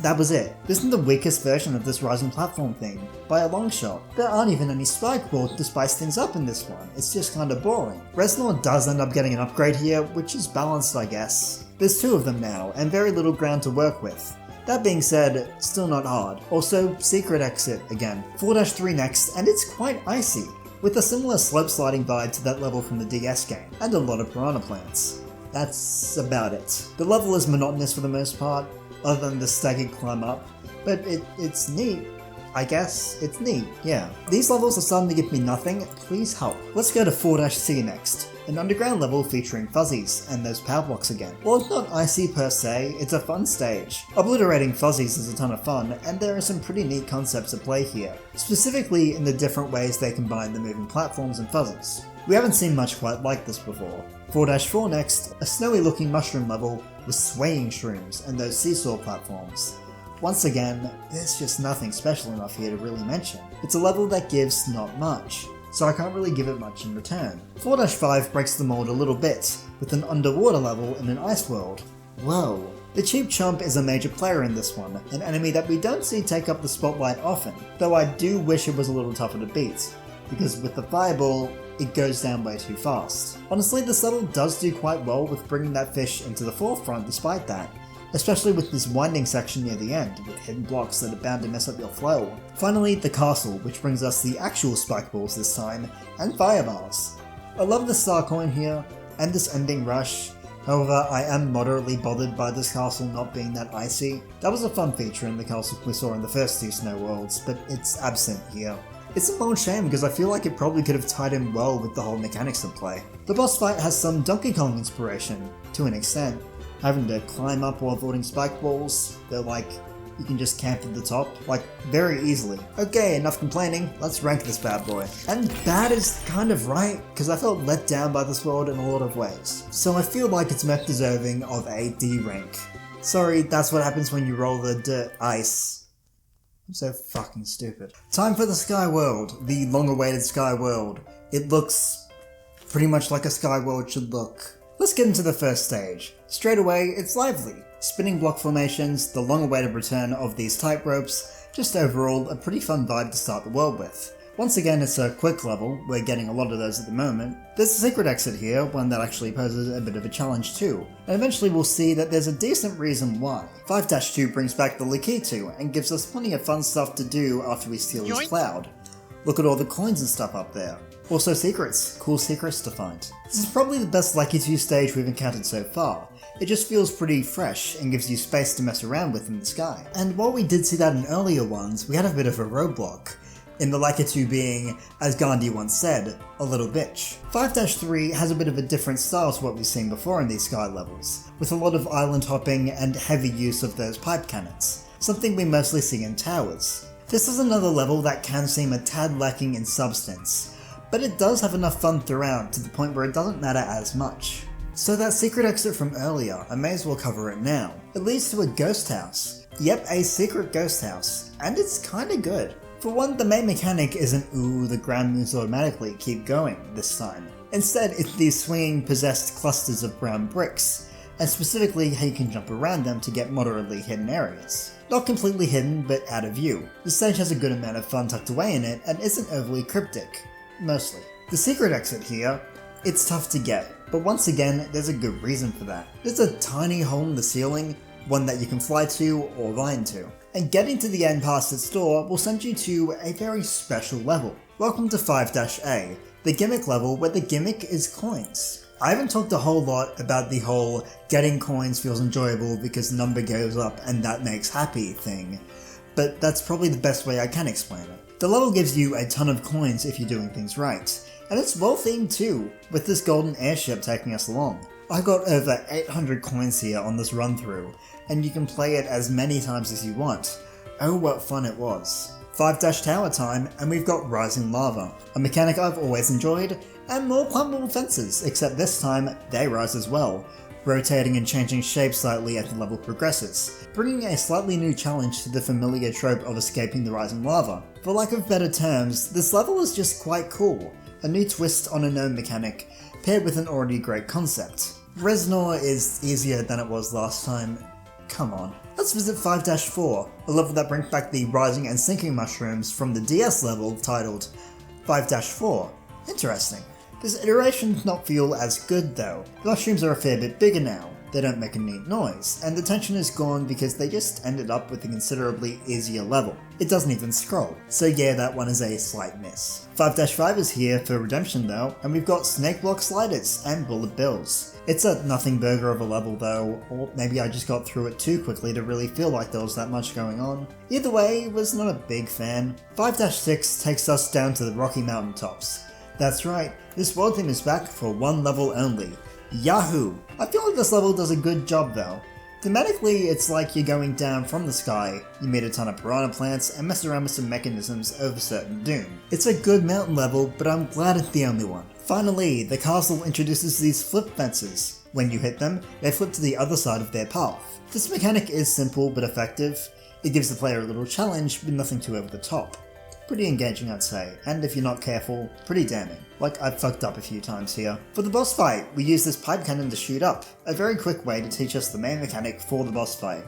that was it. This isn't the weakest version of this rising platform thing, by a long shot. There aren't even any spike balls to spice things up in this one, it's just kinda boring. Reznor does end up getting an upgrade here, which is balanced I guess. There's 2 of them now, and very little ground to work with. That being said, still not hard. Also, secret exit again. 4-3 next, and it's quite icy, with a similar slope sliding vibe to that level from the DS game, and a lot of piranha plants. That's about it. The level is monotonous for the most part, other than the staggered climb up, but it's neat. I guess it's neat, yeah. These levels are starting to give me nothing, please help. Let's go to 4-C next. An underground level featuring fuzzies, and those power blocks again. While it's not icy per se, it's a fun stage. Obliterating fuzzies is a ton of fun, and there are some pretty neat concepts at play here, specifically in the different ways they combine the moving platforms and fuzzies. We haven't seen much quite like this before. 4-4 next, a snowy looking mushroom level with swaying shrooms and those seesaw platforms. Once again, there's just nothing special enough here to really mention. It's a level that gives not much, so I can't really give it much in return. 4-5 breaks the mold a little bit, with an underwater level in an ice world. Whoa. The Cheap Chomp is a major player in this one, an enemy that we don't see take up the spotlight often, though I do wish it was a little tougher to beat, because with the fireball, it goes down way too fast. Honestly, this level does do quite well with bringing that fish into the forefront despite that, especially with this winding section near the end, with hidden blocks that are bound to mess up your flow. Finally, the castle, which brings us the actual spike balls this time, and firebars. I love the star coin here, and this ending rush. However, I am moderately bothered by this castle not being that icy. That was a fun feature in the castle we saw in the first 2 Snow Worlds, but it's absent here. It's a bold shame because I feel like it probably could have tied in well with the whole mechanics at play. The boss fight has some Donkey Kong inspiration, to an extent. Having to climb up while avoiding spike balls, they're like, you can just camp at the top, like, very easily. Okay, enough complaining, let's rank this bad boy. And bad is kind of right, because I felt let down by this world in a lot of ways. So I feel like it's most deserving of a D rank. Sorry, that's what happens when you roll the ice. I'm so fucking stupid. Time for the Sky World, the long-awaited Sky World. It looks pretty much like a Sky World should look. Let's get into the first stage. Straight away, it's lively. Spinning block formations, the long-awaited return of these tight ropes, just overall a pretty fun vibe to start the world with. Once again, it's a quick level, we're getting a lot of those at the moment. There's a secret exit here, one that actually poses a bit of a challenge too, and eventually we'll see that there's a decent reason why. 5-2 brings back the Lakitu, and gives us plenty of fun stuff to do after we steal his cloud. Look at all the coins and stuff up there. Also secrets, cool secrets to find. This is probably the best Lakitu stage we've encountered so far. It just feels pretty fresh and gives you space to mess around with in the sky. And while we did see that in earlier ones, we had a bit of a roadblock, in the Lakitu being, as Gandhi once said, a little bitch. 5-3 has a bit of a different style to what we've seen before in these sky levels, with a lot of island hopping and heavy use of those pipe cannons, something we mostly see in towers. This is another level that can seem a tad lacking in substance, but it does have enough fun throughout to the point where it doesn't matter as much. So that secret exit from earlier, I may as well cover it now. It leads to a ghost house. Yep, a secret ghost house, and it's kinda good. For one, the main mechanic isn't ooh, the ground moves automatically, keep going this time. Instead, it's these swinging possessed clusters of brown bricks, and specifically how you can jump around them to get moderately hidden areas. Not completely hidden, but out of view. The stage has a good amount of fun tucked away in it and isn't overly cryptic. Mostly. The secret exit here, it's tough to get, but once again, there's a good reason for that. There's a tiny hole in the ceiling, one that you can fly to or line to. And getting to the end past its door will send you to a very special level. Welcome to 5-A, the gimmick level where the gimmick is coins. I haven't talked a whole lot about the whole getting coins feels enjoyable because the number goes up and that makes happy thing, but that's probably the best way I can explain it. The level gives you a ton of coins if you're doing things right, and it's well themed too, with this golden airship taking us along. I got over 800 coins here on this run through, and you can play it as many times as you want. Oh, what fun it was. 5-tower time, and we've got rising lava, a mechanic I've always enjoyed, and more climbable fences, except this time they rise as well, rotating and changing shape slightly as the level progresses, bringing a slightly new challenge to the familiar trope of escaping the rising lava. For lack of better terms, this level is just quite cool, a new twist on a known mechanic, paired with an already great concept. Reznor is easier than it was last time. Come on. Let's visit 5-4, a level that brings back the rising and sinking mushrooms from the DS level titled 5-4. Interesting. This iteration does not feel as good though. The mushrooms are a fair bit bigger now. they don't make a neat noise, and the tension is gone because they just ended up with a considerably easier level. It doesn't even scroll, so yeah, that one is a slight miss. 5-5 is here for redemption though, and we've got snake block sliders and bullet bills. It's a nothing burger of a level though, or maybe I just got through it too quickly to really feel like there was that much going on. Either way, was not a big fan. 5-6 takes us down to the Rocky Mountain tops. That's right, this world theme is back for one level only. Yahoo! I feel like this level does a good job though. Thematically, it's like you're going down from the sky, you meet a ton of piranha plants, and mess around with some mechanisms over certain doom. It's a good mountain level, but I'm glad it's the only one. Finally, the castle introduces these flip fences. When you hit them, they flip to the other side of their path. This mechanic is simple but effective. It gives the player a little challenge, but nothing too over the top. Pretty engaging, I'd say, and if you're not careful, pretty damning. Like, I've fucked up a few times here. For the boss fight, we use this pipe cannon to shoot up, a very quick way to teach us the main mechanic for the boss fight.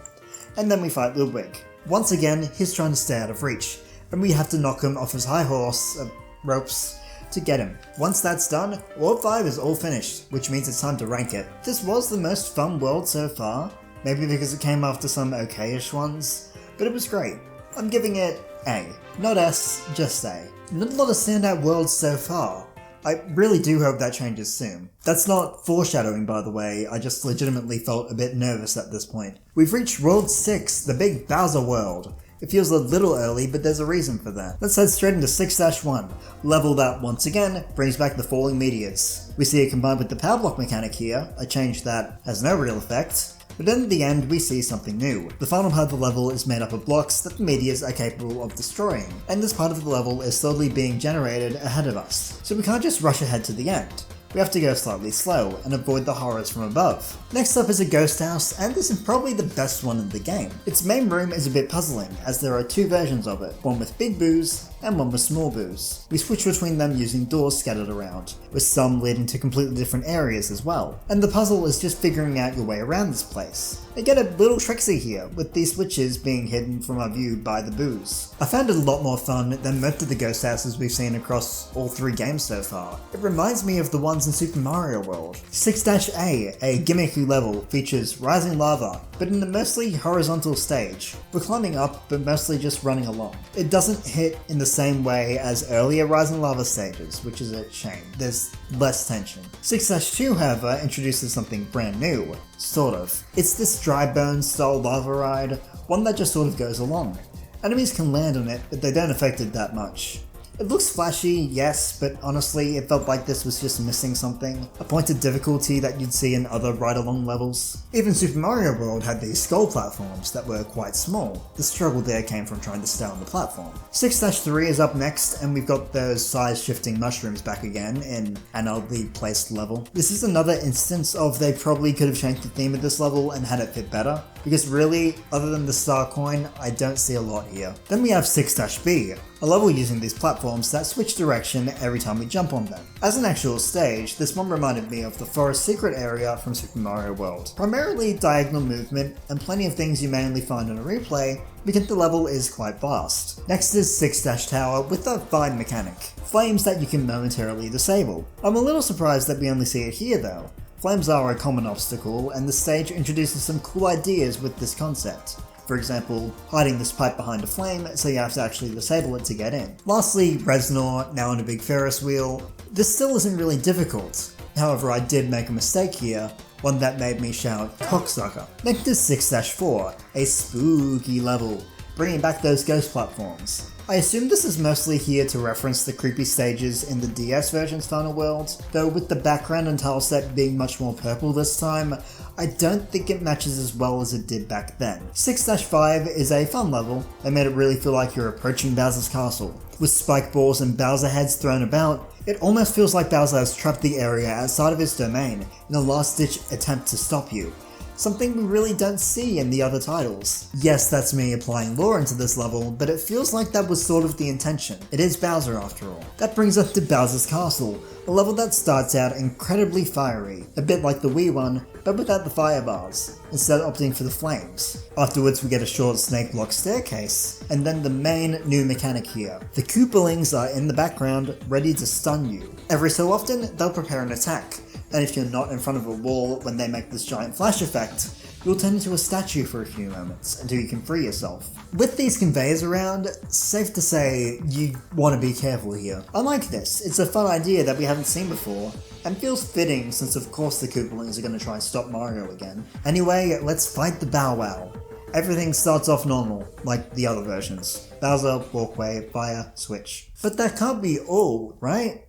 And then we fight Ludwig. Once again, he's trying to stay out of reach, and we have to knock him off his high horse, ropes, to get him. Once that's done, World 5 is all finished, which means it's time to rank it. This was the most fun world so far, maybe because it came after some okay-ish ones, but it was great. I'm giving it A. Not S, just A. Not a lot of standout worlds so far. I really do hope that changes soon. That's not foreshadowing, by the way, I just legitimately felt a bit nervous at this point. We've reached World 6, the big Bowser world. It feels a little early, but there's a reason for that. Let's head straight into 6-1, level that once again brings back the falling meteors. We see it combined with the power block mechanic here, a change that has no real effect. But then at the end, we see something new. The final part of the level is made up of blocks that the meteors are capable of destroying, and this part of the level is slowly being generated ahead of us. So we can't just rush ahead to the end. We have to go slightly slow and avoid the horrors from above. Next up is a ghost house, and this is probably the best one in the game. Its main room is a bit puzzling, as there are two versions of it, one with big boos and one with small boos. We switch between them using doors scattered around, with some leading to completely different areas as well. And the puzzle is just figuring out your way around this place. They get a little tricksy here, with these switches being hidden from our view by the boos. I found it a lot more fun than most of the ghost houses we've seen across all three games so far. It reminds me of the ones in Super Mario World. 6-A, a gimmicky level, features rising lava, but in a mostly horizontal stage. We're climbing up, but mostly just running along. It doesn't hit in the same way as earlier rising lava stages, which is a shame. There's less tension. 6-2, however, introduces something brand new. Sort of. It's this dry bone style lava ride, one that just sort of goes along. Enemies can land on it, but they don't affect it that much. It looks flashy, yes, but honestly, it felt like this was just missing something. A point of difficulty that you'd see in other ride-along levels. Even Super Mario World had these skull platforms that were quite small. The struggle there came from trying to stay on the platform. 6-3 is up next, and we've got those size-shifting mushrooms back again in an oddly placed level. This is another instance of they probably could have changed the theme of this level and had it fit better, because really, other than the star coin, I don't see a lot here. Then we have 6-B, a level using these platforms that switch direction every time we jump on them. As an actual stage, this one reminded me of the forest secret area from Super Mario World. Primarily diagonal movement and plenty of things you may only find on a replay, because the level is quite vast. Next is 6-Tower with a fine mechanic, flames that you can momentarily disable. I'm a little surprised that we only see it here though. Flames are a common obstacle, and the stage introduces some cool ideas with this concept. For example, hiding this pipe behind a flame, so you have to actually disable it to get in. Lastly, Reznor, now on a big Ferris wheel. This still isn't really difficult. However, I did make a mistake here, one that made me shout cocksucker. Next is 6-4, a spooky level, bringing back those ghost platforms. I assume this is mostly here to reference the creepy stages in the DS version's final world, though with the background and tile set being much more purple this time, I don't think it matches as well as it did back then. 6-5 is a fun level. They made it really feel like you're approaching Bowser's castle. With spike balls and Bowser heads thrown about, it almost feels like Bowser has trapped the area outside of his domain in a last-ditch attempt to stop you. Something we really don't see in the other titles. Yes, that's me applying lore into this level, but it feels like that was sort of the intention. It is Bowser after all. That brings us to Bowser's Castle, a level that starts out incredibly fiery, a bit like the Wii one, but without the fire bars, instead opting for the flames. Afterwards we get a short snake block staircase, and then the main new mechanic here. The Koopalings are in the background, ready to stun you. Every so often, they'll prepare an attack, and if you're not in front of a wall when they make this giant flash effect, you'll turn into a statue for a few moments until you can free yourself. With these conveyors around, safe to say you want to be careful here. I like this, it's a fun idea that we haven't seen before, and feels fitting since of course the Koopalings are going to try and stop Mario again. Anyway, let's fight the Bow Wow. Everything starts off normal, like the other versions. Bowser, walkway, fire, switch. But that can't be all, right?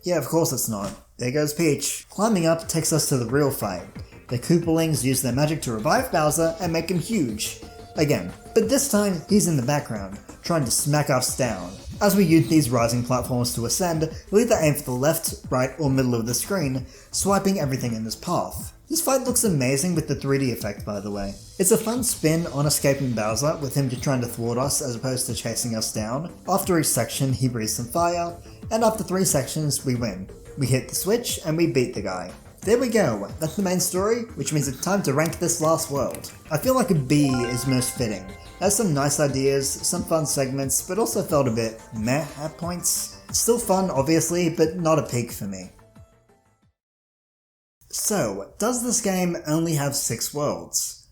Yeah, of course it's not. There goes Peach. Climbing up takes us to the real fight. The Koopalings use their magic to revive Bowser and make him huge. Again. But this time, he's in the background, trying to smack us down. As we use these rising platforms to ascend, we'll either aim for the left, right, or middle of the screen, swiping everything in his path. This fight looks amazing with the 3D effect, by the way. It's a fun spin on escaping Bowser, with him just trying to thwart us as opposed to chasing us down. After each section, he breathes some fire, and after 3 sections, we win. We hit the switch, and we beat the guy. There we go, that's the main story, which means it's time to rank this last world. I feel like a B is most fitting. It has some nice ideas, some fun segments, but also felt a bit meh at points. Still fun, obviously, but not a peak for me. So, does this game only have 6 worlds?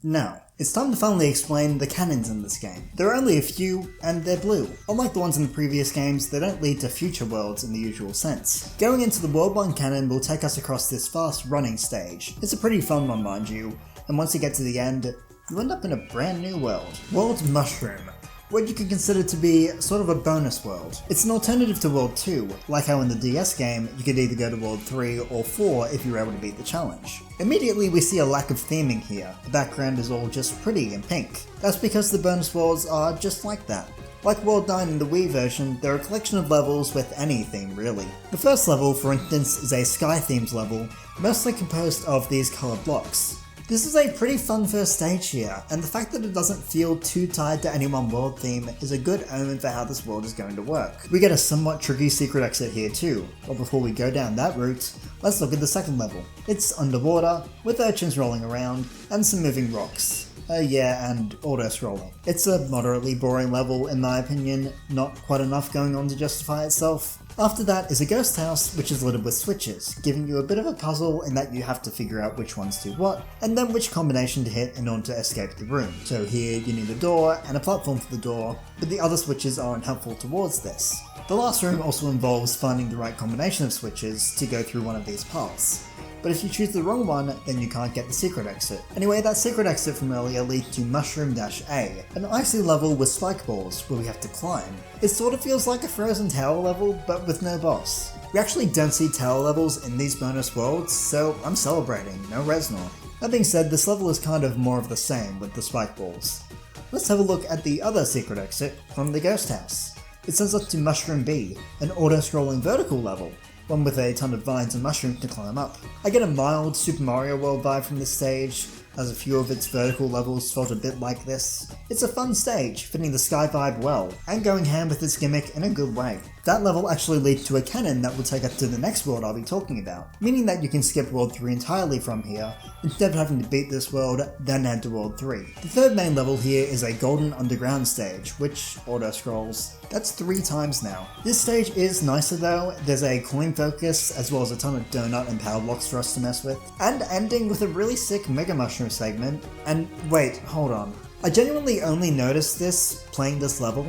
No. It's time to finally explain the canons in this game. There are only a few, and they're blue. Unlike the ones in the previous games, they don't lead to future worlds in the usual sense. Going into the World 1 canon will take us across this fast running stage. It's a pretty fun one, mind you, and once you get to the end, you end up in a brand new world. World Mushroom. What you could consider to be sort of a bonus world. It's an alternative to World 2, like how in the DS game you could either go to World 3 or 4 if you were able to beat the challenge. Immediately we see a lack of theming here, the background is all just pretty and pink. That's because the bonus worlds are just like that. Like World 9 in the Wii version, they're a collection of levels with any theme really. The first level, for instance, is a sky themed level, mostly composed of these colored blocks. This is a pretty fun first stage here, and the fact that it doesn't feel too tied to any one world theme is a good omen for how this world is going to work. We get a somewhat tricky secret exit here too, but before we go down that route, let's look at the second level. It's underwater, with urchins rolling around, and some moving rocks. Yeah, and auto-scrolling. It's a moderately boring level in my opinion, not quite enough going on to justify itself. After that is a ghost house, which is littered with switches, giving you a bit of a puzzle in that you have to figure out which ones do what, and then which combination to hit in order to escape the room. So here you need a door and a platform for the door, but the other switches aren't helpful towards this. The last room also involves finding the right combination of switches to go through one of these paths. But if you choose the wrong one, then you can't get the secret exit. Anyway, that secret exit from earlier leads to Mushroom-A, an icy level with spike balls where we have to climb. It sort of feels like a Frozen Tower level, but with no boss. We actually don't see tower levels in these bonus worlds, so I'm celebrating, no Reznor. That being said, this level is kind of more of the same with the spike balls. Let's have a look at the other secret exit from the ghost house. It sends us to Mushroom B, an auto-scrolling vertical level, one with a ton of vines and mushrooms to climb up. I get a mild Super Mario World vibe from this stage, as a few of its vertical levels felt a bit like this. It's a fun stage, fitting the sky vibe well, and going ham with its gimmick in a good way. That level actually leads to a cannon that will take us to the next world I'll be talking about, meaning that you can skip World 3 entirely from here, instead of having to beat this world, then head to World 3. The third main level here is a golden underground stage, which auto-scrolls. That's 3 times now. This stage is nicer though, there's a coin focus, as well as a ton of donut and power blocks for us to mess with, and ending with a really sick Mega Mushroom segment, and wait, hold on. I genuinely only noticed this playing this level,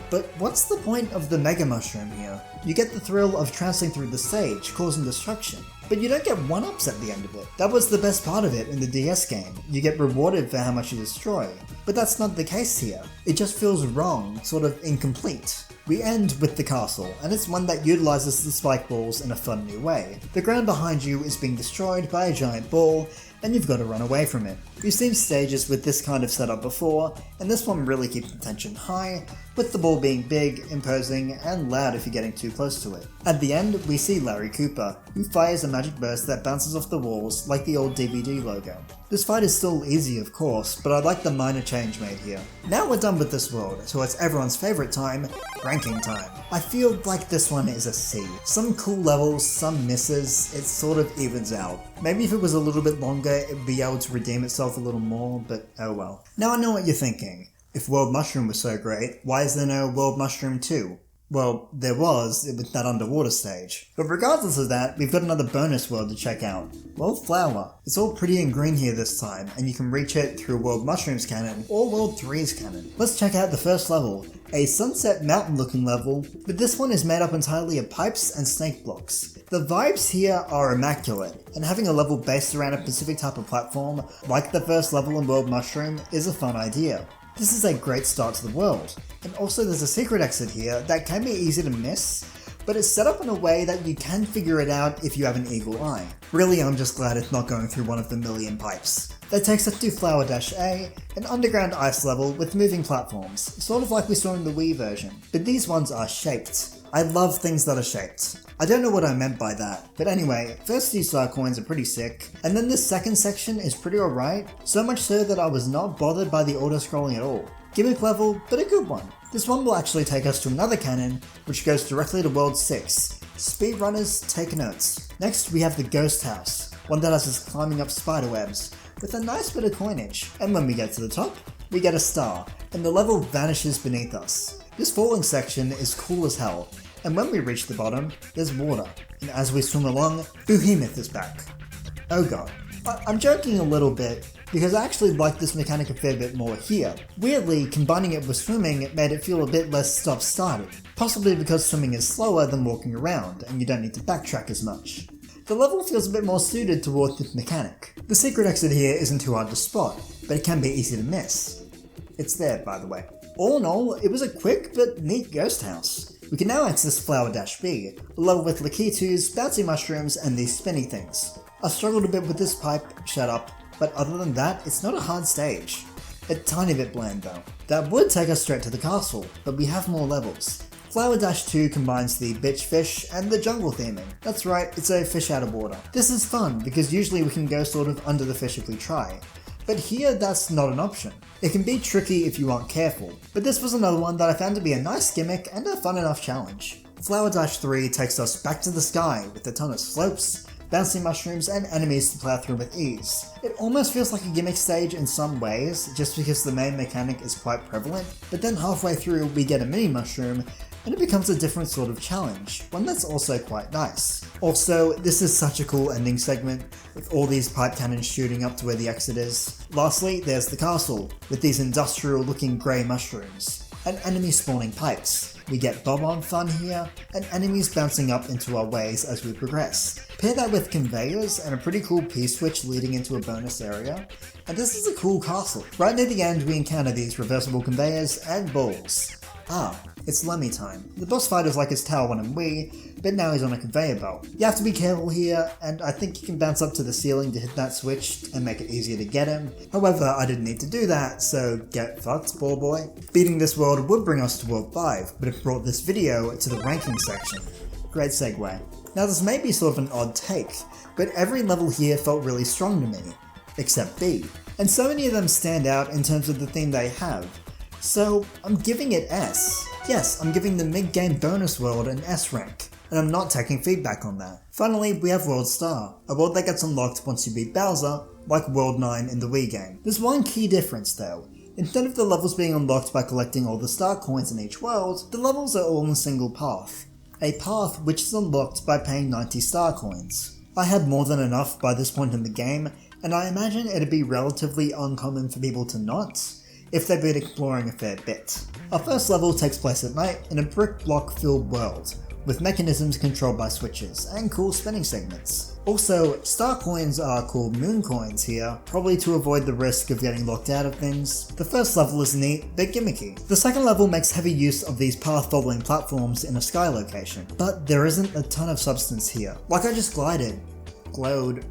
but what's the point of the Mega Mushroom here? You get the thrill of trouncing through the stage, causing destruction, but you don't get 1-ups at the end of it. That was the best part of it in the DS game. You get rewarded for how much you destroy, but that's not the case here. It just feels wrong, sort of incomplete. We end with the castle, and it's one that utilizes the spike balls in a fun new way. The ground behind you is being destroyed by a giant ball, and you've got to run away from it. We've seen stages with this kind of setup before, and this one really keeps the tension high, with the ball being big, imposing, and loud if you're getting too close to it. At the end, we see Larry Cooper, who fires a magic burst that bounces off the walls like the old DVD logo. This fight is still easy of course, but I like the minor change made here. Now we're done with this world, so it's everyone's favourite time, ranking time. I feel like this one is a C. Some cool levels, some misses, it sort of evens out. Maybe if it was a little bit longer, it would be able to redeem itself a little more, but oh well. Now I know what you're thinking. If World Mushroom was so great, why is there no World Mushroom 2? Well, there was with that underwater stage. But regardless of that, we've got another bonus world to check out. World Flower. It's all pretty and green here this time, and you can reach it through World Mushrooms Cannon or World 3's Cannon. Let's check out the first level, a sunset mountain looking level, but this one is made up entirely of pipes and snake blocks. The vibes here are immaculate, and having a level based around a specific type of platform, like the first level in World Mushroom, is a fun idea. This is a great start to the world, and also there's a secret exit here that can be easy to miss, but it's set up in a way that you can figure it out if you have an eagle eye. Really, I'm just glad it's not going through one of the million pipes. That takes us to Flower-A, an underground ice level with moving platforms, sort of like we saw in the Wii version, but these ones are shaped. I love things that are shaped. I don't know what I meant by that, but anyway, first few star coins are pretty sick, and then this second section is pretty alright, so much so that I was not bothered by the auto-scrolling at all. Gimmick level, but a good one. This one will actually take us to another cannon, which goes directly to World 6. Speedrunners, take notes. Next we have the Ghost House, one that has us climbing up spiderwebs, with a nice bit of coinage, and when we get to the top, we get a star, and the level vanishes beneath us. This falling section is cool as hell, and when we reach the bottom, there's water, and as we swim along, Behemoth is back. Oh god. I'm joking a little bit, because I actually like this mechanic a fair bit more here. Weirdly, combining it with swimming made it feel a bit less stop-started, possibly because swimming is slower than walking around, and you don't need to backtrack as much. The level feels a bit more suited towards this mechanic. The secret exit here isn't too hard to spot, but it can be easy to miss. It's there, by the way. All in all, it was a quick but neat ghost house. We can now access Flower-B, a level with Lakitus, bouncy mushrooms, and these spinny things. I struggled a bit with this pipe, shut up, but other than that, it's not a hard stage. A tiny bit bland though. That would take us straight to the castle, but we have more levels. Flower-2 combines the bitch fish and the jungle theming. That's right, it's a fish out of water. This is fun, because usually we can go sort of under the fish if we try. But here that's not an option. It can be tricky if you aren't careful, but this was another one that I found to be a nice gimmick and a fun enough challenge. Flower-3 takes us back to the sky with a ton of slopes, bouncy mushrooms, and enemies to plow through with ease. It almost feels like a gimmick stage in some ways, just because the main mechanic is quite prevalent, but then halfway through we get a mini mushroom, and it becomes a different sort of challenge, one that's also quite nice. Also, this is such a cool ending segment, with all these pipe cannons shooting up to where the exit is. Lastly, there's the castle, with these industrial looking grey mushrooms, and enemy spawning pipes. We get bob-on fun here, and enemies bouncing up into our ways as we progress. Pair that with conveyors and a pretty cool P-switch leading into a bonus area, and this is a cool castle. Right near the end we encounter these reversible conveyors and balls. Ah, it's Lemmy time. The boss fight is like his Tower 1 and Wii, but now he's on a conveyor belt. You have to be careful here, and I think you can bounce up to the ceiling to hit that switch and make it easier to get him. However, I didn't need to do that, so get fucked, poor boy. Beating this world would bring us to World 5, but it brought this video to the ranking section. Great segue. Now this may be sort of an odd take, but every level here felt really strong to me, except B. And so many of them stand out in terms of the theme they have. So I'm giving it S. Yes, I'm giving the mid-game bonus world an S rank, and I'm not taking feedback on that. Finally, we have World Star, a world that gets unlocked once you beat Bowser, like World 9 in the Wii game. There's one key difference though. Instead of the levels being unlocked by collecting all the star coins in each world, the levels are all in a single path. A path which is unlocked by paying 90 star coins. I had more than enough by this point in the game, and I imagine it'd be relatively uncommon for people to not, if they've been exploring a fair bit. Our first level takes place at night in a brick block filled world, with mechanisms controlled by switches and cool spinning segments. Also, star coins are called moon coins here, probably to avoid the risk of getting locked out of things. The first level is neat, but gimmicky. The second level makes heavy use of these path-following platforms in a sky location, but there isn't a ton of substance here. Like I just glowed.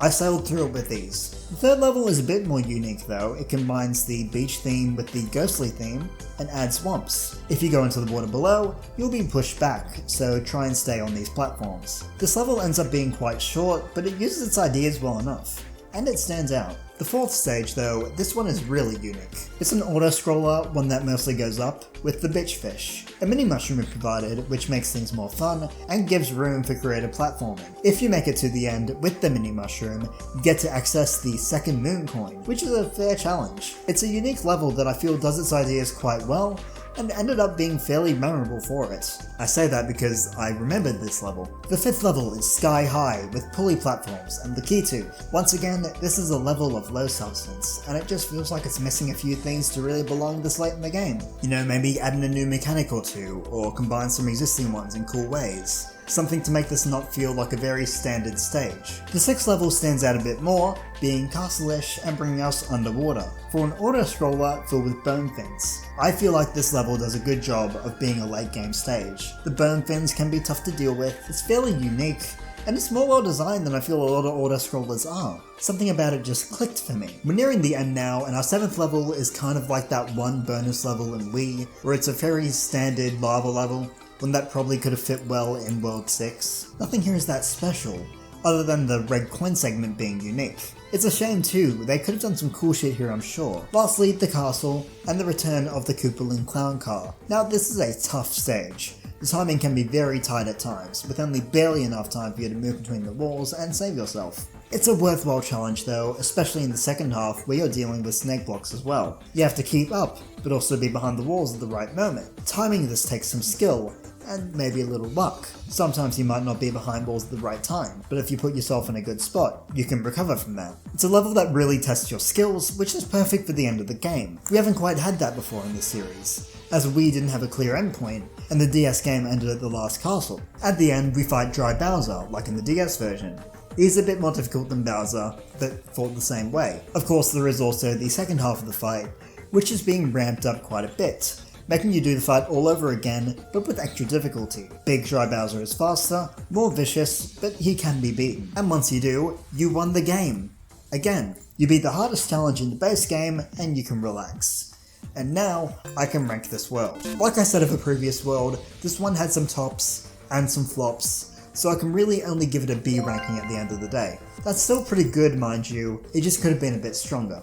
I sailed through it with ease. The third level is a bit more unique though. It combines the beach theme with the ghostly theme and adds swamps. If you go into the water below, you'll be pushed back, so try and stay on these platforms. This level ends up being quite short, but it uses its ideas well enough, and it stands out. The fourth stage though, this one is really unique. It's an auto-scroller, one that mostly goes up, with the bitch fish. A mini mushroom is provided, which makes things more fun, and gives room for creative platforming. If you make it to the end with the mini mushroom, you get to access the second moon coin, which is a fair challenge. It's a unique level that I feel does its ideas quite well, and ended up being fairly memorable for it. I say that because I remembered this level. The 5th level is sky high with pulley platforms and the key to. Once again, this is a level of low substance, and it just feels like it's missing a few things to really belong this late in the game. You know, maybe add in a new mechanic or two, or combine some existing ones in cool ways. Something to make this not feel like a very standard stage. The 6th level stands out a bit more, being castle-ish and bringing us underwater. For an auto-scroller filled with bone fins, I feel like this level does a good job of being a late game stage. The bone fins can be tough to deal with, it's fairly unique, and it's more well designed than I feel a lot of auto-scrollers are. Something about it just clicked for me. We're nearing the end now, and our 7th level is kind of like that one bonus level in Wii, where it's a very standard lava level, one that probably could have fit well in World 6. Nothing here is that special, other than the red coin segment being unique. It's a shame too, they could have done some cool shit here I'm sure. Lastly, the castle, and the return of the Koopaling clown car. Now this is a tough stage. The timing can be very tight at times, with only barely enough time for you to move between the walls and save yourself. It's a worthwhile challenge though, especially in the second half where you're dealing with snake blocks as well. You have to keep up, but also be behind the walls at the right moment. Timing this takes some skill, and maybe a little luck. Sometimes you might not be behind walls at the right time, but if you put yourself in a good spot, you can recover from that. It's a level that really tests your skills, which is perfect for the end of the game. We haven't quite had that before in this series, as Wii didn't have a clear endpoint, and the DS game ended at the last castle. At the end, we fight Dry Bowser, like in the DS version. He's a bit more difficult than Bowser, but fought the same way. Of course, there is also the second half of the fight, which is being ramped up quite a bit, making you do the fight all over again, but with extra difficulty. Big Dry Bowser is faster, more vicious, but he can be beaten. And once you do, you won the game. Again, you beat the hardest challenge in the base game, and you can relax. And now, I can rank this world. Like I said of a previous world, this one had some tops and some flops, so I can really only give it a B ranking at the end of the day. That's still pretty good, mind you, it just could have been a bit stronger.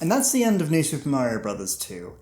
And that's the end of New Super Mario Bros. 2.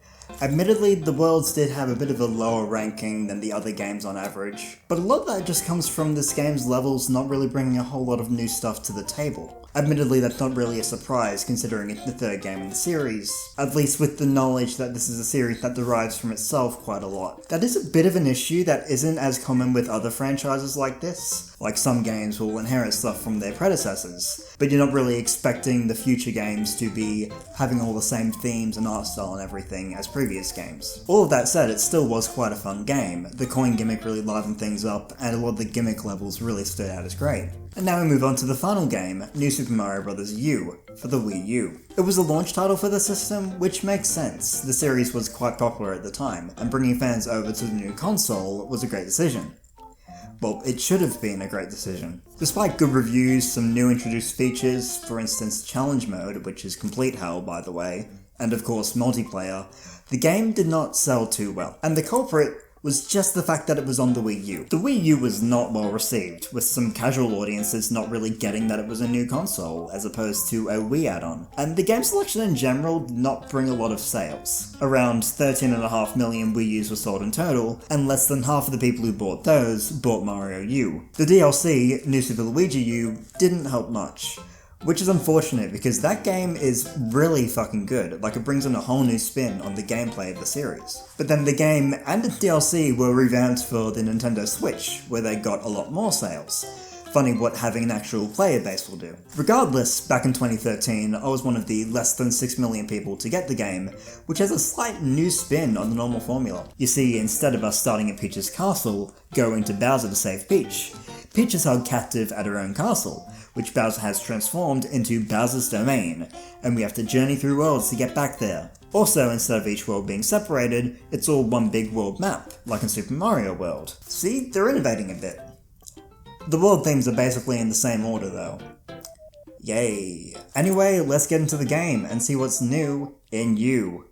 Admittedly, the worlds did have a bit of a lower ranking than the other games on average, but a lot of that just comes from this game's levels not really bringing a whole lot of new stuff to the table. Admittedly, that's not really a surprise considering it's the third game in the series, at least with the knowledge that this is a series that derives from itself quite a lot. That is a bit of an issue that isn't as common with other franchises like this. Like some games will inherit stuff from their predecessors, but you're not really expecting the future games to be having all the same themes and art style and everything as previous games. All of that said, it still was quite a fun game. The coin gimmick really livened things up, and a lot of the gimmick levels really stood out as great. And now we move on to the final game, New Super Mario Bros. U, for the Wii U. It was a launch title for the system, which makes sense. The series was quite popular at the time, and bringing fans over to the new console was a great decision. Well, it should have been a great decision. Despite good reviews, some new introduced features, for instance Challenge Mode, which is complete hell by the way, and of course multiplayer, the game did not sell too well. And the culprit was just the fact that it was on the Wii U. The Wii U was not well received, with some casual audiences not really getting that it was a new console, as opposed to a Wii add-on. And the game selection in general did not bring a lot of sales. Around 13.5 million Wii U's were sold in total, and less than half of the people who bought those bought Mario U. The DLC, New Super Luigi U, didn't help much. Which is unfortunate because that game is really fucking good, like it brings in a whole new spin on the gameplay of the series. But then the game and its DLC were revamped for the Nintendo Switch, where they got a lot more sales. Funny what having an actual player base will do. Regardless, back in 2013, I was one of the less than 6 million people to get the game, which has a slight new spin on the normal formula. You see, instead of us starting at Peach's castle, going to Bowser to save Peach, Peach is held captive at her own castle, which Bowser has transformed into Bowser's domain, and we have to journey through worlds to get back there. Also, instead of each world being separated, it's all one big world map, like in Super Mario World. See, they're innovating a bit. The world themes are basically in the same order though. Yay. Anyway, let's get into the game and see what's new in U.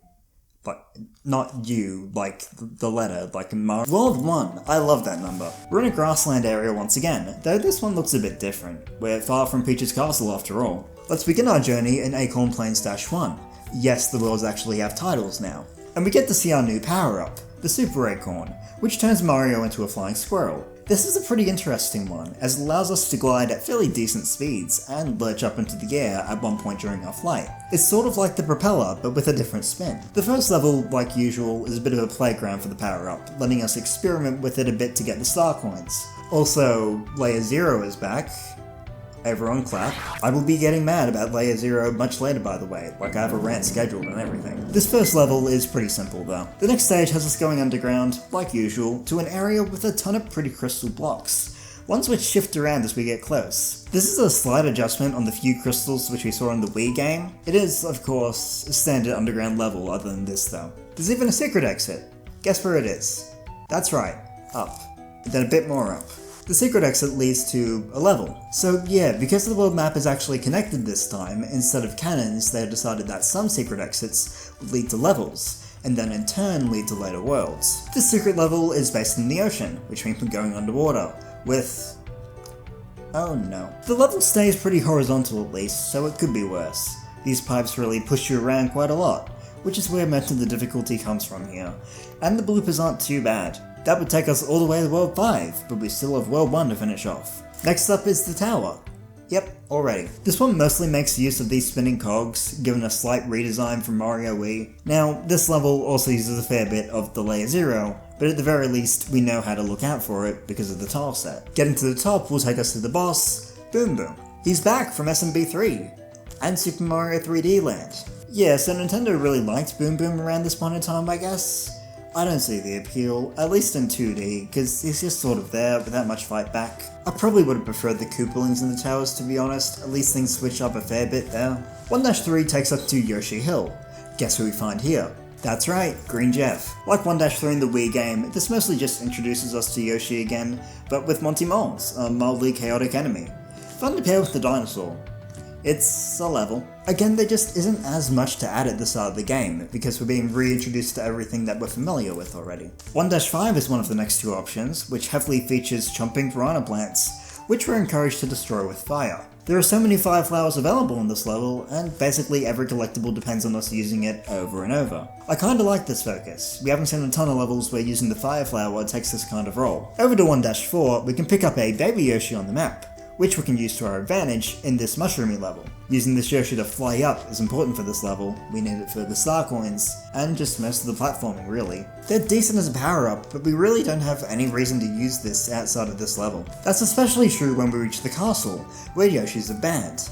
But not U, like the letter, like in Mario. World 1, I love that number. We're in a grassland area once again, though this one looks a bit different. We're far from Peach's castle after all. Let's begin our journey in Acorn Plains 1. Yes, the worlds actually have titles now. And we get to see our new power-up, the Super Acorn, which turns Mario into a flying squirrel. This is a pretty interesting one, as it allows us to glide at fairly decent speeds and lurch up into the air at one point during our flight. It's sort of like the propeller, but with a different spin. The first level, like usual, is a bit of a playground for the power-up, letting us experiment with it a bit to get the star coins. Also, Layer 0 is back. Everyone clap. I will be getting mad about Layer 0 much later, by the way, like I have a rant scheduled and everything. This first level is pretty simple though. The next stage has us going underground, like usual, to an area with a ton of pretty crystal blocks, ones which shift around as we get close. This is a slight adjustment on the few crystals which we saw in the Wii game. It is, of course, a standard underground level other than this though. There's even a secret exit. Guess where it is? That's right, up. And then a bit more up. The secret exit leads to a level. So yeah, because the world map is actually connected this time, instead of cannons, they have decided that some secret exits would lead to levels, and then in turn lead to later worlds. This secret level is based in the ocean, which means we're going underwater, with... oh no. The level stays pretty horizontal at least, so it could be worse. These pipes really push you around quite a lot, which is where most of the difficulty comes from here, and the bloopers aren't too bad. That would take us all the way to World 5, but we still have World 1 to finish off. Next up is the tower. Yep, already. This one mostly makes use of these spinning cogs, given a slight redesign from Mario Wii. Now, this level also uses a fair bit of the Layer 0, but at the very least we know how to look out for it because of the tile set. Getting to the top will take us to the boss, Boom Boom. He's back from SMB3, and Super Mario 3D Land. Yeah, so Nintendo really liked Boom Boom around this point in time, I guess. I don't see the appeal, at least in 2D, because he's just sort of there without much fight back. I probably would have preferred the Koopalings in the towers, to be honest, at least things switch up a fair bit there. 1-3 takes us to Yoshi Hill. Guess who we find here? That's right, Green Jeff. Like 1-3 in the Wii game, this mostly just introduces us to Yoshi again, but with Monty Moles, a mildly chaotic enemy. Fun to pair with the dinosaur. It's a level. Again, there just isn't as much to add at the start of the game, because we're being reintroduced to everything that we're familiar with already. 1-5 is one of the next two options, which heavily features chomping piranha plants, which we're encouraged to destroy with fire. There are so many fire flowers available in this level, and basically every collectible depends on us using it over and over. I kinda like this focus. We haven't seen a ton of levels where using the fire flower takes this kind of role. Over to 1-4, we can pick up a baby Yoshi on the map, which we can use to our advantage in this mushroomy level. Using this Yoshi to fly up is important for this level, we need it for the star coins, and just most of the platforming really. They're decent as a power-up, but we really don't have any reason to use this outside of this level. That's especially true when we reach the castle, where Yoshis are banned.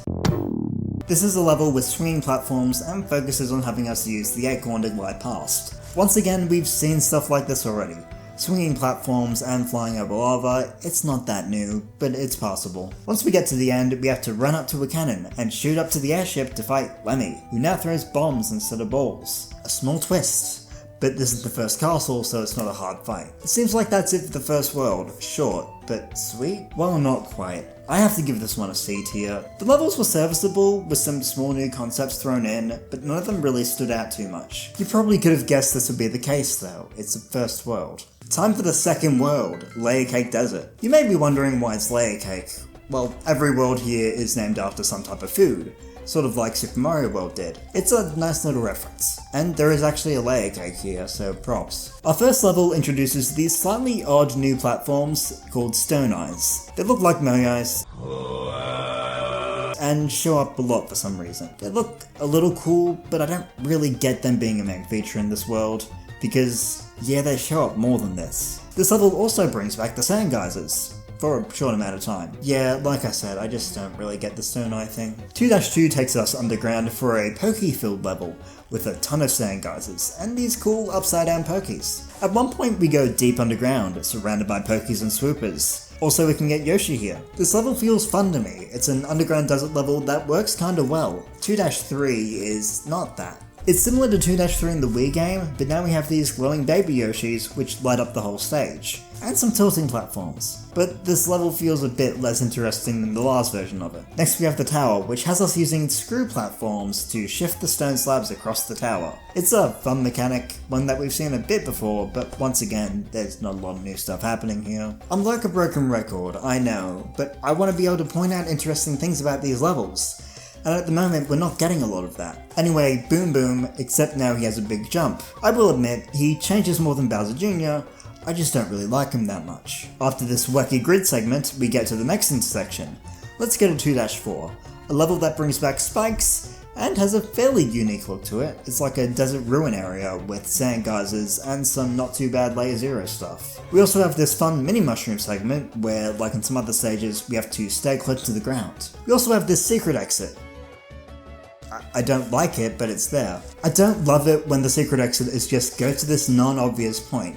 This is a level with swinging platforms and focuses on having us use the acorn to glide past. Once again, we've seen stuff like this already. Swinging platforms and flying over lava, it's not that new, but it's possible. Once we get to the end, we have to run up to a cannon and shoot up to the airship to fight Lemmy, who now throws bombs instead of balls. A small twist, but this is the first castle, so it's not a hard fight. It seems like that's it for the first world. Short, but sweet? Well, not quite. I have to give this one a C tier. The levels were serviceable, with some small new concepts thrown in, but none of them really stood out too much. You probably could have guessed this would be the case though, it's a first world. Time for the second world, Layer Cake Desert. You may be wondering why it's layer cake. Well, every world here is named after some type of food, sort of like Super Mario World did. It's a nice little reference. And there is actually a layer cake here, so props. Our first level introduces these slightly odd new platforms called Stone Eyes. They look like Moe-Eyes, and show up a lot for some reason. They look a little cool, but I don't really get them being a main feature in this world, because yeah, they show up more than this. This level also brings back the Sand Geysers, for a short amount of time. Yeah, like I said, I just don't really get the Stone Eye thing. 2-2 takes us underground for a Pokey-filled level, with a ton of Sand Geysers, and these cool upside-down Pokies. At one point we go deep underground, surrounded by Pokies and Swoopers. Also, we can get Yoshi here. This level feels fun to me. It's an underground desert level that works kinda well. 2-3 is not that. It's similar to 2-3 in the Wii game, but now we have these glowing baby Yoshis which light up the whole stage, and some tilting platforms. But this level feels a bit less interesting than the last version of it. Next we have the tower, which has us using screw platforms to shift the stone slabs across the tower. It's a fun mechanic, one that we've seen a bit before, but once again, there's not a lot of new stuff happening here. I'm like a broken record, I know, but I want to be able to point out interesting things about these levels. And at the moment, we're not getting a lot of that. Anyway, Boom Boom, except now he has a big jump. I will admit, he changes more than Bowser Jr., I just don't really like him that much. After this wacky grid segment, we get to the next intersection. Let's go to 2-4, a level that brings back spikes and has a fairly unique look to it. It's like a desert ruin area with sand geysers and some not too bad Layer Zero stuff. We also have this fun mini mushroom segment where, like in some other stages, we have to stay close to the ground. We also have this secret exit. I don't like it, but it's there. I don't love it when the secret exit is just go to this non-obvious point,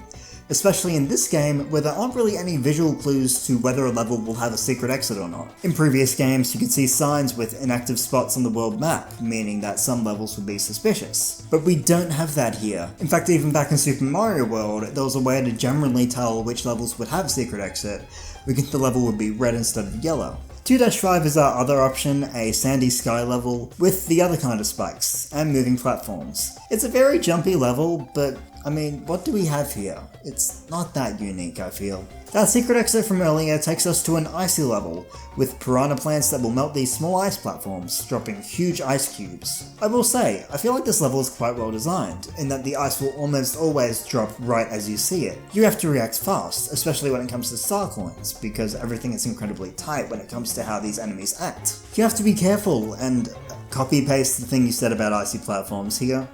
especially in this game where there aren't really any visual clues to whether a level will have a secret exit or not. In previous games, you could see signs with inactive spots on the world map, meaning that some levels would be suspicious. But we don't have that here. In fact, even back in Super Mario World, there was a way to generally tell which levels would have a secret exit, because the level would be red instead of yellow. 2-5 is our other option, a sandy sky level with the other kind of spikes and moving platforms. It's a very jumpy level, but I mean, what do we have here? It's not that unique, I feel. That secret exit from earlier takes us to an icy level, with piranha plants that will melt these small ice platforms, dropping huge ice cubes. I will say, I feel like this level is quite well designed, in that the ice will almost always drop right as you see it. You have to react fast, especially when it comes to star coins, because everything is incredibly tight when it comes to how these enemies act. You have to be careful and copy-paste the thing you said about icy platforms here.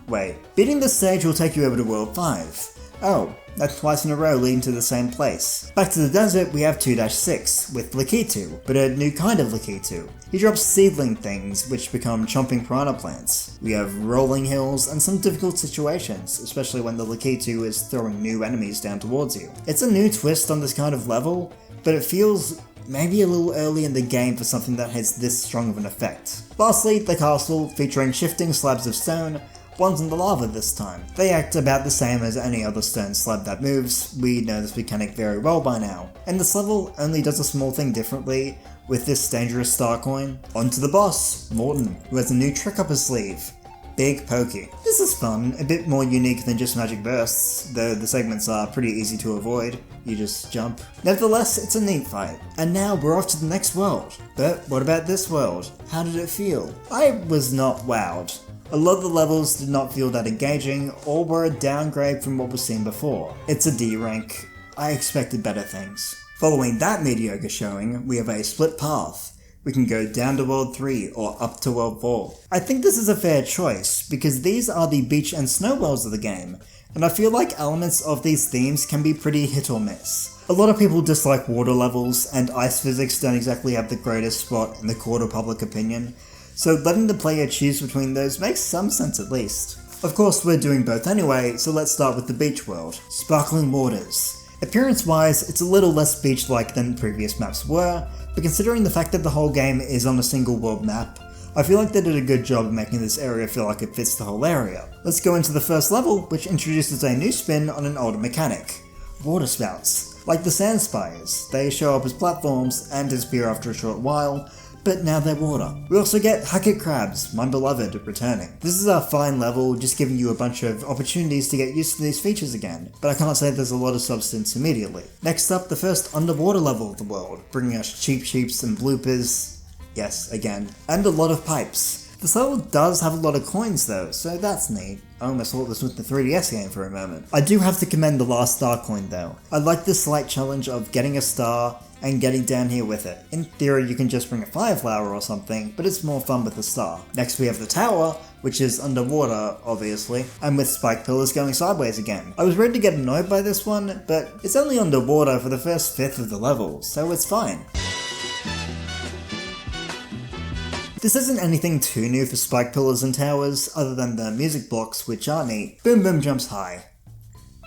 Wait, beating this stage will take you over to World 5. Oh, that's twice in a row leading to the same place. Back to the desert, we have 2-6, with Lakitu, but a new kind of Lakitu. He drops seedling things, which become chomping piranha plants. We have rolling hills and some difficult situations, especially when the Lakitu is throwing new enemies down towards you. It's a new twist on this kind of level, but it feels maybe a little early in the game for something that has this strong of an effect. Lastly, the castle, featuring shifting slabs of stone, ones in the lava this time. They act about the same as any other stone slab that moves. We know this mechanic very well by now. And this level only does a small thing differently with this dangerous star coin. On to the boss, Morton, who has a new trick up his sleeve. Big Pokey. This is fun, a bit more unique than just magic bursts, though the segments are pretty easy to avoid. You just jump. Nevertheless, it's a neat fight. And now we're off to the next world. But what about this world? How did it feel? I was not wowed. A lot of the levels did not feel that engaging, or were a downgrade from what was seen before. It's a D rank. I expected better things. Following that mediocre showing, we have a split path. We can go down to World 3 or up to World 4. I think this is a fair choice, because these are the beach and snow worlds of the game, and I feel like elements of these themes can be pretty hit or miss. A lot of people dislike water levels, and ice physics don't exactly have the greatest spot in the court of public opinion, so letting the player choose between those makes some sense at least. Of course, we're doing both anyway, so let's start with the beach world. Sparkling waters. Appearance-wise, it's a little less beach-like than previous maps were, but considering the fact that the whole game is on a single world map, I feel like they did a good job of making this area feel like it fits the whole area. Let's go into the first level, which introduces a new spin on an older mechanic. Water spouts. Like the sand spires, they show up as platforms and disappear after a short while, but now they're water. We also get Hackett Crabs, my beloved, returning. This is a fine level, just giving you a bunch of opportunities to get used to these features again, but I can't say there's a lot of substance immediately. Next up, the first underwater level of the world, bringing us cheap sheeps and bloopers, yes, again, and a lot of pipes. This level does have a lot of coins though, so that's neat. I almost thought this was the 3DS game for a moment. I do have to commend the last star coin though. I like the slight challenge of getting a star and getting down here with it. In theory, you can just bring a fire flower or something, but it's more fun with the star. Next we have the tower, which is underwater, obviously, and with spike pillars going sideways again. I was ready to get annoyed by this one, but it's only underwater for the first fifth of the level, so it's fine. This isn't anything too new for spike pillars and towers, other than the music blocks, which are neat. Boom Boom jumps high.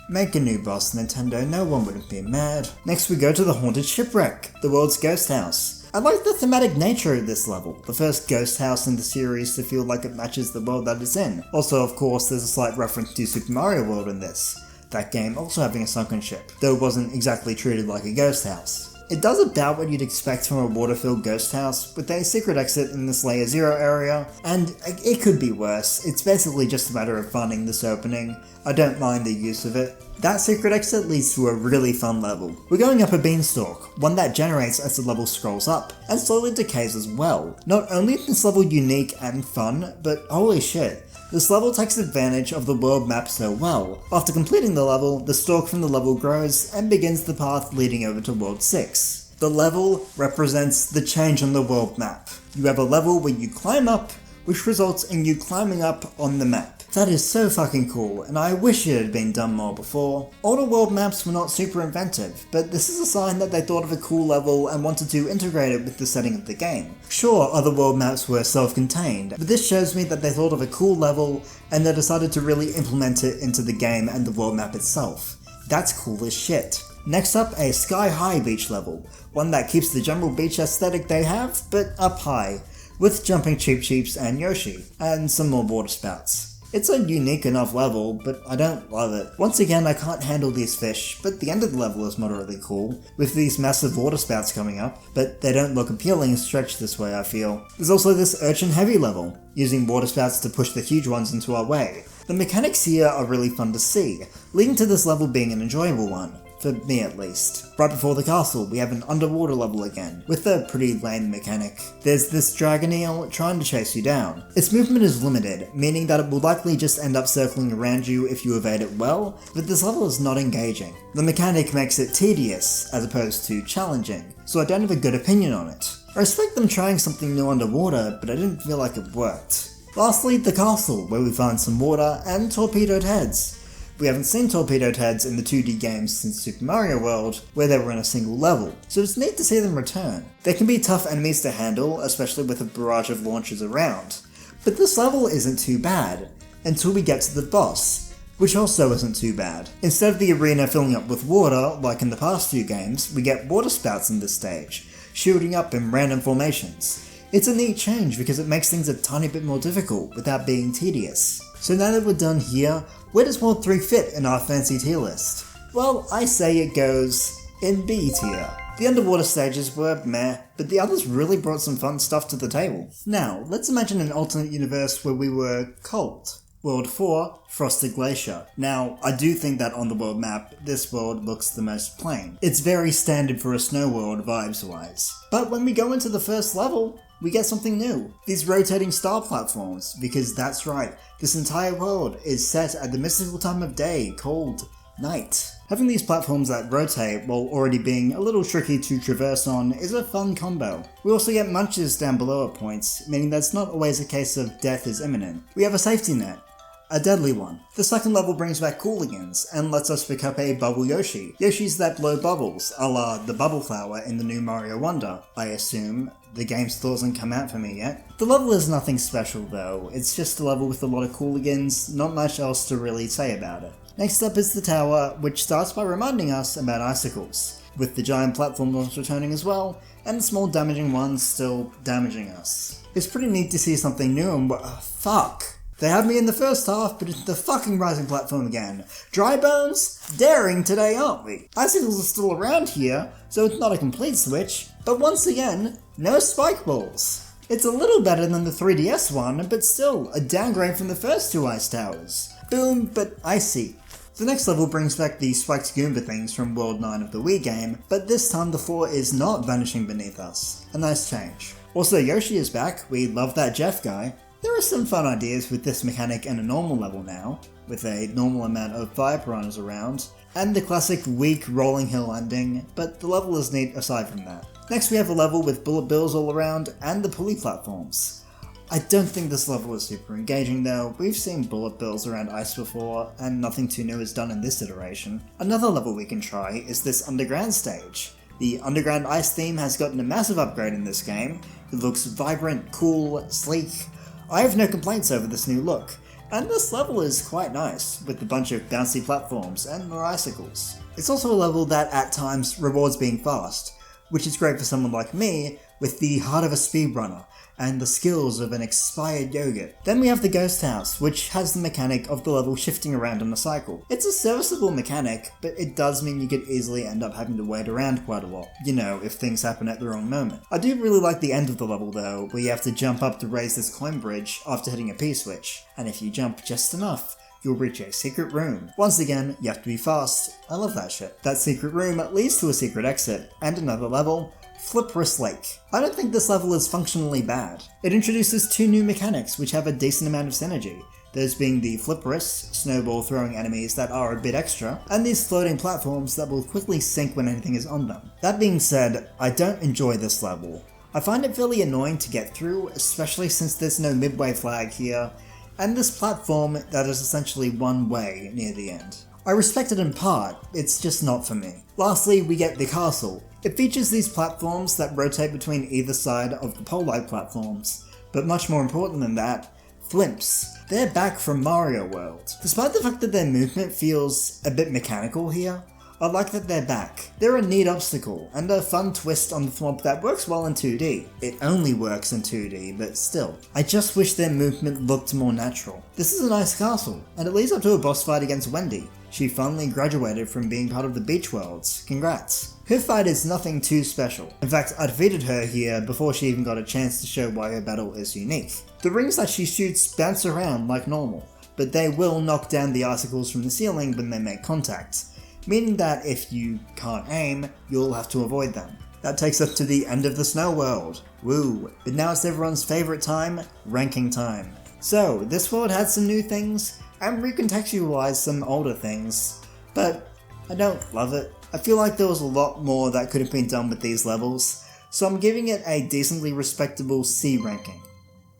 Make a new boss, Nintendo, no one would be mad. Next we go to the Haunted Shipwreck, the world's ghost house. I like the thematic nature of this level, the first ghost house in the series to feel like it matches the world that it's in. Also, of course, there's a slight reference to Super Mario World in this, that game also having a sunken ship, though it wasn't exactly treated like a ghost house. It does about what you'd expect from a water-filled ghost house, with a secret exit in this Layer 0 area, and it could be worse. It's basically just a matter of finding this opening. I don't mind the use of it. That secret exit leads to a really fun level. We're going up a beanstalk, one that generates as the level scrolls up, and slowly decays as well. Not only is this level unique and fun, but holy shit, This level takes advantage of the world map so well. After completing the level, the stalk from the level grows and begins the path leading over to World 6. The level represents the change on the world map. You have a level where you climb up, which results in you climbing up on the map. That is so fucking cool, and I wish it had been done more before. Older world maps were not super inventive, but this is a sign that they thought of a cool level and wanted to integrate it with the setting of the game. Sure, other world maps were self-contained, but this shows me that they thought of a cool level and they decided to really implement it into the game and the world map itself. That's cool as shit. Next up, a sky-high beach level, one that keeps the general beach aesthetic they have, but up high, with jumping Cheep Cheeps and Yoshi, and some more water spouts. It's a unique enough level, but I don't love it. Once again, I can't handle these fish, but the end of the level is moderately cool, with these massive water spouts coming up, but they don't look appealing stretched this way, I feel. There's also this urchin heavy level, using water spouts to push the huge ones into our way. The mechanics here are really fun to see, leading to this level being an enjoyable one. For me at least. Right before the castle, we have an underwater level again, with a pretty lame mechanic. There's this dragon eel trying to chase you down. Its movement is limited, meaning that it will likely just end up circling around you if you evade it well, but this level is not engaging. The mechanic makes it tedious, as opposed to challenging, so I don't have a good opinion on it. I respect them trying something new underwater, but I didn't feel like it worked. Lastly, the castle, where we find some water and torpedoed heads. We haven't seen torpedoed heads in the 2D games since Super Mario World, where they were in a single level, so it's neat to see them return. They can be tough enemies to handle, especially with a barrage of launchers around. But this level isn't too bad, until we get to the boss, which also isn't too bad. Instead of the arena filling up with water, like in the past few games, we get water spouts in this stage, shooting up in random formations. It's a neat change because it makes things a tiny bit more difficult without being tedious. So now that we're done here, where does World 3 fit in our fancy tier list? Well, I say it goes in B tier. The underwater stages were meh, but the others really brought some fun stuff to the table. Now, let's imagine an alternate universe where we were cold. World 4, Frosted Glacier. Now, I do think that on the world map, this world looks the most plain. It's very standard for a snow world vibes-wise. But when we go into the first level, we get something new. These rotating star platforms, because that's right, this entire world is set at the mystical time of day called night. Having these platforms that rotate while already being a little tricky to traverse on is a fun combo. We also get munches down below at points, meaning that it's not always a case of death is imminent. We have a safety net. A deadly one. The second level brings back Cooligans and lets us pick up a Bubble Yoshi. Yoshis that blow bubbles, a la the Bubble Flower in the new Mario Wonder, I assume. The game still hasn't come out for me yet. The level is nothing special though, it's just a level with a lot of Cooligans, not much else to really say about it. Next up is the tower, which starts by reminding us about icicles, with the giant platform launch returning as well, and the small damaging ones still damaging us. It's pretty neat to see something new and fuck! They had me in the first half, but it's the fucking rising platform again. Dry bones? Daring today, aren't we? Icicles are still around here, so it's not a complete switch, but once again, no spike balls. It's a little better than the 3DS one, but still, a downgrade from the first two ice towers. Boom, but icy. The next level brings back the spiked Goomba things from World 9 of the Wii game, but this time the floor is not vanishing beneath us. A nice change. Also, Yoshi is back, we love that Jeff guy. There are some fun ideas with this mechanic in a normal level now, with a normal amount of fire piranhas around, and the classic weak rolling hill ending, but the level is neat aside from that. Next we have a level with bullet bills all around, and the pulley platforms. I don't think this level is super engaging though, we've seen bullet bills around ice before, and nothing too new is done in this iteration. Another level we can try is this underground stage. The underground ice theme has gotten a massive upgrade in this game. It looks vibrant, cool, sleek. I have no complaints over this new look, and this level is quite nice, with a bunch of bouncy platforms and more icicles. It's also a level that at times rewards being fast, which is great for someone like me with the heart of a speedrunner and the skills of an expired yogurt. Then we have the Ghost House, which has the mechanic of the level shifting around in a cycle. It's a serviceable mechanic, but it does mean you could easily end up having to wait around quite a lot, you know, if things happen at the wrong moment. I do really like the end of the level though, where you have to jump up to raise this climb bridge after hitting a P-switch, and if you jump just enough, you'll reach a secret room. Once again, you have to be fast. I love that shit. That secret room leads to a secret exit, and another level, Flipperous Lake. I don't think this level is functionally bad. It introduces two new mechanics which have a decent amount of synergy. those being the flipperists, snowball throwing enemies that are a bit extra, and these floating platforms that will quickly sink when anything is on them. That being said, I don't enjoy this level. I find it fairly annoying to get through, especially since there's no midway flag here, and this platform that is essentially one way near the end. I respect it in part, it's just not for me. Lastly, we get the castle. It features these platforms that rotate between either side of the pole-like platforms, but much more important than that, flimps. They're back from Mario World. Despite the fact that their movement feels a bit mechanical here, I like that they're back. They're a neat obstacle, and a fun twist on the thwomp that works well in 2D. It only works in 2D, but still. I just wish their movement looked more natural. This is a nice castle, and it leads up to a boss fight against Wendy. She finally graduated from being part of the Beach Worlds. Congrats. Her fight is nothing too special. In fact, I defeated her here before she even got a chance to show why her battle is unique. The rings that she shoots bounce around like normal, but they will knock down the icicles from the ceiling when they make contact, meaning that if you can't aim, you'll have to avoid them. That takes us to the end of the snow world. Woo! But now it's everyone's favourite time, ranking time. So, this world had some new things, and recontextualized some older things, but I don't love it. I feel like there was a lot more that could have been done with these levels, so I'm giving it a decently respectable C ranking.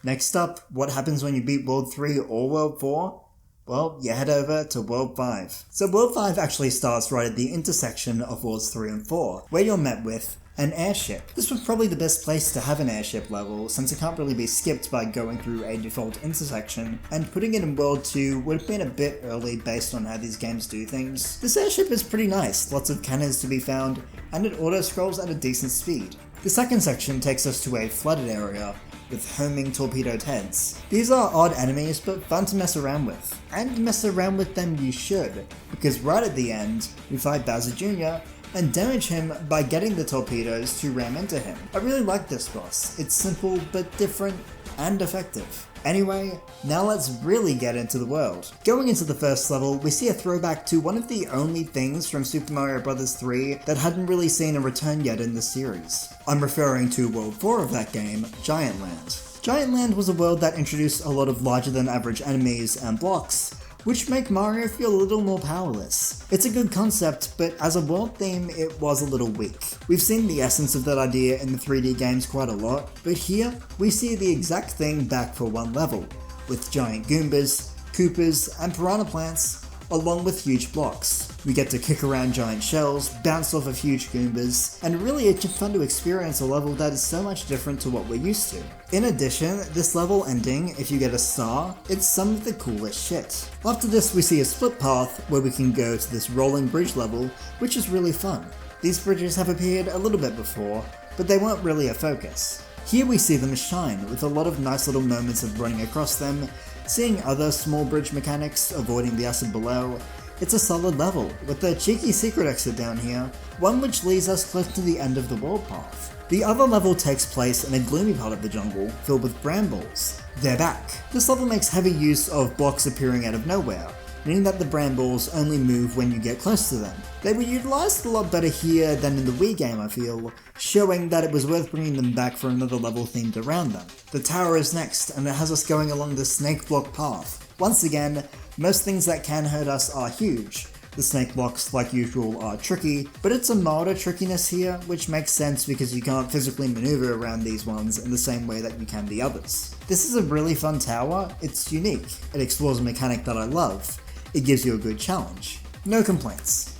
Next up, what happens when you beat World 3 or World 4? Well, you head over to World 5. So World 5 actually starts right at the intersection of Worlds 3 and 4, where you're met with an airship. This was probably the best place to have an airship level, since it can't really be skipped by going through a default intersection, and putting it in World 2 would have been a bit early based on how these games do things. This airship is pretty nice, lots of cannons to be found, and it auto-scrolls at a decent speed. The second section takes us to a flooded area, with homing torpedoed heads. These are odd enemies, but fun to mess around with. And mess around with them you should, because right at the end, we fight Bowser Jr., and damage him by getting the torpedoes to ram into him. I really like this boss. It's simple but different and effective. Anyway, now let's really get into the world. Going into the first level, we see a throwback to one of the only things from Super Mario Bros. 3 that hadn't really seen a return yet in the series. I'm referring to World 4 of that game, Giant Land. Giant Land was a world that introduced a lot of larger than average enemies and blocks, which make Mario feel a little more powerless. It's a good concept, but as a world theme, it was a little weak. We've seen the essence of that idea in the 3D games quite a lot, but here, we see the exact thing back for one level, with giant Goombas, Koopas, and Piranha Plants, along with huge blocks. We get to kick around giant shells, bounce off of huge Goombas, and really it's just fun to experience a level that is so much different to what we're used to. In addition, this level ending, if you get a star, it's some of the coolest shit. After this we see a split path where we can go to this rolling bridge level, which is really fun. These bridges have appeared a little bit before, but they weren't really a focus. Here we see them shine, with a lot of nice little moments of running across them, seeing other small bridge mechanics, avoiding the acid below. It's a solid level, with a cheeky secret exit down here, one which leads us close to the end of the world path. The other level takes place in a gloomy part of the jungle, filled with brambles. They're back. This level makes heavy use of blocks appearing out of nowhere, meaning that the brambles only move when you get close to them. They were utilised a lot better here than in the Wii game, I feel, showing that it was worth bringing them back for another level themed around them. The tower is next, and it has us going along the snake block path. Once again, most things that can hurt us are huge. The snake blocks, like usual, are tricky, but it's a milder trickiness here, which makes sense because you can't physically maneuver around these ones in the same way that you can the others. This is a really fun tower, it's unique, it explores a mechanic that I love, it gives you a good challenge. No complaints.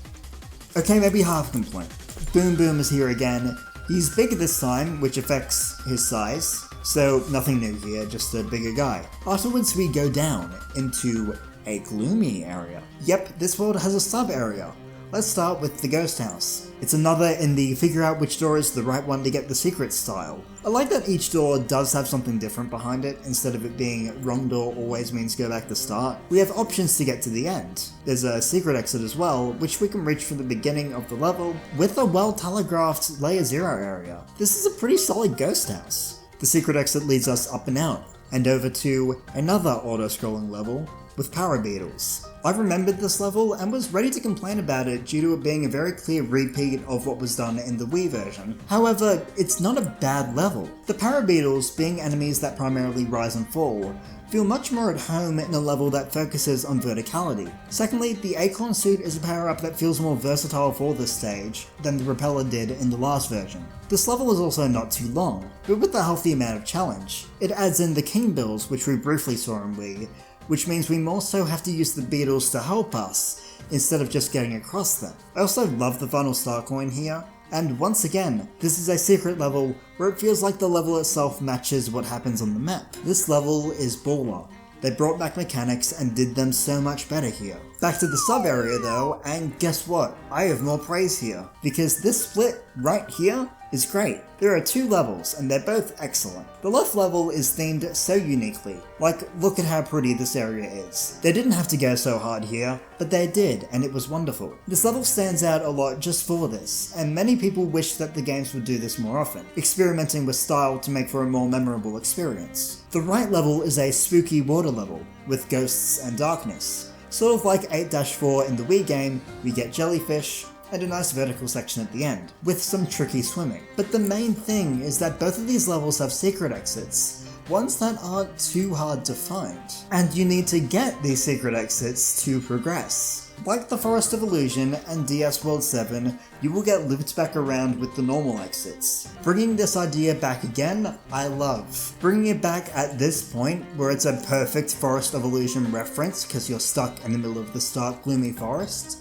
Okay, maybe half a complaint. Boom Boom is here again. He's bigger this time, which affects his size, so nothing new here, just a bigger guy. Afterwards we go down into a gloomy area. Yep, this world has a sub-area. Let's start with the ghost house. It's another in the figure out which door is the right one to get the secret style. I like that each door does have something different behind it, instead of it being wrong door always means go back to start. We have options to get to the end. There's a secret exit as well, which we can reach from the beginning of the level, with a well telegraphed layer 0 area. This is a pretty solid ghost house. The secret exit leads us up and out, and over to another auto-scrolling level, with Power Beetles. I remembered this level and was ready to complain about it due to it being a very clear repeat of what was done in the Wii version. However, it's not a bad level. The Power Beetles, being enemies that primarily rise and fall, feel much more at home in a level that focuses on verticality. Secondly, the Acorn suit is a power-up that feels more versatile for this stage than the Repeller did in the last version. This level is also not too long, but with a healthy amount of challenge. It adds in the King Bills, which we briefly saw in Wii, which means we more so have to use the Beetles to help us, instead of just getting across them. I also love the final star coin here, and once again, this is a secret level where it feels like the level itself matches what happens on the map. This level is baller. They brought back mechanics and did them so much better here. Back to the sub area though, and guess what? I have more praise here, because this split right here is great. There are 2 levels, and they're both excellent. The left level is themed so uniquely. Like, look at how pretty this area is. They didn't have to go so hard here, but they did, and it was wonderful. This level stands out a lot just for this, and many people wish that the games would do this more often, experimenting with style to make for a more memorable experience. The right level is a spooky water level, with ghosts and darkness. Sort of like 8-4 in the Wii game, we get jellyfish, and a nice vertical section at the end, with some tricky swimming. But the main thing is that both of these levels have secret exits, ones that aren't too hard to find, and you need to get these secret exits to progress. Like the Forest of Illusion and DS World 7, you will get looped back around with the normal exits. Bringing this idea back again, I love. Bringing it back at this point, where it's a perfect Forest of Illusion reference because you're stuck in the middle of the stark gloomy forest,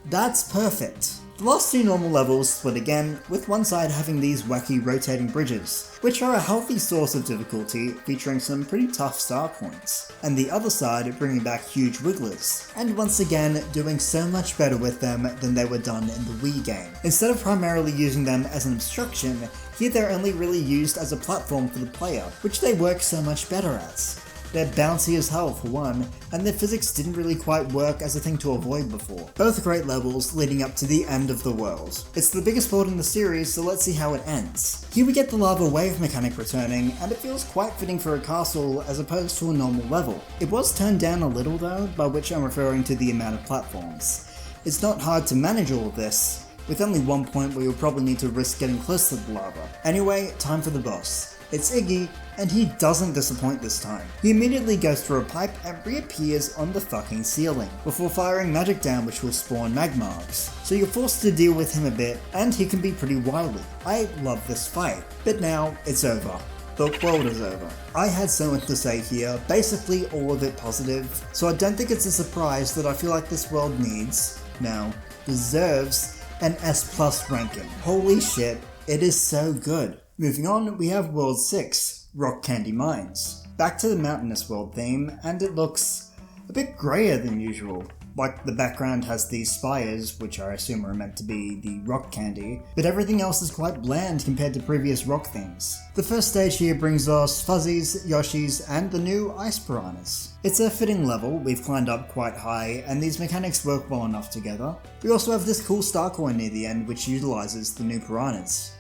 that's perfect. The last 2 normal levels split again, with one side having these wacky rotating bridges, which are a healthy source of difficulty, featuring some pretty tough star coins, and the other side bringing back huge wigglers, and once again doing so much better with them than they were done in the Wii game. Instead of primarily using them as an obstruction, here they're only really used as a platform for the player, which they work so much better at. They're bouncy as hell for one, and their physics didn't really quite work as a thing to avoid before. Both great levels leading up to the end of the world. It's the biggest build in the series, so let's see how it ends. Here we get the lava wave mechanic returning, and it feels quite fitting for a castle as opposed to a normal level. It was turned down a little though, by which I'm referring to the amount of platforms. It's not hard to manage all of this, with only one point where you'll probably need to risk getting close to the lava. Anyway, time for the boss. It's Iggy, and he doesn't disappoint this time. He immediately goes through a pipe and reappears on the fucking ceiling, before firing magic down which will spawn magmargs. So you're forced to deal with him a bit, and he can be pretty wily. I love this fight, but now it's over. The world is over. I had so much to say here, basically all of it positive, so I don't think it's a surprise that I feel like this world needs, no, deserves, an S+ ranking. Holy shit, it is so good. Moving on, we have World 6, Rock Candy Mines. Back to the mountainous world theme, and it looks a bit grayer than usual. Like, the background has these spires, which I assume are meant to be the rock candy, but everything else is quite bland compared to previous rock themes. The first stage here brings us Fuzzies, Yoshis, and the new Ice Piranhas. It's a fitting level, we've climbed up quite high, and these mechanics work well enough together. We also have this cool star coin near the end which utilizes the new piranhas.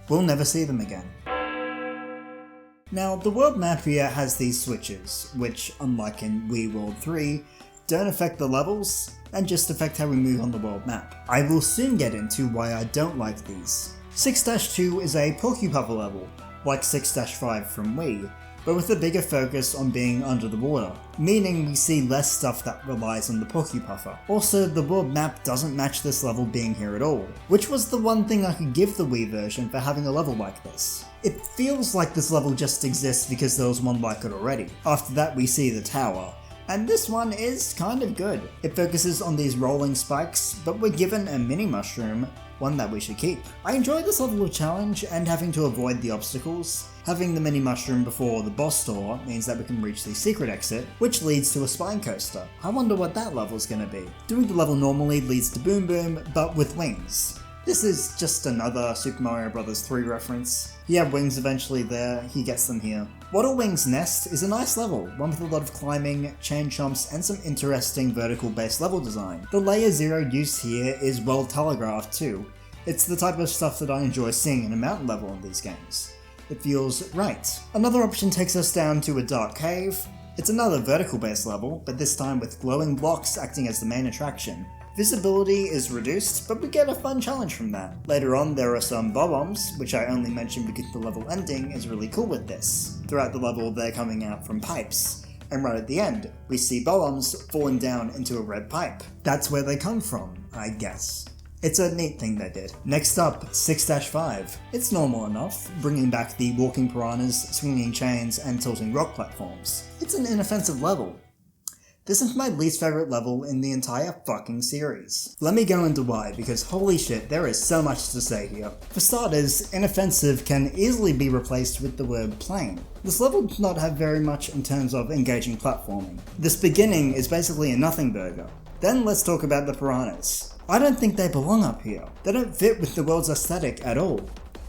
We'll never see them again. Now, the world map here has these switches, which, unlike in Wii World 3, don't affect the levels, and just affect how we move on the world map. I will soon get into why I don't like these. 6-2 is a Porcupuffer level, like 6-5 from Wii, but with a bigger focus on being under the water, meaning we see less stuff that relies on the Porcupuffer. Also, the world map doesn't match this level being here at all, which was the one thing I could give the Wii version for having a level like this. It feels like this level just exists because there was one like it already. After that we see the tower, and this one is kind of good. It focuses on these rolling spikes, but we're given a mini mushroom, one that we should keep. I enjoy this level of challenge and having to avoid the obstacles. Having the mini mushroom before the boss door means that we can reach the secret exit, which leads to a spine coaster. I wonder what that level's gonna be. Doing the level normally leads to Boom Boom, but with wings. This is just another Super Mario Bros. 3 reference. He had wings eventually there, he gets them here. Waddle Wings Nest is a nice level, one with a lot of climbing, chain chomps, and some interesting vertical based level design. The layer 0 used here is well telegraphed too. It's the type of stuff that I enjoy seeing in a mountain level in these games. It feels right. Another option takes us down to a dark cave. It's another vertical based level, but this time with glowing blocks acting as the main attraction. Visibility is reduced, but we get a fun challenge from that. Later on there are some bob-ombs, which I only mention because the level ending is really cool with this. Throughout the level they're coming out from pipes, and right at the end, we see bombs falling down into a red pipe. That's where they come from, I guess. It's a neat thing they did. Next up, 6-5. It's normal enough, bringing back the walking piranhas, swinging chains, and tilting rock platforms. It's an inoffensive level. This is my least favourite level in the entire fucking series. Let me go into why, because holy shit, there is so much to say here. For starters, inoffensive can easily be replaced with the word plain. This level does not have very much in terms of engaging platforming. This beginning is basically a nothing burger. Then let's talk about the piranhas. I don't think they belong up here. They don't fit with the world's aesthetic at all.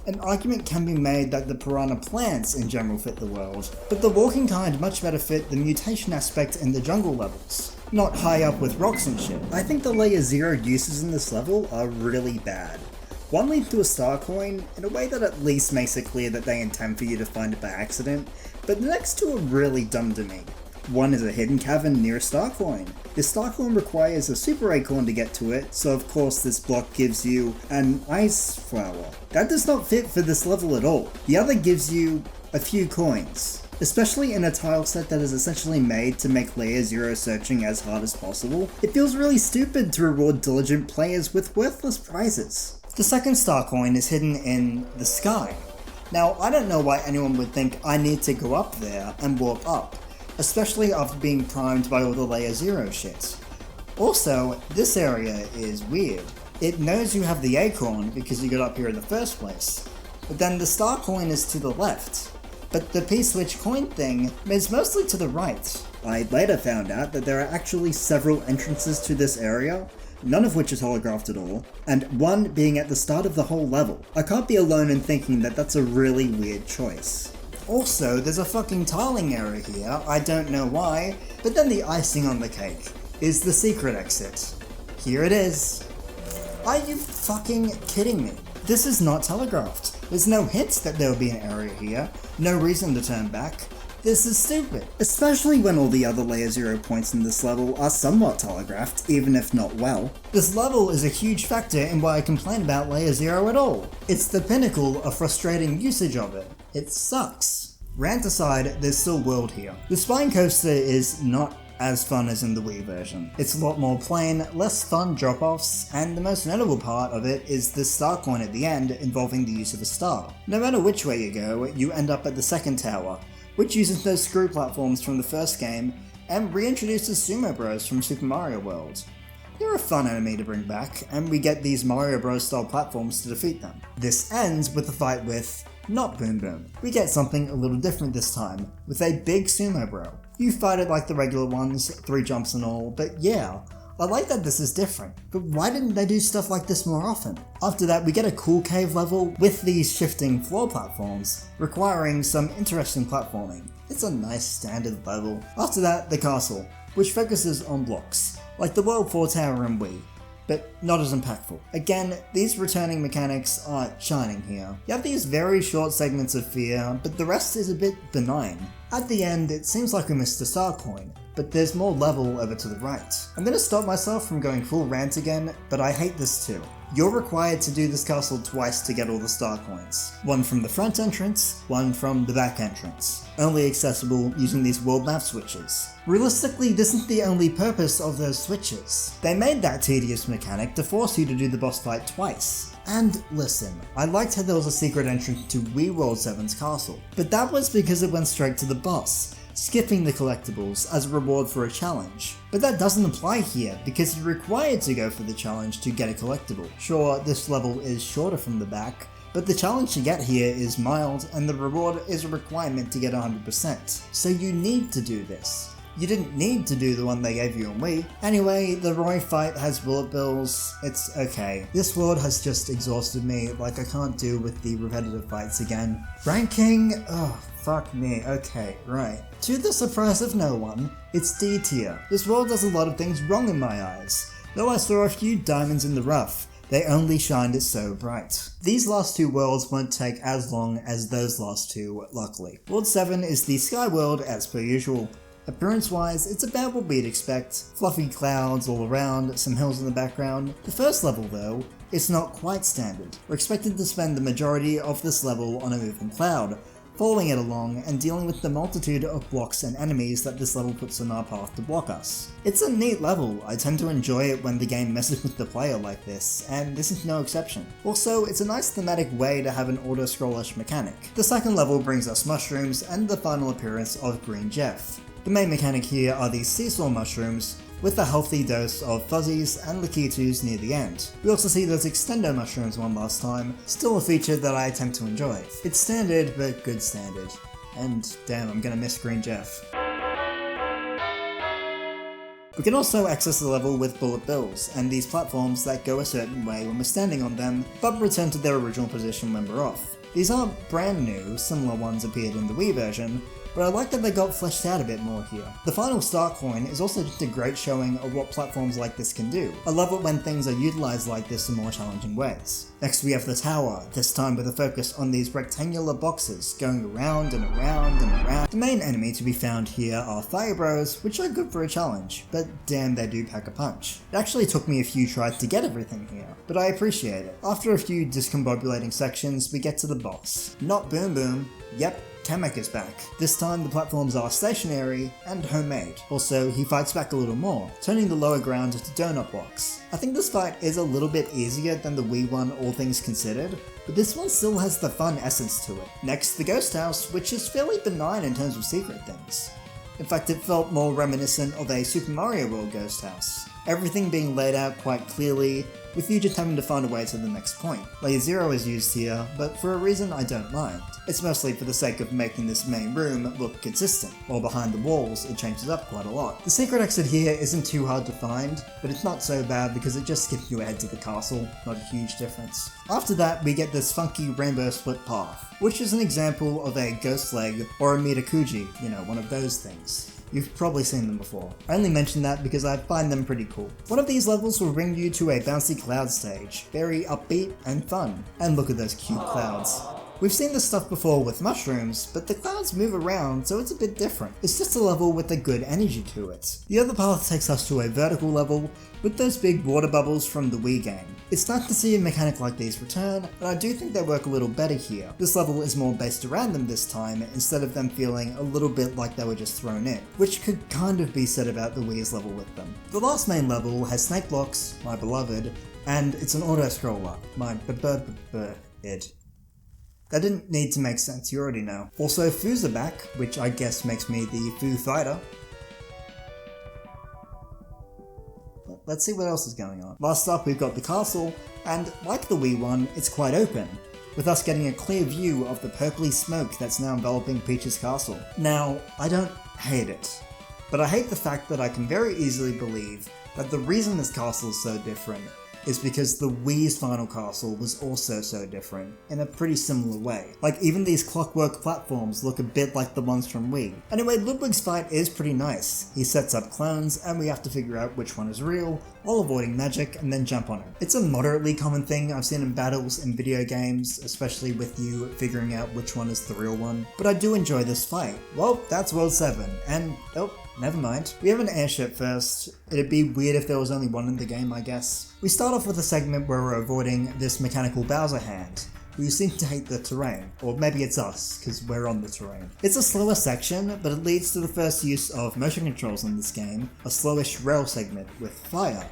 An argument can be made that the piranha plants in general fit the world, but the walking kind much better fit the mutation aspect in the jungle levels, not high up with rocks and shit. I think the layer 0 uses in this level are really bad. One leads to a star coin in a way that at least makes it clear that they intend for you to find it by accident, but the next two are really dumb to me. One is a hidden cavern near a star coin. This star coin requires a super acorn to get to it, so of course this block gives you an ice flower. That does not fit for this level at all. The other gives you a few coins. Especially in a tile set that is essentially made to make layer 0 searching as hard as possible, it feels really stupid to reward diligent players with worthless prizes. The second star coin is hidden in the sky. Now, I don't know why anyone would think I need to go up there and warp up, especially after being primed by all the layer 0 shit. Also, this area is weird. It knows you have the acorn because you got up here in the first place, but then the star coin is to the left, but the P-switch coin thing is mostly to the right. I later found out that there are actually several entrances to this area, none of which is holographed at all, and one being at the start of the whole level. I can't be alone in thinking that that's a really weird choice. Also, there's a fucking tiling area here, I don't know why, but then the icing on the cake is the secret exit. Here it is. Are you fucking kidding me? This is not telegraphed. There's no hints that there will be an area here, no reason to turn back. This is stupid. Especially when all the other layer 0 points in this level are somewhat telegraphed, even if not well. This level is a huge factor in why I complain about layer 0 at all. It's the pinnacle of frustrating usage of it. It sucks. Rant aside, there's still world here. The spine coaster is not as fun as in the Wii version. It's a lot more plain, less fun drop-offs, and the most notable part of it is the star coin at the end involving the use of a star. No matter which way you go, you end up at the second tower, which uses those screw platforms from the first game and reintroduces Sumo Bros from Super Mario World. They're a fun enemy to bring back, and we get these Mario Bros style platforms to defeat them. This ends with a fight with not Boom Boom. We get something a little different this time, with a big Sumo Bro. You fight it like the regular ones, 3 jumps and all, but yeah, I like that this is different, but why didn't they do stuff like this more often? After that, we get a cool cave level with these shifting floor platforms, requiring some interesting platforming. It's a nice standard level. After that, the castle, which focuses on blocks, like the World 4 Tower in Wii, but not as impactful. Again, these returning mechanics aren't shining here. You have these very short segments of fear, but the rest is a bit benign. At the end, it seems like we missed a star coin, but there's more level over to the right. I'm gonna stop myself from going full rant again, but I hate this too. You're required to do this castle twice to get all the star coins. One from the front entrance, one from the back entrance. Only accessible using these world map switches. Realistically, this isn't the only purpose of those switches. They made that tedious mechanic to force you to do the boss fight twice. And listen, I liked how there was a secret entrance to Wii World 7's castle, but that was because it went straight to the boss, skipping the collectibles as a reward for a challenge. But that doesn't apply here, because you're required to go for the challenge to get a collectible. Sure, this level is shorter from the back, but the challenge to get here is mild, and the reward is a requirement to get 100%. So you need to do this. You didn't need to do the one they gave you on Wii. Anyway, the Roy fight has bullet bills. It's okay. This world has just exhausted me, like I can't do with the repetitive fights again. Ranking? Oh, fuck me. Okay, right. To the surprise of no one, it's D tier. This world does a lot of things wrong in my eyes. Though I saw a few diamonds in the rough, they only shined it so bright. These last 2 worlds won't take as long as those last 2, luckily. World 7 is the Sky World as per usual. Appearance-wise, it's about what we'd expect. Fluffy clouds all around, some hills in the background. The first level, though, is not quite standard. We're expected to spend the majority of this level on a moving cloud, following it along and dealing with the multitude of blocks and enemies that this level puts on our path to block us. It's a neat level. I tend to enjoy it when the game messes with the player like this, and this is no exception. Also, it's a nice thematic way to have an auto-scrollish mechanic. The second level brings us mushrooms and the final appearance of Green Jeff. The main mechanic here are these seesaw mushrooms, with a healthy dose of fuzzies and lakitus near the end. We also see those extendo mushrooms one last time, still a feature that I tend to enjoy. It's standard, but good standard. And damn, I'm gonna miss Green Jeff. We can also access the level with bullet bills, and these platforms that go a certain way when we're standing on them, but return to their original position when we're off. These aren't brand new, similar ones appeared in the Wii version, but I like that they got fleshed out a bit more here. The final star coin is also just a great showing of what platforms like this can do. I love it when things are utilised like this in more challenging ways. Next we have the tower, this time with a focus on these rectangular boxes going around and around and around. The main enemy to be found here are Fire Bros, which are good for a challenge, but damn they do pack a punch. It actually took me a few tries to get everything here, but I appreciate it. After a few discombobulating sections, we get to the boss. Not Boom Boom, yep, Kamek is back. This time the platforms are stationary and homemade. Also, he fights back a little more, turning the lower ground to donut blocks. I think this fight is a little bit easier than the Wii one, all things considered, but this one still has the fun essence to it. Next, the Ghost House, which is fairly benign in terms of secret things. In fact, it felt more reminiscent of a Super Mario World Ghost House. Everything being laid out quite clearly, with you just having to find a way to the next point. Layer 0 is used here, but for a reason I don't mind. It's mostly for the sake of making this main room look consistent, while behind the walls it changes up quite a lot. The secret exit here isn't too hard to find, but it's not so bad because it just gives you ahead to the castle, not a huge difference. After that we get this funky rainbow split path, which is an example of a ghost leg or a mitakuji, you know, one of those things. You've probably seen them before. I only mention that because I find them pretty cool. One of these levels will bring you to a bouncy cloud stage, very upbeat and fun. And look at those cute clouds. We've seen this stuff before with mushrooms, but the clouds move around so it's a bit different. It's just a level with a good energy to it. The other path takes us to a vertical level with those big water bubbles from the Wii game. It's nice to see a mechanic like these return, but I do think they work a little better here. This level is more based around them this time, instead of them feeling a little bit like they were just thrown in, which could kind of be said about the Wii's level with them. The last main level has snake blocks, my beloved, and it's an auto-scroller, my id. That didn't need to make sense, you already know. Also, Foo's are back, which I guess makes me the Foo Fighter. Let's see what else is going on. Last up we've got the castle, and like the Wii one, it's quite open, with us getting a clear view of the purpley smoke that's now enveloping Peach's castle. Now, I don't hate it, but I hate the fact that I can very easily believe that the reason this castle is so different is because the Wii's final castle was also so different, in a pretty similar way. Like, even these clockwork platforms look a bit like the ones from Wii. Anyway, Ludwig's fight is pretty nice. He sets up clones, and we have to figure out which one is real, while avoiding magic, and then jump on it. It's a moderately common thing I've seen in battles in video games, especially with you figuring out which one is the real one, but I do enjoy this fight. Well, that's World 7, and oh, never mind. We have an airship first. It'd be weird if there was only one in the game, I guess. We start off with a segment where we're avoiding this mechanical Bowser hand, who seem to hate the terrain. Or maybe it's us, because we're on the terrain. It's a slower section, but it leads to the first use of motion controls in this game, a slowish rail segment with fire.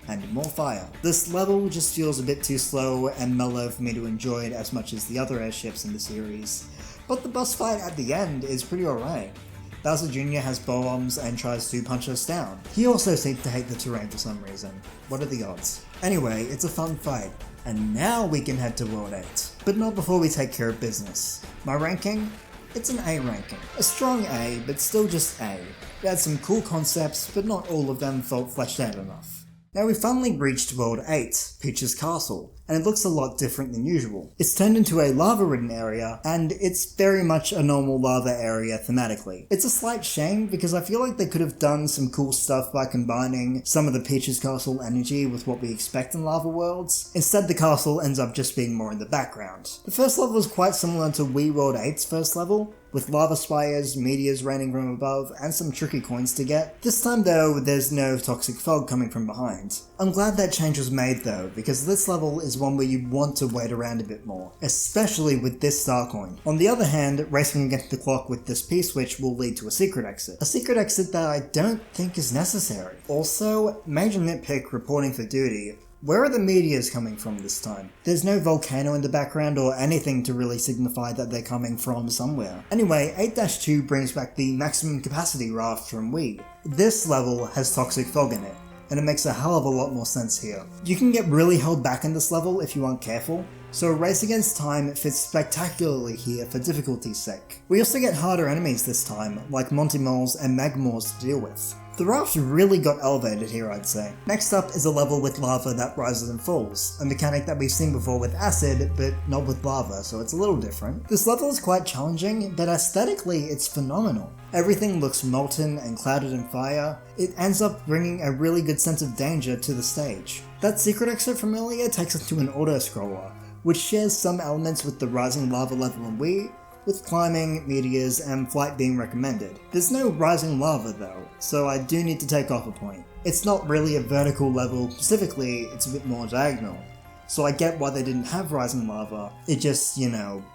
And more fire. This level just feels a bit too slow and mellow for me to enjoy it as much as the other airships in the series, but the boss fight at the end is pretty alright. Bowser Jr. has bombs and tries to punch us down. He also seems to hate the terrain for some reason. What are the odds? Anyway, it's a fun fight, and now we can head to World 8. But not before we take care of business. My ranking? It's an A ranking. A strong A, but still just A. It had some cool concepts, but not all of them felt fleshed out enough. Now we've finally reached World 8, Peach's Castle, and it looks a lot different than usual. It's turned into a lava-ridden area, and it's very much a normal lava area thematically. It's a slight shame because I feel like they could have done some cool stuff by combining some of the Peach's Castle energy with what we expect in lava worlds. Instead, the castle ends up just being more in the background. The first level is quite similar to Wii World 8's first level, with lava spires, meteors raining from above, and some tricky coins to get. This time though, there's no toxic fog coming from behind. I'm glad that change was made though, because this level is is one where you want to wait around a bit more, especially with this star coin. On the other hand, racing against the clock with this P-switch will lead to a secret exit. A secret exit that I don't think is necessary. Also, major nitpick reporting for duty. Where are the meteors coming from this time? There's no volcano in the background or anything to really signify that they're coming from somewhere. Anyway, 8-2 brings back the maximum capacity raft from Wii. This level has toxic fog in it, and it makes a hell of a lot more sense here. You can get really held back in this level if you aren't careful, so a race against time fits spectacularly here for difficulty's sake. We also get harder enemies this time, like Monty Moles and Magmores to deal with. The raft really got elevated here, I'd say. Next up is a level with lava that rises and falls, a mechanic that we've seen before with acid, but not with lava, so it's a little different. This level is quite challenging, but aesthetically it's phenomenal. Everything looks molten and clouded in fire. It ends up bringing a really good sense of danger to the stage. That secret exit from earlier takes us to an auto-scroller, which shares some elements with the rising lava level in Wii, with climbing, meteors, and flight being recommended. There's no rising lava though, so I do need to take off a point. It's not really a vertical level, specifically it's a bit more diagonal. So I get why they didn't have rising lava, it just,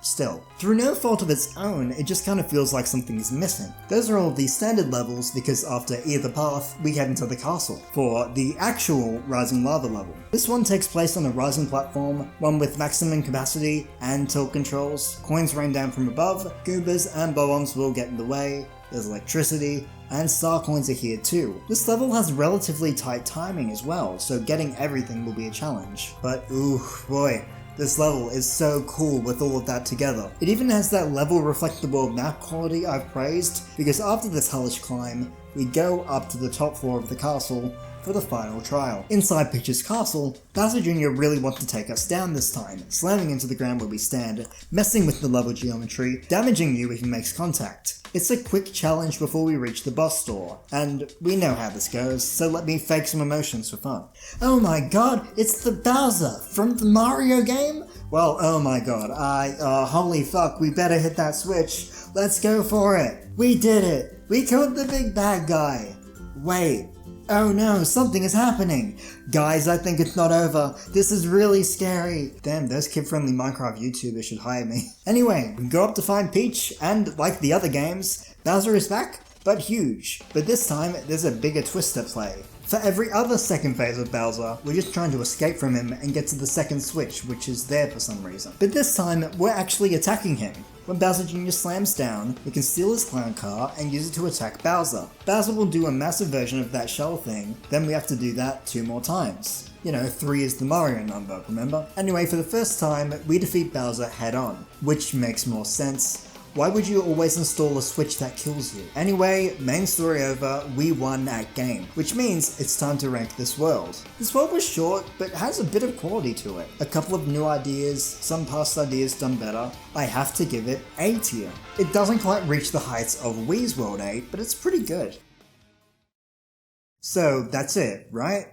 still. Through no fault of its own, it just kind of feels like something is missing. Those are all of the standard levels because after either path, we head into the castle, for the actual rising lava level. This one takes place on a rising platform, one with maximum capacity and tilt controls. Coins rain down from above, Goombas and bombs will get in the way, there's electricity, and star coins are here too. This level has relatively tight timing as well, so getting everything will be a challenge. But ooh boy, this level is so cool with all of that together. It even has that level reflect the world map quality I've praised, because after this hellish climb, we go up to the top floor of the castle for the final trial. Inside Peach's castle, Bowser Jr. really wants to take us down this time, slamming into the ground where we stand, messing with the level geometry, damaging you if he makes contact. It's a quick challenge before we reach the boss door, and we know how this goes, so let me fake some emotions for fun. Oh my god, it's the Bowser from the Mario game? Well, oh my god, holy fuck, we better hit that switch. Let's go for it. We did it. We killed the big bad guy. Wait. Oh no, something is happening! Guys, I think it's not over. This is really scary. Damn, those kid-friendly Minecraft YouTubers should hire me. Anyway, we go up to find Peach, and like the other games, Bowser is back, but huge. But this time, there's a bigger twist at play. For every other second phase of Bowser, we're just trying to escape from him and get to the second switch, which is there for some reason. But this time, we're actually attacking him. When Bowser Jr. slams down, we can steal his clown car and use it to attack Bowser. Bowser will do a massive version of that shell thing, then we have to do that 2 more times. 3 is the Mario number, remember? Anyway, for the first time, we defeat Bowser head on, which makes more sense. Why would you always install a switch that kills you? Anyway, main story over, we won that game, which means it's time to rank this world. This world was short, but has a bit of quality to it. A couple of new ideas, some past ideas done better. I have to give it A tier. It doesn't quite reach the heights of Wii's World 8, but it's pretty good. So that's it, right?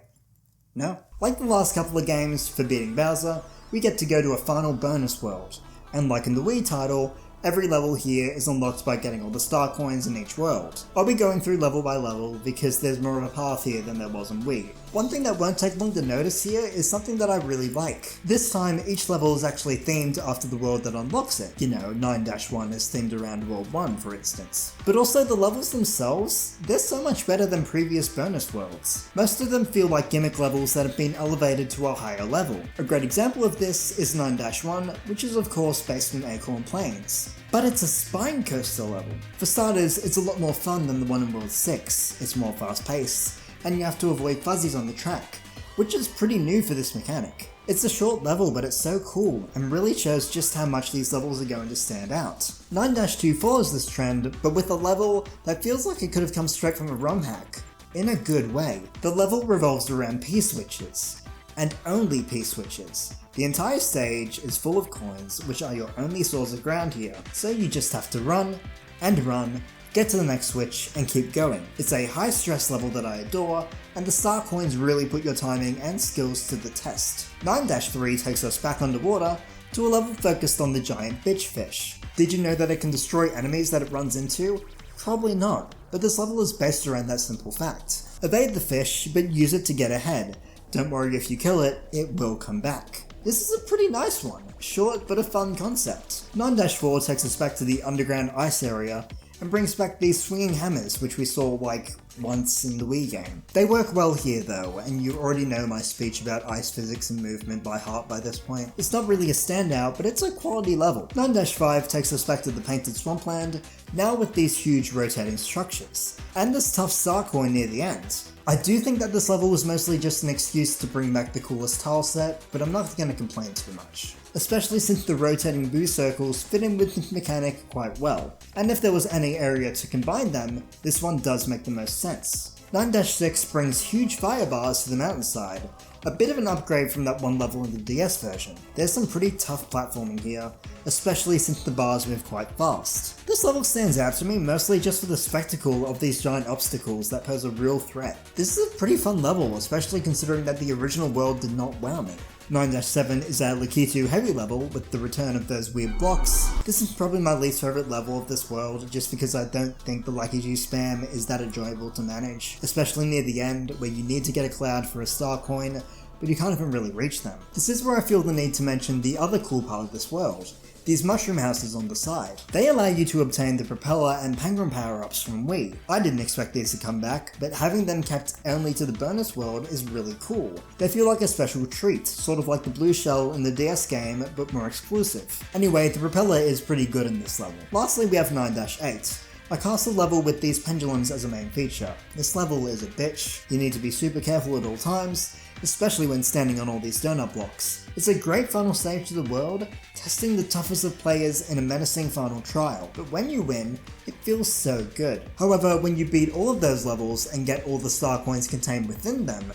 No? Like the last couple of games for beating Bowser, we get to go to a final bonus world, and like in the Wii title, every level here is unlocked by getting all the star coins in each world. I'll be going through level by level because there's more of a path here than there was in Wii. One thing that won't take long to notice here is something that I really like. This time, each level is actually themed after the world that unlocks it. 9-1 is themed around World 1, for instance. But also the levels themselves, they're so much better than previous bonus worlds. Most of them feel like gimmick levels that have been elevated to a higher level. A great example of this is 9-1, which is of course based on Acorn Plains. But it's a spine coaster level. For starters, it's a lot more fun than the one in World 6, it's more fast paced, and you have to avoid fuzzies on the track, which is pretty new for this mechanic. It's a short level, but it's so cool, and really shows just how much these levels are going to stand out. 9-2 follows this trend, but with a level that feels like it could have come straight from a ROM hack. In a good way. The level revolves around P-switches, and only P-switches. The entire stage is full of coins, which are your only source of ground here, so you just have to run, and run, get to the next switch, and keep going. It's a high stress level that I adore, and the star coins really put your timing and skills to the test. 9-3 takes us back underwater to a level focused on the giant bitch fish. Did you know that it can destroy enemies that it runs into? Probably not, but this level is based around that simple fact. Evade the fish, but use it to get ahead. Don't worry if you kill it, it will come back. This is a pretty nice one, short but a fun concept. 9-4 takes us back to the underground ice area and brings back these swinging hammers which we saw like once in the Wii game. They work well here though, and you already know my speech about ice physics and movement by heart by this point. It's not really a standout, but it's a quality level. 9-5 takes us back to the painted swampland, now with these huge rotating structures, and this tough star coin near the end. I do think that this level was mostly just an excuse to bring back the coolest tile set, but I'm not going to complain too much. Especially since the rotating boo circles fit in with the mechanic quite well, and if there was any area to combine them, this one does make the most sense. 9-6 brings huge fire bars to the mountainside, a bit of an upgrade from that one level in the DS version. There's some pretty tough platforming here, especially since the bars move quite fast. This level stands out to me mostly just for the spectacle of these giant obstacles that pose a real threat. This is a pretty fun level, especially considering that the original world did not wow me. 9-7 is a Lakitu heavy level with the return of those weird blocks. This is probably my least favourite level of this world, just because I don't think the Lakitu spam is that enjoyable to manage, especially near the end where you need to get a cloud for a star coin, but you can't even really reach them. This is where I feel the need to mention the other cool part of this world. These mushroom houses on the side. They allow you to obtain the propeller and penguin power-ups from Wii. I didn't expect these to come back, but having them kept only to the bonus world is really cool. They feel like a special treat, sort of like the blue shell in the DS game, but more exclusive. Anyway, the propeller is pretty good in this level. Lastly, we have 9-8. A castle level with these pendulums as a main feature. This level is a bitch. You need to be super careful at all times, especially when standing on all these donut blocks. It's a great final stage to the world, testing the toughest of players in a menacing final trial, but when you win, it feels so good. However, when you beat all of those levels and get all the star coins contained within them,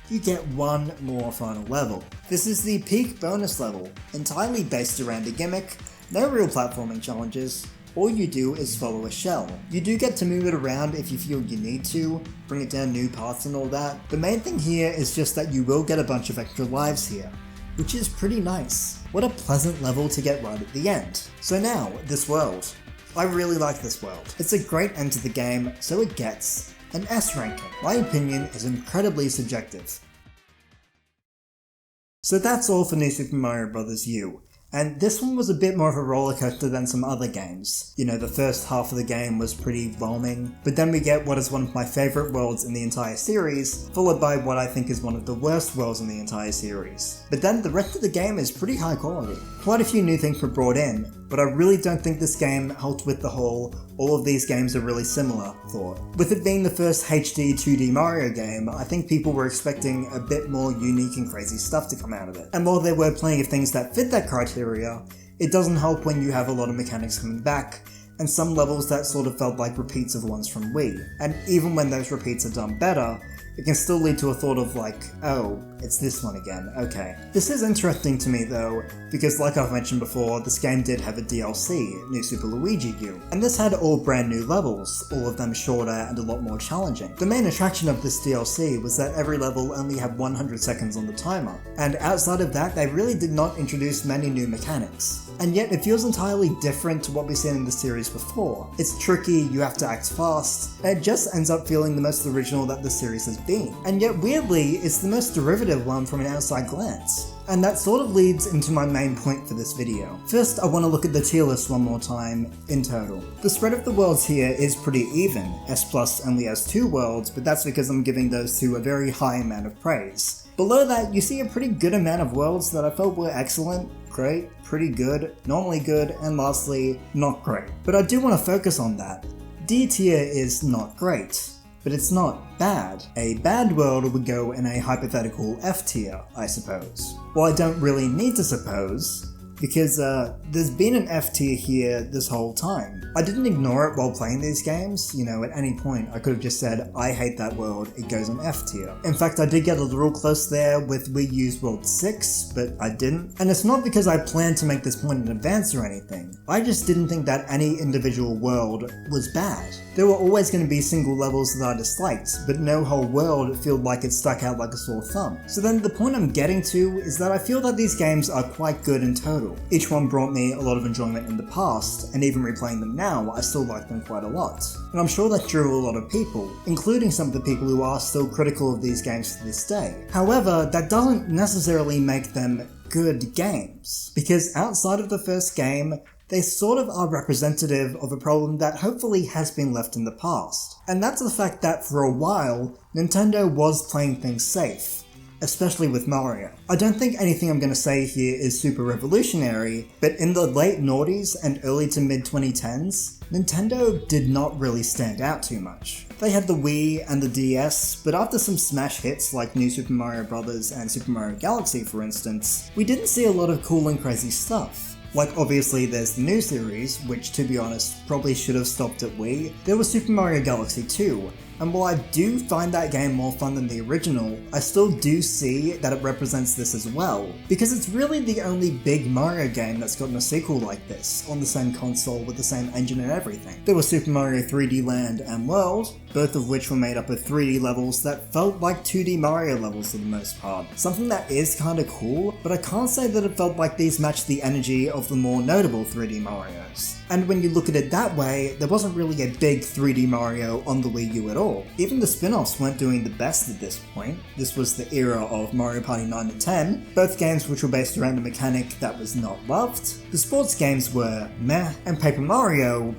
you get one more final level. This is the peak bonus level, entirely based around a gimmick, no real platforming challenges. All you do is follow a shell. You do get to move it around if you feel you need to, bring it down new paths and all that. The main thing here is just that you will get a bunch of extra lives here, which is pretty nice. What a pleasant level to get right at the end. So now, this world. I really like this world. It's a great end to the game, so it gets an S ranking. My opinion is incredibly subjective. So that's all for New Super Mario Bros. U. And this one was a bit more of a rollercoaster than some other games. You know, the first half of the game was pretty whelming, but then we get what is one of my favourite worlds in the entire series, followed by what I think is one of the worst worlds in the entire series. But then the rest of the game is pretty high quality. Quite a few new things were brought in, but I really don't think this game helped with the whole all of these games are really similar thought. With it being the first HD 2D Mario game, I think people were expecting a bit more unique and crazy stuff to come out of it. And while there were plenty of things that fit that criteria, it doesn't help when you have a lot of mechanics coming back, and some levels that sort of felt like repeats of ones from Wii. And even when those repeats are done better, it can still lead to a thought of like, oh, it's this one again, okay. This is interesting to me though, because like I've mentioned before, this game did have a DLC, New Super Luigi U, and this had all brand new levels, all of them shorter and a lot more challenging. The main attraction of this DLC was that every level only had 100 seconds on the timer, and outside of that they really did not introduce many new mechanics. And yet it feels entirely different to what we've seen in the series before. It's tricky, you have to act fast, and it just ends up feeling the most original that the series has been. And yet weirdly, it's the most derivative one from an outside glance. And that sort of leads into my main point for this video. First, I want to look at the tier list one more time, in total. The spread of the worlds here is pretty even. S+ only has 2 worlds, but that's because I'm giving those 2 a very high amount of praise. Below that, you see a pretty good amount of worlds that I felt were excellent, great, pretty good, normally good, and lastly, not great. But I do want to focus on that. D tier is not great, but it's not bad. A bad world would go in a hypothetical F tier, I suppose. Well, I don't really need to suppose, because there's been an F tier here this whole time. I didn't ignore it while playing these games, you know, at any point I could have just said, I hate that world, it goes in F tier. In fact, I did get a little close there with Wii U's World 6, but I didn't. And it's not because I planned to make this point in advance or anything, I just didn't think that any individual world was bad. There were always going to be single levels that I disliked, but no whole world felt like it stuck out like a sore thumb. So then the point I'm getting to is that I feel that these games are quite good in total. Each one brought me a lot of enjoyment in the past, and even replaying them now, I still like them quite a lot. And I'm sure that drew a lot of people, including some of the people who are still critical of these games to this day. However, that doesn't necessarily make them good games. Because outside of the first game, they sort of are representative of a problem that hopefully has been left in the past. And that's the fact that for a while, Nintendo was playing things safe, especially with Mario. I don't think anything I'm going to say here is super revolutionary, but in the late noughties and early to mid 2010s, Nintendo did not really stand out too much. They had the Wii and the DS, but after some smash hits like New Super Mario Bros. And Super Mario Galaxy for instance, we didn't see a lot of cool and crazy stuff. Like obviously there's the new series, which to be honest probably should have stopped at Wii. There was Super Mario Galaxy 2, and while I do find that game more fun than the original, I still do see that it represents this as well, because it's really the only big Mario game that's gotten a sequel like this, on the same console with the same engine and everything. There was Super Mario 3D Land and World, both of which were made up of 3D levels that felt like 2D Mario levels for the most part. Something that is kinda cool, but I can't say that it felt like these matched the energy of the more notable 3D Marios. And when you look at it that way, there wasn't really a big 3D Mario on the Wii U at all. Even the spin-offs weren't doing the best at this point. This was the era of Mario Party 9 and 10, both games which were based around a mechanic that was not loved. The sports games were meh, and Paper Mario,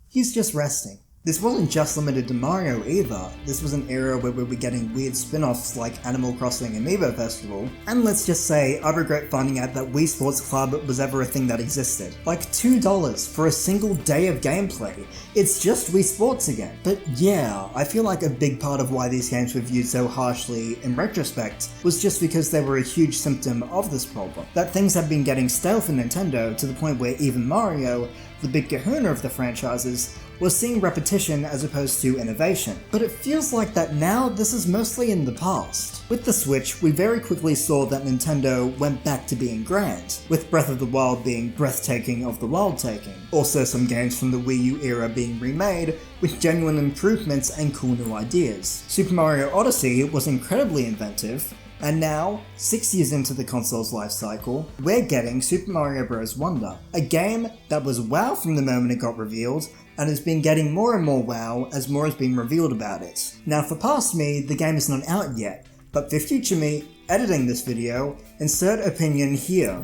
he's just resting. This wasn't just limited to Mario either. This was an era where we were getting weird spin-offs like Animal Crossing Amiibo Festival, and let's just say I regret finding out that Wii Sports Club was ever a thing that existed. Like $2 for a single day of gameplay. It's just Wii Sports again. But yeah, I feel like a big part of why these games were viewed so harshly in retrospect was just because they were a huge symptom of this problem. That things had been getting stale for Nintendo to the point where even Mario, the big kahuna of the franchises, was seeing repetition as opposed to innovation. But it feels like that now this is mostly in the past. With the Switch, we very quickly saw that Nintendo went back to being grand, with Breath of the Wild being breathtaking of the wild-taking. Also some games from the Wii U era being remade, with genuine improvements and cool new ideas. Super Mario Odyssey was incredibly inventive, and now, 6 years into the console's life cycle, we're getting Super Mario Bros. Wonder, a game that was wow from the moment it got revealed, and has been getting more and more wow as more has been revealed about it. Now for past me, the game is not out yet, but for future me, editing this video, insert opinion here.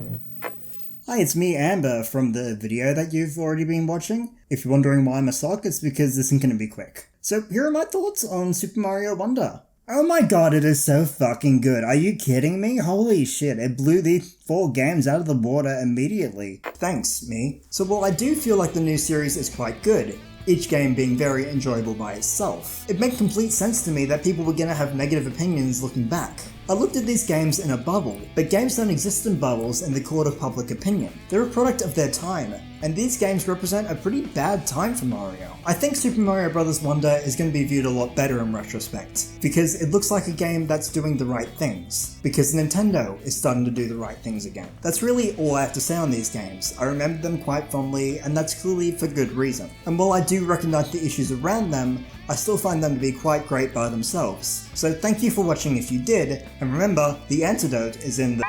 Hi, it's me, Amber, from the video that you've already been watching. If you're wondering why I'm a sock, it's because this isn't going to be quick. So here are my thoughts on Super Mario Wonder. Oh my god, it is so fucking good. Are you kidding me? Holy shit, it blew these 4 games out of the water immediately. Thanks, me. So while I do feel like the new series is quite good, each game being very enjoyable by itself, it made complete sense to me that people were gonna have negative opinions looking back. I looked at these games in a bubble, but games don't exist in bubbles in the court of public opinion. They're a product of their time, and these games represent a pretty bad time for Mario. I think Super Mario Bros. Wonder is going to be viewed a lot better in retrospect, because it looks like a game that's doing the right things, because Nintendo is starting to do the right things again. That's really all I have to say on these games. I remember them quite fondly, and that's clearly for good reason. And while I do recognize the issues around them, I still find them to be quite great by themselves. So thank you for watching if you did, and remember, the antidote is in the